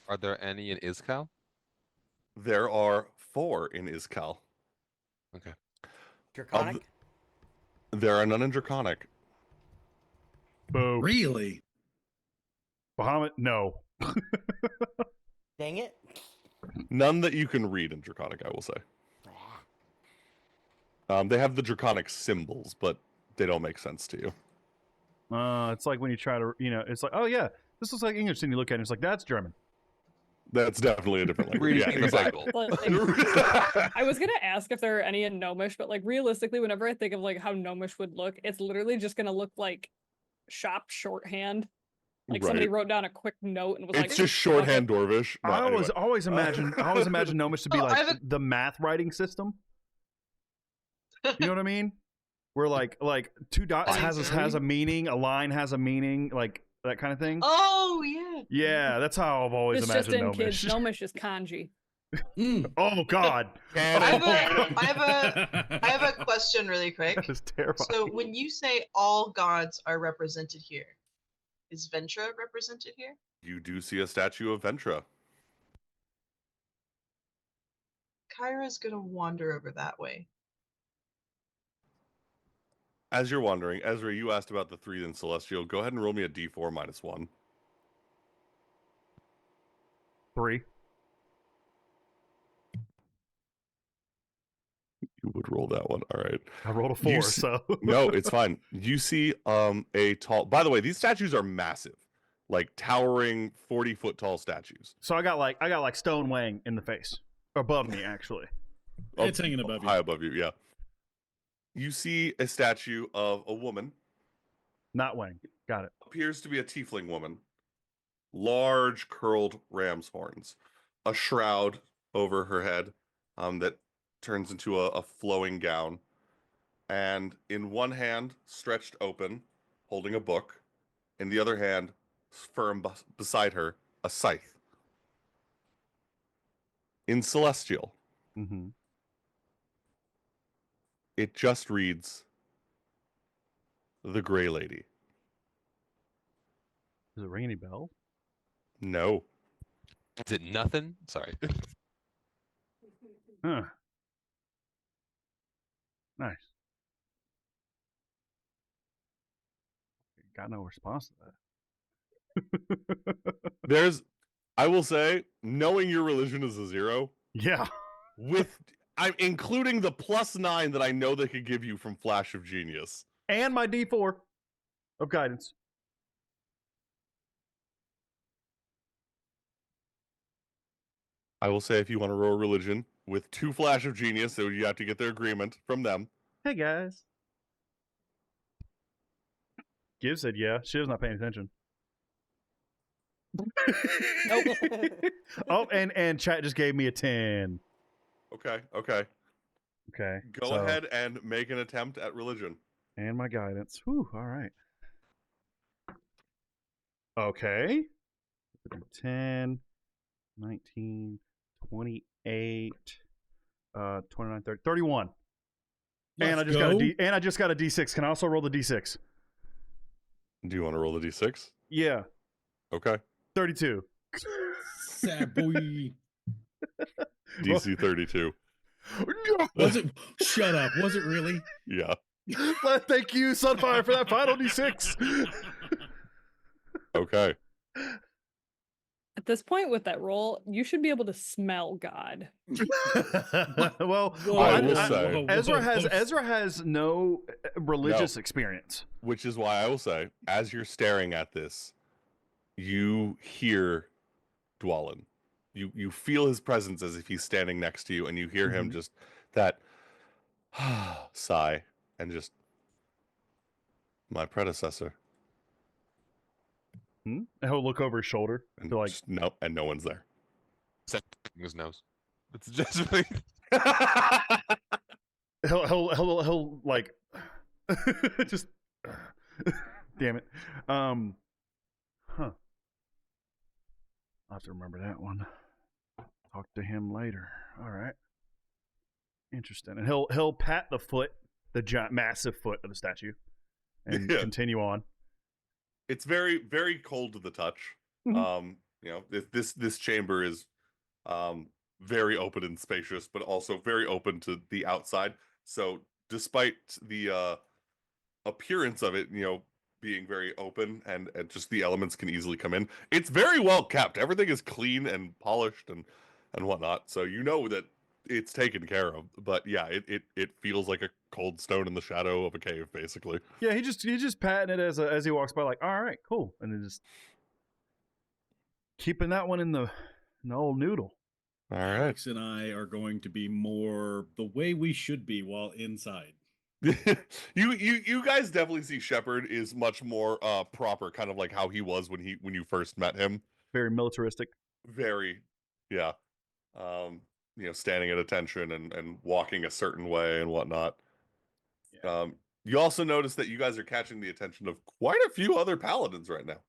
Are there any in Iskal? There are 4 in Iskal. Okay. Draconic? There are none in Draconic. Boo. Really? Bahamut? No. Dang it. None that you can read in Draconic, I will say. They have the Draconic symbols, but they don't make sense to you. It's like when you try to, it's like, oh yeah, this looks like English, and you look at it, and it's like, that's German. That's definitely a different language. Reading Yeah, the exactly. Bible. I was gonna ask if there are any in Gnomish, but like realistically, whenever I think of like how Gnomish would look, it's literally just gonna look like shop shorthand. Like somebody Right. wrote down a quick note and was like, It's just shorthand Dwarvish. No, I anyway. always imagine Gnomish to be Oh, I like have a- the math writing system. You know what I mean? Where like 2 dots has a meaning, a line has a meaning, like that kind of thing. Oh yeah. Yeah, that's how I've always it's just imagined in kids. Gnomish. Gnomish is kanji. Oh God, I have a question really quick. that is terrifying. So when you say all gods are represented here, is Ventra represented here? You do see a statue of Ventra. Kyra's gonna wander over that way. As you're wondering, Ezra, you asked about the 3 in Celestial. Go ahead and roll me a d4 -1. 3. You would roll that one. All right. I rolled a You 4, see- so No, it's fine. You see a tall. By the way, these statues are massive, like towering 40-foot tall statues. So I got like Stone Wang in the face, above me actually. It's hanging above you. High above you, yeah. You see a statue of a woman. Not Wang. Got it. Appears to be a tiefling woman. Large curled ram's horns. A shroud over her head that turns into a flowing gown. And in one hand, stretched open, holding a book. In the other hand, firm beside her, a scythe. In Celestial, Mm-hmm. it just reads, The Grey Lady. Does it ring any bells? No. Is it nothing? Sorry. Huh. Nice. Got no response to that. I will say, knowing your religion is a 0, Yeah. I'm including the +9 that I know they could give you from Flash of Genius. and my D4 of guidance. I will say if you want to roll religion with 2 flash of genius, so you have to get their agreement from them. Hey guys. Giv said yeah. She was not paying attention. Nope. Oh, and chat just gave me a 10. Okay. Okay. Go so- ahead and make an attempt at religion. And my guidance. Whew, all right. Okay. 10, 19, 28, 29, 30, 31. And I Let's just got a go. D and I just got a D6. Can I also roll the D6? Do you want to roll the d6? Yeah. Okay. 32. Sad boy. DC 32. Was it? Shut up. Was it really? Yeah. Thank you, Sunfire, for that final D6. Okay. At this point with that roll, you should be able to smell God. well, Whoa, I will say- whoa, Ezra has no religious experience. Which is why I will say, as you're staring at this, you hear Dwalin. You feel his presence as if he's standing next to you, and you hear him just that sigh and just my predecessor. And he'll look over his shoulder And to like, just, nope, and no one's there. Except his nose. It's just really. he'll like, just, damn it. Huh. I'll have to remember that one. Talk to him later. All right. Interesting. And he'll pat the foot, the giant, massive foot of the statue, and Yeah. continue on. It's very, very cold to the touch. Mhm. This chamber is very open and spacious, but also very open to the outside. So despite the appearance of it, being very open and just the elements can easily come in, it's very well kept. Everything is clean and polished and whatnot. So you know that it's taken care of. But yeah, it feels like a cold stone in the shadow of a cave, basically. Yeah, he's just patting it as he walks by, like, all right, cool, and then just keeping that one in the old noodle. All right. Alex and I are going to be more the way we should be while inside. you guys definitely see Shepard is much more proper, kind of like how he was when you first met him. Very militaristic. Very, yeah. Standing at attention and walking a certain way and whatnot. Yeah. You also notice that you guys are catching the attention of quite a few other paladins right now.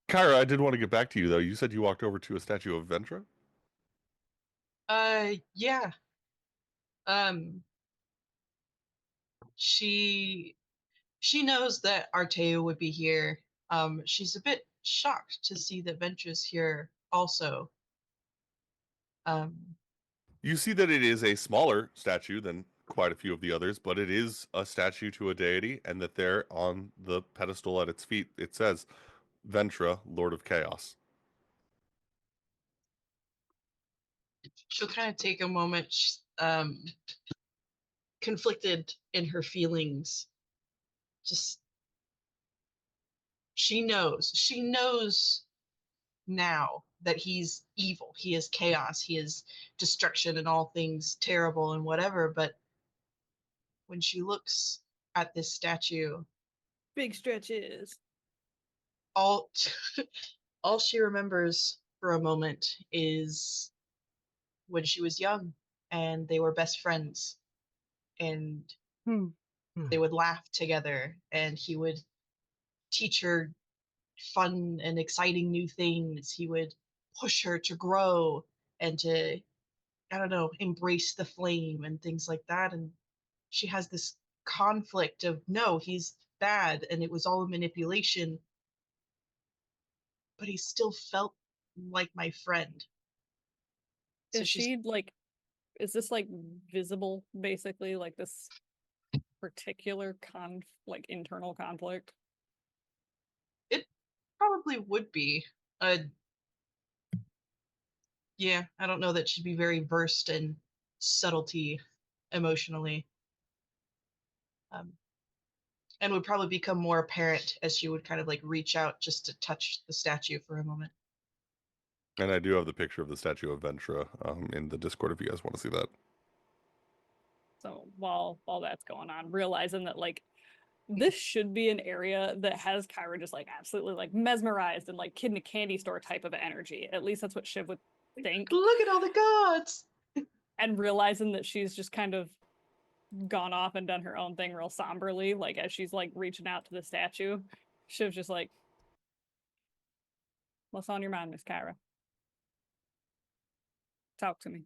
Kyra, I did want to get back to you though. You said you walked over to a statue of Ventra? Yeah. She knows that Arteo would be here. She's a bit shocked to see that Ventra's here also. You see that it is a smaller statue than quite a few of the others, but it is a statue to a deity, and that there on the pedestal at its feet, it says, Ventra, Lord of Chaos. She'll kind of take a moment, conflicted in her feelings. Just, she knows now that he's evil. He is chaos. He is destruction and all things terrible and whatever. But when she looks at this statue, Big stretches. all all she remembers for a moment is when she was young and they were best friends, and they would laugh together, and he would teach her fun and exciting new things. He would push her to grow and to, I don't know, embrace the flame and things like that. And she has this conflict of, no, he's bad and it was all a manipulation, but he still felt like my friend. So Is she like, is this like visible basically, like this particular internal conflict? It probably would be. Yeah, I don't know that she'd be very versed in subtlety emotionally. and would probably become more apparent as she would kind of like reach out just to touch the statue for a moment. And I do have the picture of the statue of Ventra in the Discord if you guys want to see that. So while that's going on, realizing that like this should be an area that has Kyra just like absolutely like mesmerized and like kid in a candy store type of energy. At least that's what Shiv would think. Look at all the gods. And realizing that she's just kind of gone off and done her own thing real somberly, like as she's like reaching out to the statue, Shiv's just like, what's on your mind, Miss Kyra? Talk to me.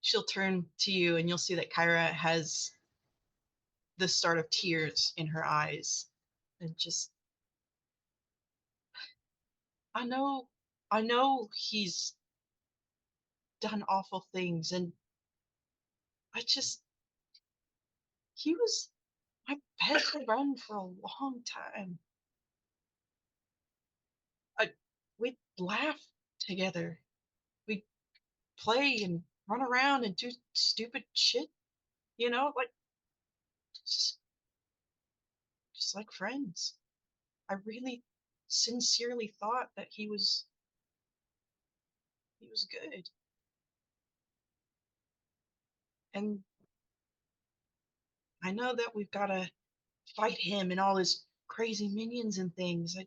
She'll turn to you and you'll see that Kyra has the start of tears in her eyes. And just, I know he's done awful things, and he was my best friend for a long time. We'd laugh together. We'd play and run around and do stupid shit, like just like friends. I really sincerely thought that he was good. And I know that we've got to fight him and all his crazy minions and things. I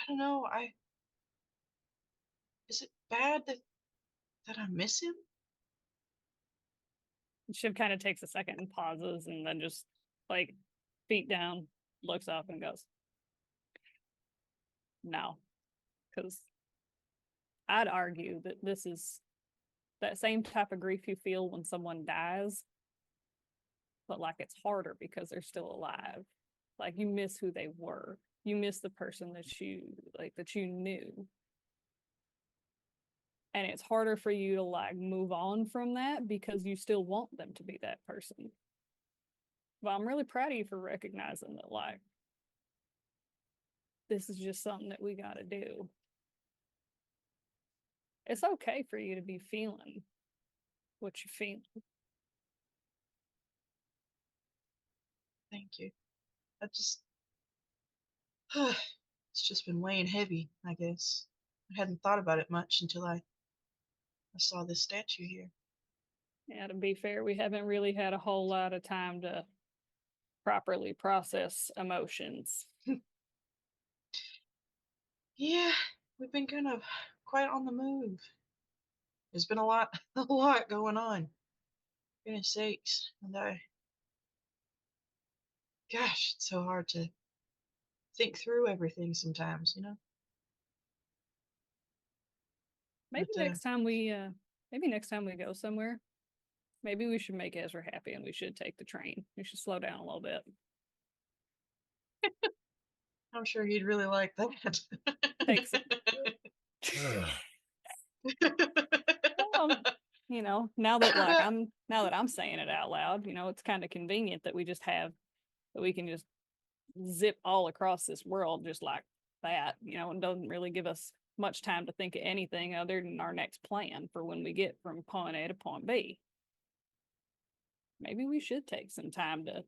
don't know. Is it bad that I miss him? Shiv kind of takes a second and pauses and then just like feet down, looks up and goes, no. Because I'd argue that this is that same type of grief you feel when someone dies, but like it's harder because they're still alive. Like you miss who they were. You miss the person that you knew. And it's harder for you to like move on from that because you still want them to be that person. But I'm really proud of you for recognizing that like this is just something that we gotta do. It's okay for you to be feeling what you're feeling. Thank you. It's just been weighing heavy, I guess. I hadn't thought about it much until I saw this statue here. Yeah, to be fair, we haven't really had a whole lot of time to properly process emotions. Yeah, we've been kind of quite on the move. There's been a lot going on. Goodness sakes. And gosh, it's so hard to think through everything sometimes, Maybe But, next time we go somewhere, maybe we should make Ezra happy and we should take the train. We should slow down a little bit. I'm sure he'd really like that. Takes now that I'm saying it out loud, it's kind of convenient that we can just zip all across this world just like that, and doesn't really give us much time to think of anything other than our next plan for when we get from point A to point B. Maybe we should take some time to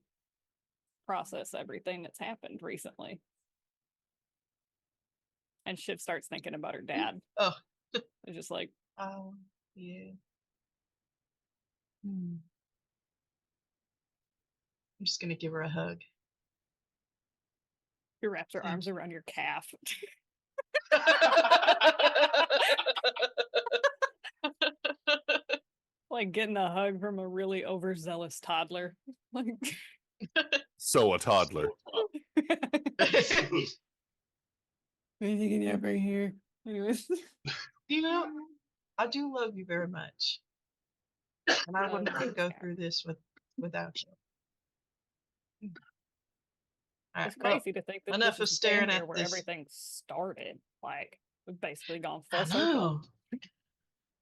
process everything that's happened recently. And Shiv starts thinking about her dad. Oh. It's just like, oh, yeah. I'm just gonna give her a hug. she wraps her arms around your calf. Like getting a hug from a really overzealous toddler. Like So a toddler. anything you ever hear. Anyways. I do love you very much. And I wouldn't have to go through this without you. It's crazy to think that enough this of is staring here at where this. everything started. Like we've basically gone I full circle. know.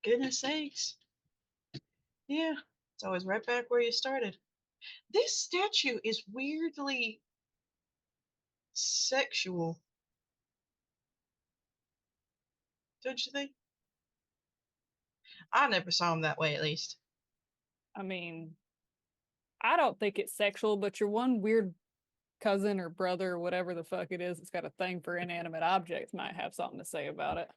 Goodness sakes. Yeah, it's always right back where you started. This statue is weirdly sexual. Don't you think? I never saw him that way, at least. I mean, I don't think it's sexual, but your one weird cousin or brother or whatever the fuck it is that's got a thing for inanimate objects might have something to say about it.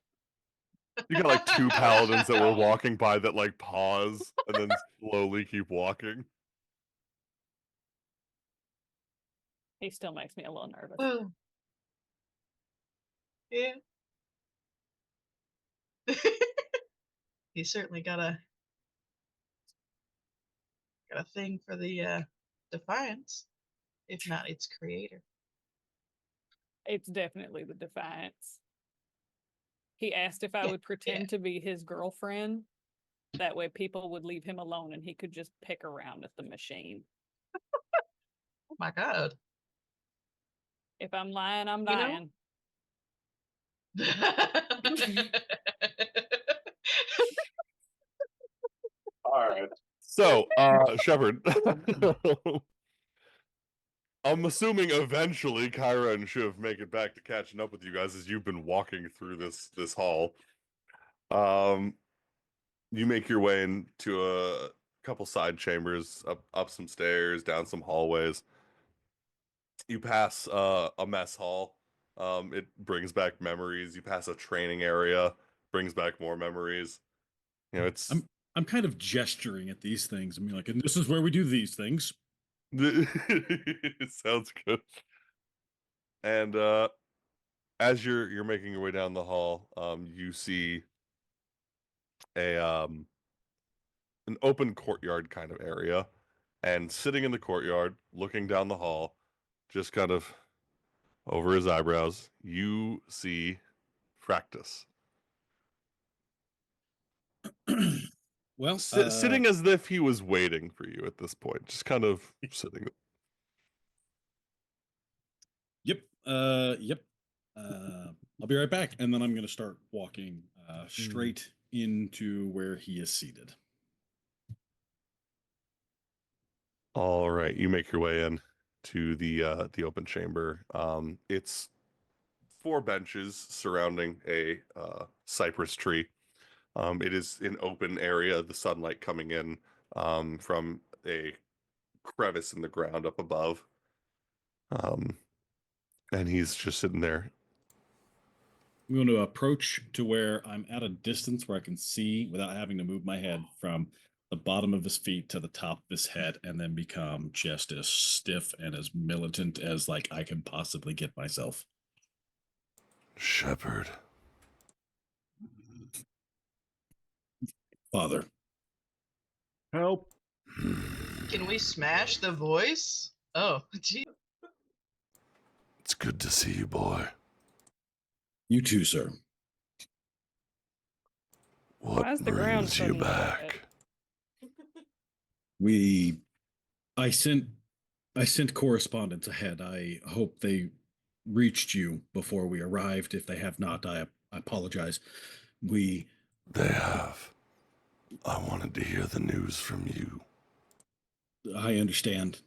You got like two paladins that were walking by that like pause and then slowly keep walking. He still makes me a little nervous. Oh. Yeah. He certainly got a thing for the Defiance, if not its creator. It's definitely the Defiance. He asked if I would pretend to be his girlfriend. That way people would leave him alone and he could just pick around at the machine. Oh my god. If I'm lying, I'm You know- dying. All right. So, Shepard, I'm assuming eventually Kyra and Shiv make it back to catching up with you guys as you've been walking through this hall. You make your way into a couple side chambers, up some stairs, down some hallways. You pass a mess hall. It brings back memories. You pass a training area, brings back more memories. You know, it's I'm kind of gesturing at these things. I mean, like, and this is where we do these things. it sounds good. And as you're making your way down the hall, you see a an open courtyard kind of area, and sitting in the courtyard, looking down the hall, just kind of over his eyebrows, you see Fractus. Well, Sitting as if he was waiting for you at this point, just kind of sitting. Yep. Yep. I'll be right back, and then I'm going to start walking straight into where he is seated. All right, you make your way in to the open chamber. It's 4 benches surrounding a cypress tree. It is an open area, the sunlight coming in from a crevice in the ground up above. And he's just sitting there. I'm going to approach to where I'm at a distance where I can see without having to move my head from the bottom of his feet to the top of his head, and then become just as stiff and as militant as like I can possibly get myself. Shepard. Father. Help. Can we smash the voice? Oh, gee. It's good to see you, boy. You too, sir. What Why is the ground brings you suddenly back? I sent correspondence ahead. I hope they reached you before we arrived. If they have not, I apologize. They have. I wanted to hear the news from you. I understand.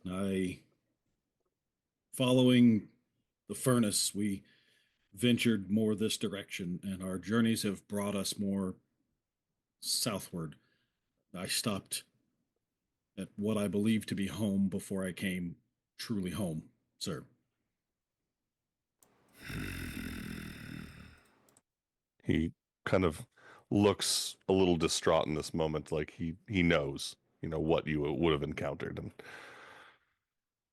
Following the furnace, we ventured more this direction, and our journeys have brought us more southward. I stopped at what I believe to be home before I came truly home, sir. He kind of looks a little distraught in this moment, like he knows, what you would have encountered, and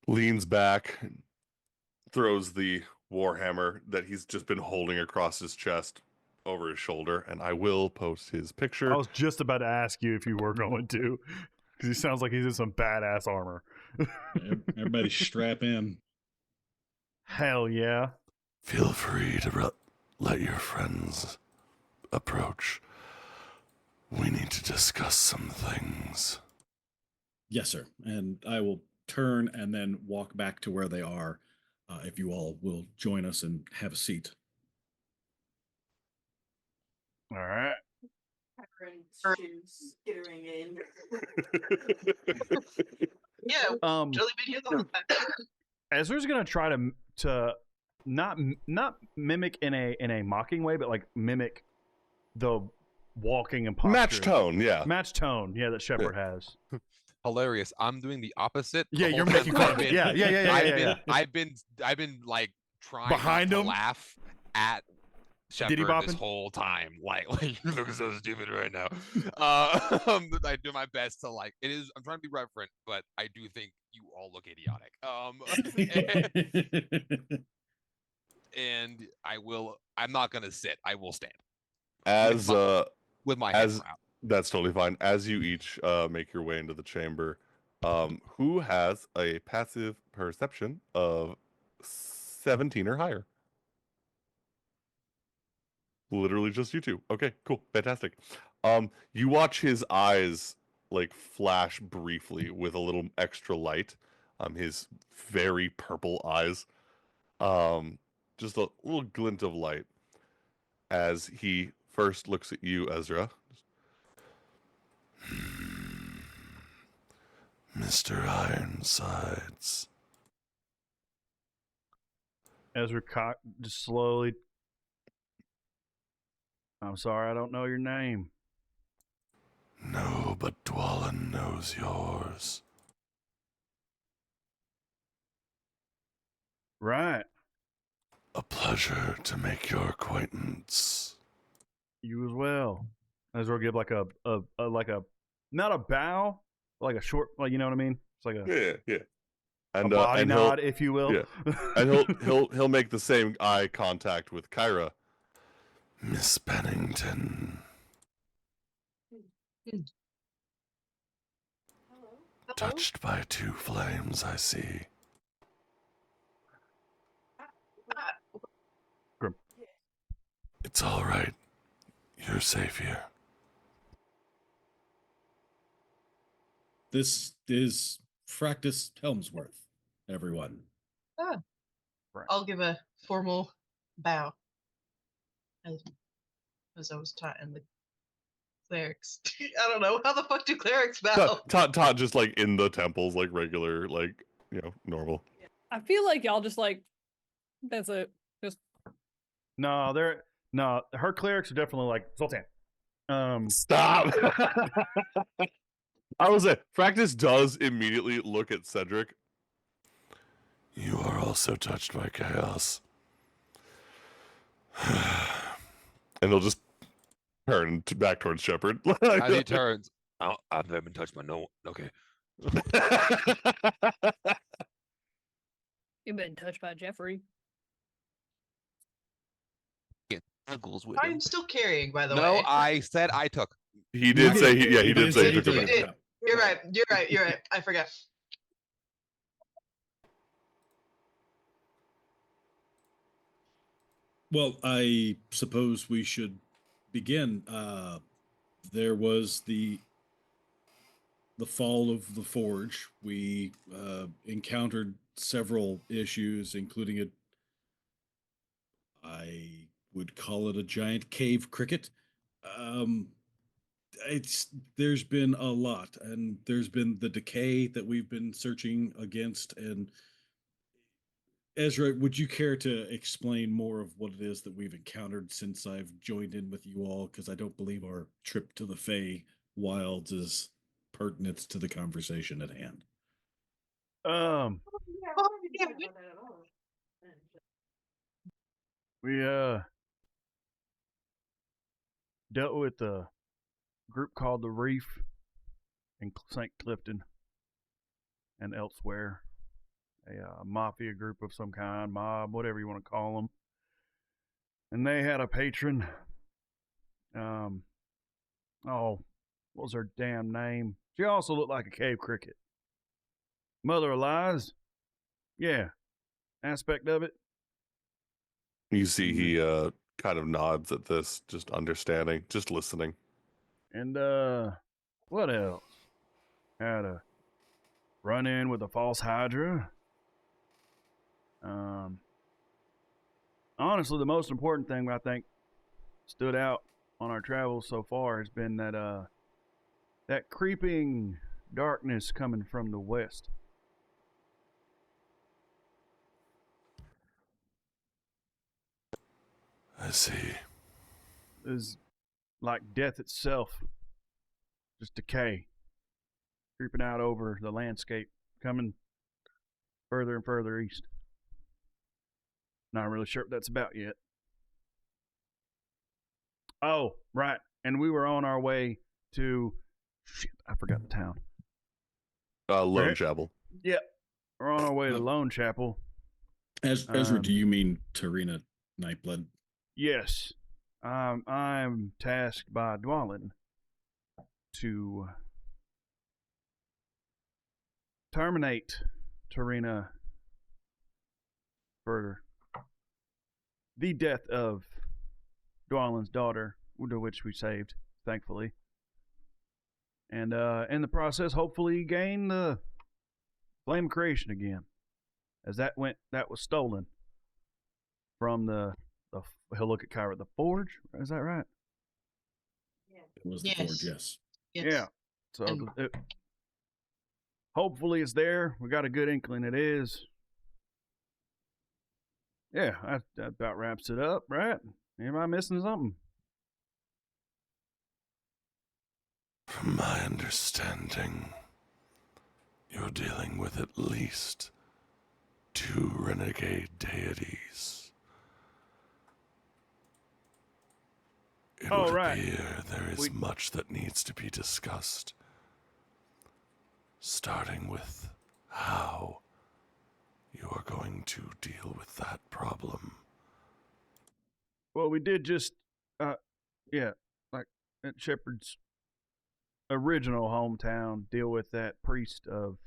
leans back, and throws the warhammer that he's just been holding across his chest over his shoulder, and I will post his picture. I was just about to ask you if you were going to, because he sounds like he's in some badass armor. Everybody strap in. Hell yeah. Feel free to let your friends approach. We need to discuss some things. Yes, sir. And I will turn and then walk back to where they are, if you all will join us and have a seat. All right. Skittering in. Yeah, Jelly Bean here the whole time. Ezra's gonna try to not mimic in a mocking way, but like mimic the walking and posture. Match tone, yeah. Match tone, yeah, that Shepard has. Hilarious. I'm doing the opposite. the Yeah, whole you're time making fun of it. Yeah, yeah, yeah, yeah, yeah, yeah. I've been like trying Behind not to him? laugh at Diddy Shepard this bopping? whole time. Like you look so stupid right now. I do my best to like. It is. I'm trying to be reverent, but I do think you all look idiotic. And I will. I'm not gonna sit. I will stand As with my as hammer out. that's totally fine. As you each make your way into the chamber, who has a passive perception of 17 or higher? Literally just you two. Okay, cool, fantastic. You watch his eyes like flash briefly with a little extra light. His very purple eyes. Just a little glint of light as he first looks at you, Ezra. Mr. Ironsides. Ezra just slowly. I'm sorry, I don't know your name. No, but Dwalin knows yours. Right. A pleasure to make your acquaintance. You as well. Ezra will give like a not a bow, like a short, like, you know what I mean? It's like Yeah. a And body and nod, if you will. Yeah. And he'll make the same eye contact with Kyra. Miss Pennington. Touched by two flames, I see. Grimm. It's all right. You're safe here. This is Fractus Helmsworth, everyone. I'll give a formal bow, as I was taught in the clerics. I don't know, how the fuck do clerics bow? Todd just like in the temples, like regular, like, normal. I feel like y'all just like, that's it. Just No, her clerics are definitely like Sultan. Stop. I was say, Fractus does immediately look at Cedric. You are also touched by chaos. And he'll just turn back towards Shepard. As he turns, I've never been touched by no one. Okay. you've been touched by Jeffrey. Uncles with I'm him. still carrying, by the no, way. I said I took. He did say he did say he took he her did. back. You're right. I forgot. Well, I suppose we should begin. There was the fall of the forge. We encountered several issues, including I would call it a giant cave cricket. There's been a lot, and there's been the decay that we've been searching against. And Ezra, would you care to explain more of what it is that we've encountered since I've joined in with you all? Because I don't believe our trip to the Fey Wilds is pertinent to the conversation at hand. We dealt with a group called the Reef in St. Clifton and elsewhere. A mafia group of some kind, mob, whatever you want to call them. And they had a patron. What was her damn name? She also looked like a cave cricket. Mother of Lies? Yeah. Aspect of it. You see he kind of nods at this, just understanding, just listening. And what else? Had a run in with a false Hydra. Honestly, the most important thing I think stood out on our travels so far has been that creeping darkness coming from the west. I see. Is like death itself, just decay, creeping out over the landscape, coming further and further east. Not really sure what that's about yet. Oh, right. And we were on our way to... Shit, I forgot the town. Lone Right. Chapel. Yep. We're on our way to Lone Chapel. Ezra, do you mean Tarina Nightblood? Yes. I'm tasked by Dwalin to terminate Tarina for the death of Dwalin's daughter, to which we saved, thankfully. And in the process, hopefully gain the Flame of Creation again. As that was stolen from the he'll look at Kyra, the Forge? Is that right? It was the Yes. Forge, yes. Yes. Yeah. So And- hopefully it's there. We got a good inkling it is. Yeah, that about wraps it up, right? Am I missing something? From my understanding, you're dealing with at least 2 renegade deities. It Oh, would right. appear there is We- much that needs to be discussed, starting with how you are going to deal with that problem. Well, we did just, like at Shepard's original hometown, deal with that priest of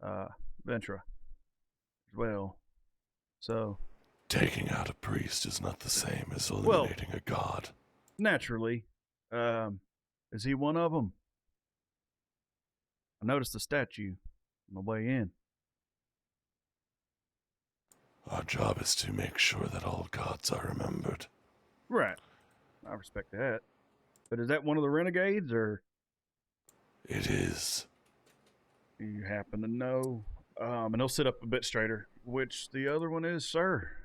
Ventra as well. So, Taking out a priest is not the same as Well- eliminating a god. naturally, is he one of them? I noticed the statue on the way in. Our job is to make sure that all gods are remembered. Right. I respect that. But is that one of the renegades, or It is. do you happen to know? And he'll sit up a bit straighter. Which the other one is, sir?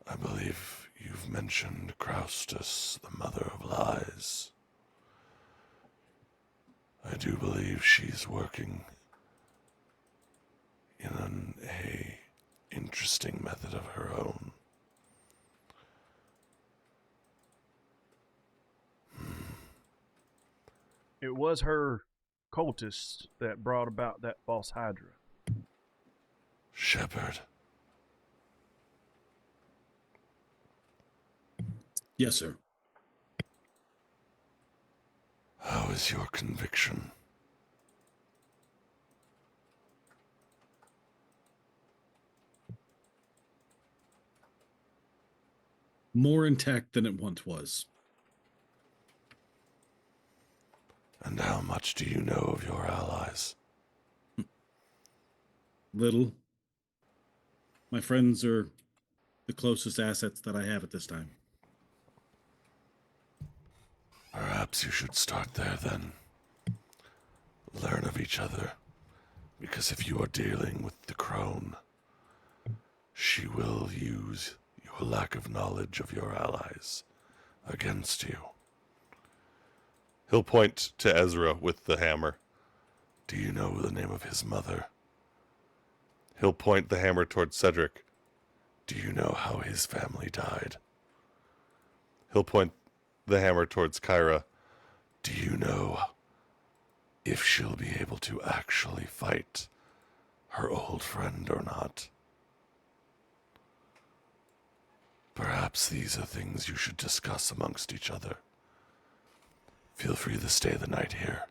I believe you've mentioned Kraustus, the mother of lies. I do believe she's working in a interesting method of her own. It was her cultists that brought about that false Hydra. Shepard, Yes, sir. how is your conviction? More intact than it once was. And how much do you know of your allies? Little. My friends are the closest assets that I have at this time. Perhaps you should start there then. Learn of each other. Because if you are dealing with the crone, she will use your lack of knowledge of your allies against you. He'll point to Ezra with the hammer. Do you know the name of his mother? He'll point the hammer towards Cedric. Do you know how his family died? He'll point the hammer towards Kyra. Do you know if she'll be able to actually fight her old friend or not? Perhaps these are things you should discuss amongst each other. Feel free to stay the night here.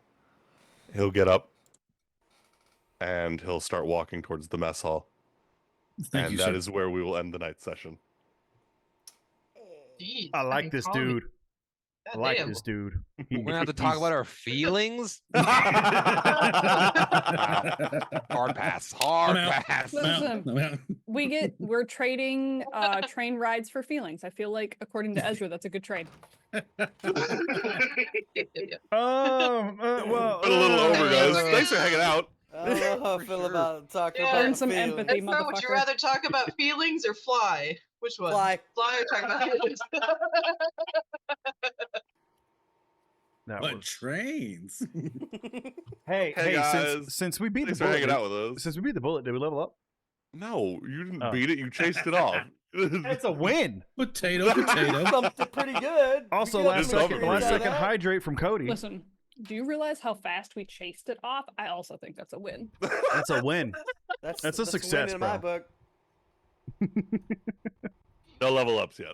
He'll get up and he'll start walking towards the mess hall. Thank and you, that sir. is where we will end the night session. Jeez, I like fucking this call me. dude. I like Goddamn. this dude. We're gonna have to talk about our feelings. I'm Hard pass. Hard out. pass. Listen. I'm out. We're trading train rides for feelings. I feel like, according to Ezra, that's a good trade. Yep. Well, Been a little over, guys. Thanks for hanging out. I don't know how I For feel sure. about talking Yeah. about Learn some feelings. empathy. That's not. Would you motherfucker. rather talk about feelings or fly? Which one? Fly. Fly or talking about That But was... trains. Hey, Hey, guys. since we beat Thanks the for bullet, hanging out with us. since we beat the bullet, did we level up? No, you didn't Oh. beat it. You chased it off. It's a win. Potato, potato. Something pretty good. Also, We got last some second, pretty last good. second hydrate from Cody. Listen, do you realize how fast we chased it off? I also think that's a win. That's a win. That's a win success, in my bro. book. No level ups yet.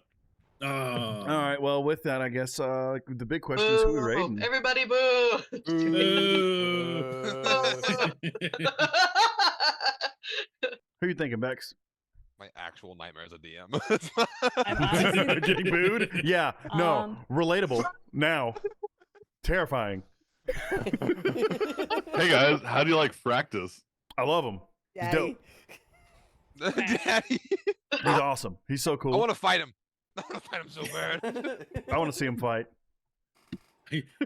Oh. All right. Well, with that, I guess the big question is who we boo? raiding. Everybody boo! Who you thinking, Bex? My actual nightmare as a DM. I'm honestly Getting booed? Yeah. No. Relatable. Now. Terrifying. Hey guys, how do you like Fractus? I love him. He's Daddy. dope. Daddy. He's awesome. He's so cool. I want to fight him. I want to fight him so bad. I want to see him fight.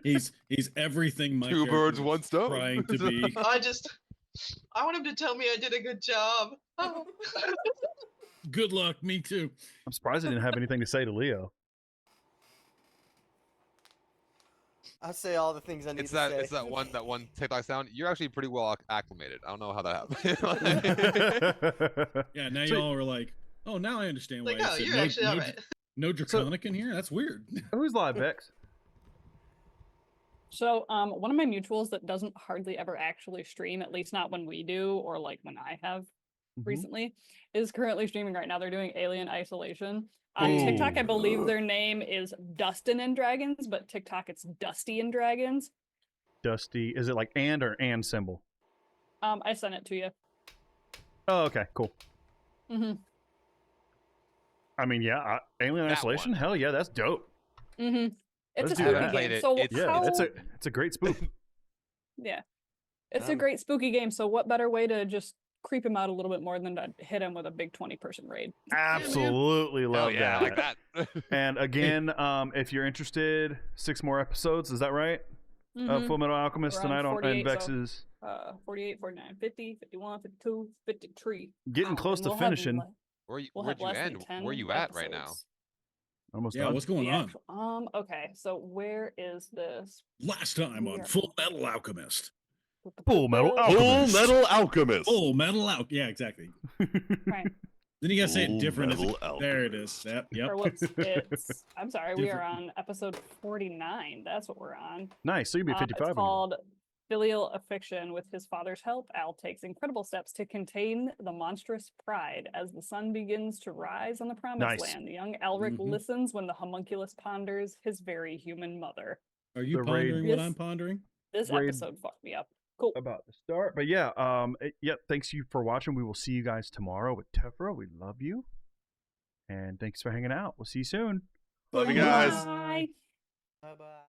He's everything my Two character birds, was one stone. trying to be. I want him to tell me I did a good job. Good luck, me too. I'm surprised he didn't have anything to say to Leo. I say all the things I need It's to that say. it's that one TikTok sound. You're actually pretty well acclimated. I don't know how that happened. Yeah, now So- y'all are like, oh, now I understand why Like, you oh, said you're actually all right. no draconic in here. That's weird. Who's live, Bex? So, one of my mutuals that doesn't hardly ever actually stream, at least not when we do, or like when I have recently, is currently streaming right now. They're doing Alien Isolation. On TikTok, I Ooh. believe their name is Dustin and Dragons, but TikTok it's Dusty and Dragons. Dusty. Is it like and symbol? I sent it to you. Oh, okay. Cool. Mm-hmm. I mean, yeah. Alien That Isolation? one. Hell yeah, that's dope. Mm-hmm. It's Let's a do spooky that. Played game. it. So It's- Yeah, how... it's a great spoof. Yeah. It's a Um, great spooky game, so what better way to just creep him out a little bit more than to hit him with a big 20-person raid? Absolutely Oh love yeah, that. like that. And again, if you're interested, 6 more episodes. Is that right? Mhm. Full Metal Alchemist We're on tonight on 48, so- Vex's 48, 49, 50, 51, 52, 53. getting Wow, close and to we'll have finishing. le- Where'd We'll you have less end? than 10 Where you at right now? episodes. Almost Yeah, done. what's going The on? actual- okay, so where is this? Last time on Yeah. Full Metal Alchemist. Full Metal Full Alchemist. Metal Alchemist. Full Metal Alchemist. Yeah, exactly. Right. Then you gotta say Full it different. As Metal there it is. Alchemist. Yep. Or whoops, it's I'm sorry, we are Different. on episode 49. That's what we're on. Nice. So you'll be 55. It's when you're- called Filial Affliction. With his father's help, Al takes incredible steps to contain the monstrous pride. As the sun begins to rise on the promised Nice. land, the young Elric Mhm. listens when the homunculus ponders his very human mother. Are you The raid- pondering what Yes. I'm pondering? This Raid- episode fucked me up. Cool. About to start. But yeah, thanks you for watching. We will see you guys tomorrow with Tefra. We love you. And thanks for hanging out. We'll see you soon. Love you guys. Bye. Bye-bye.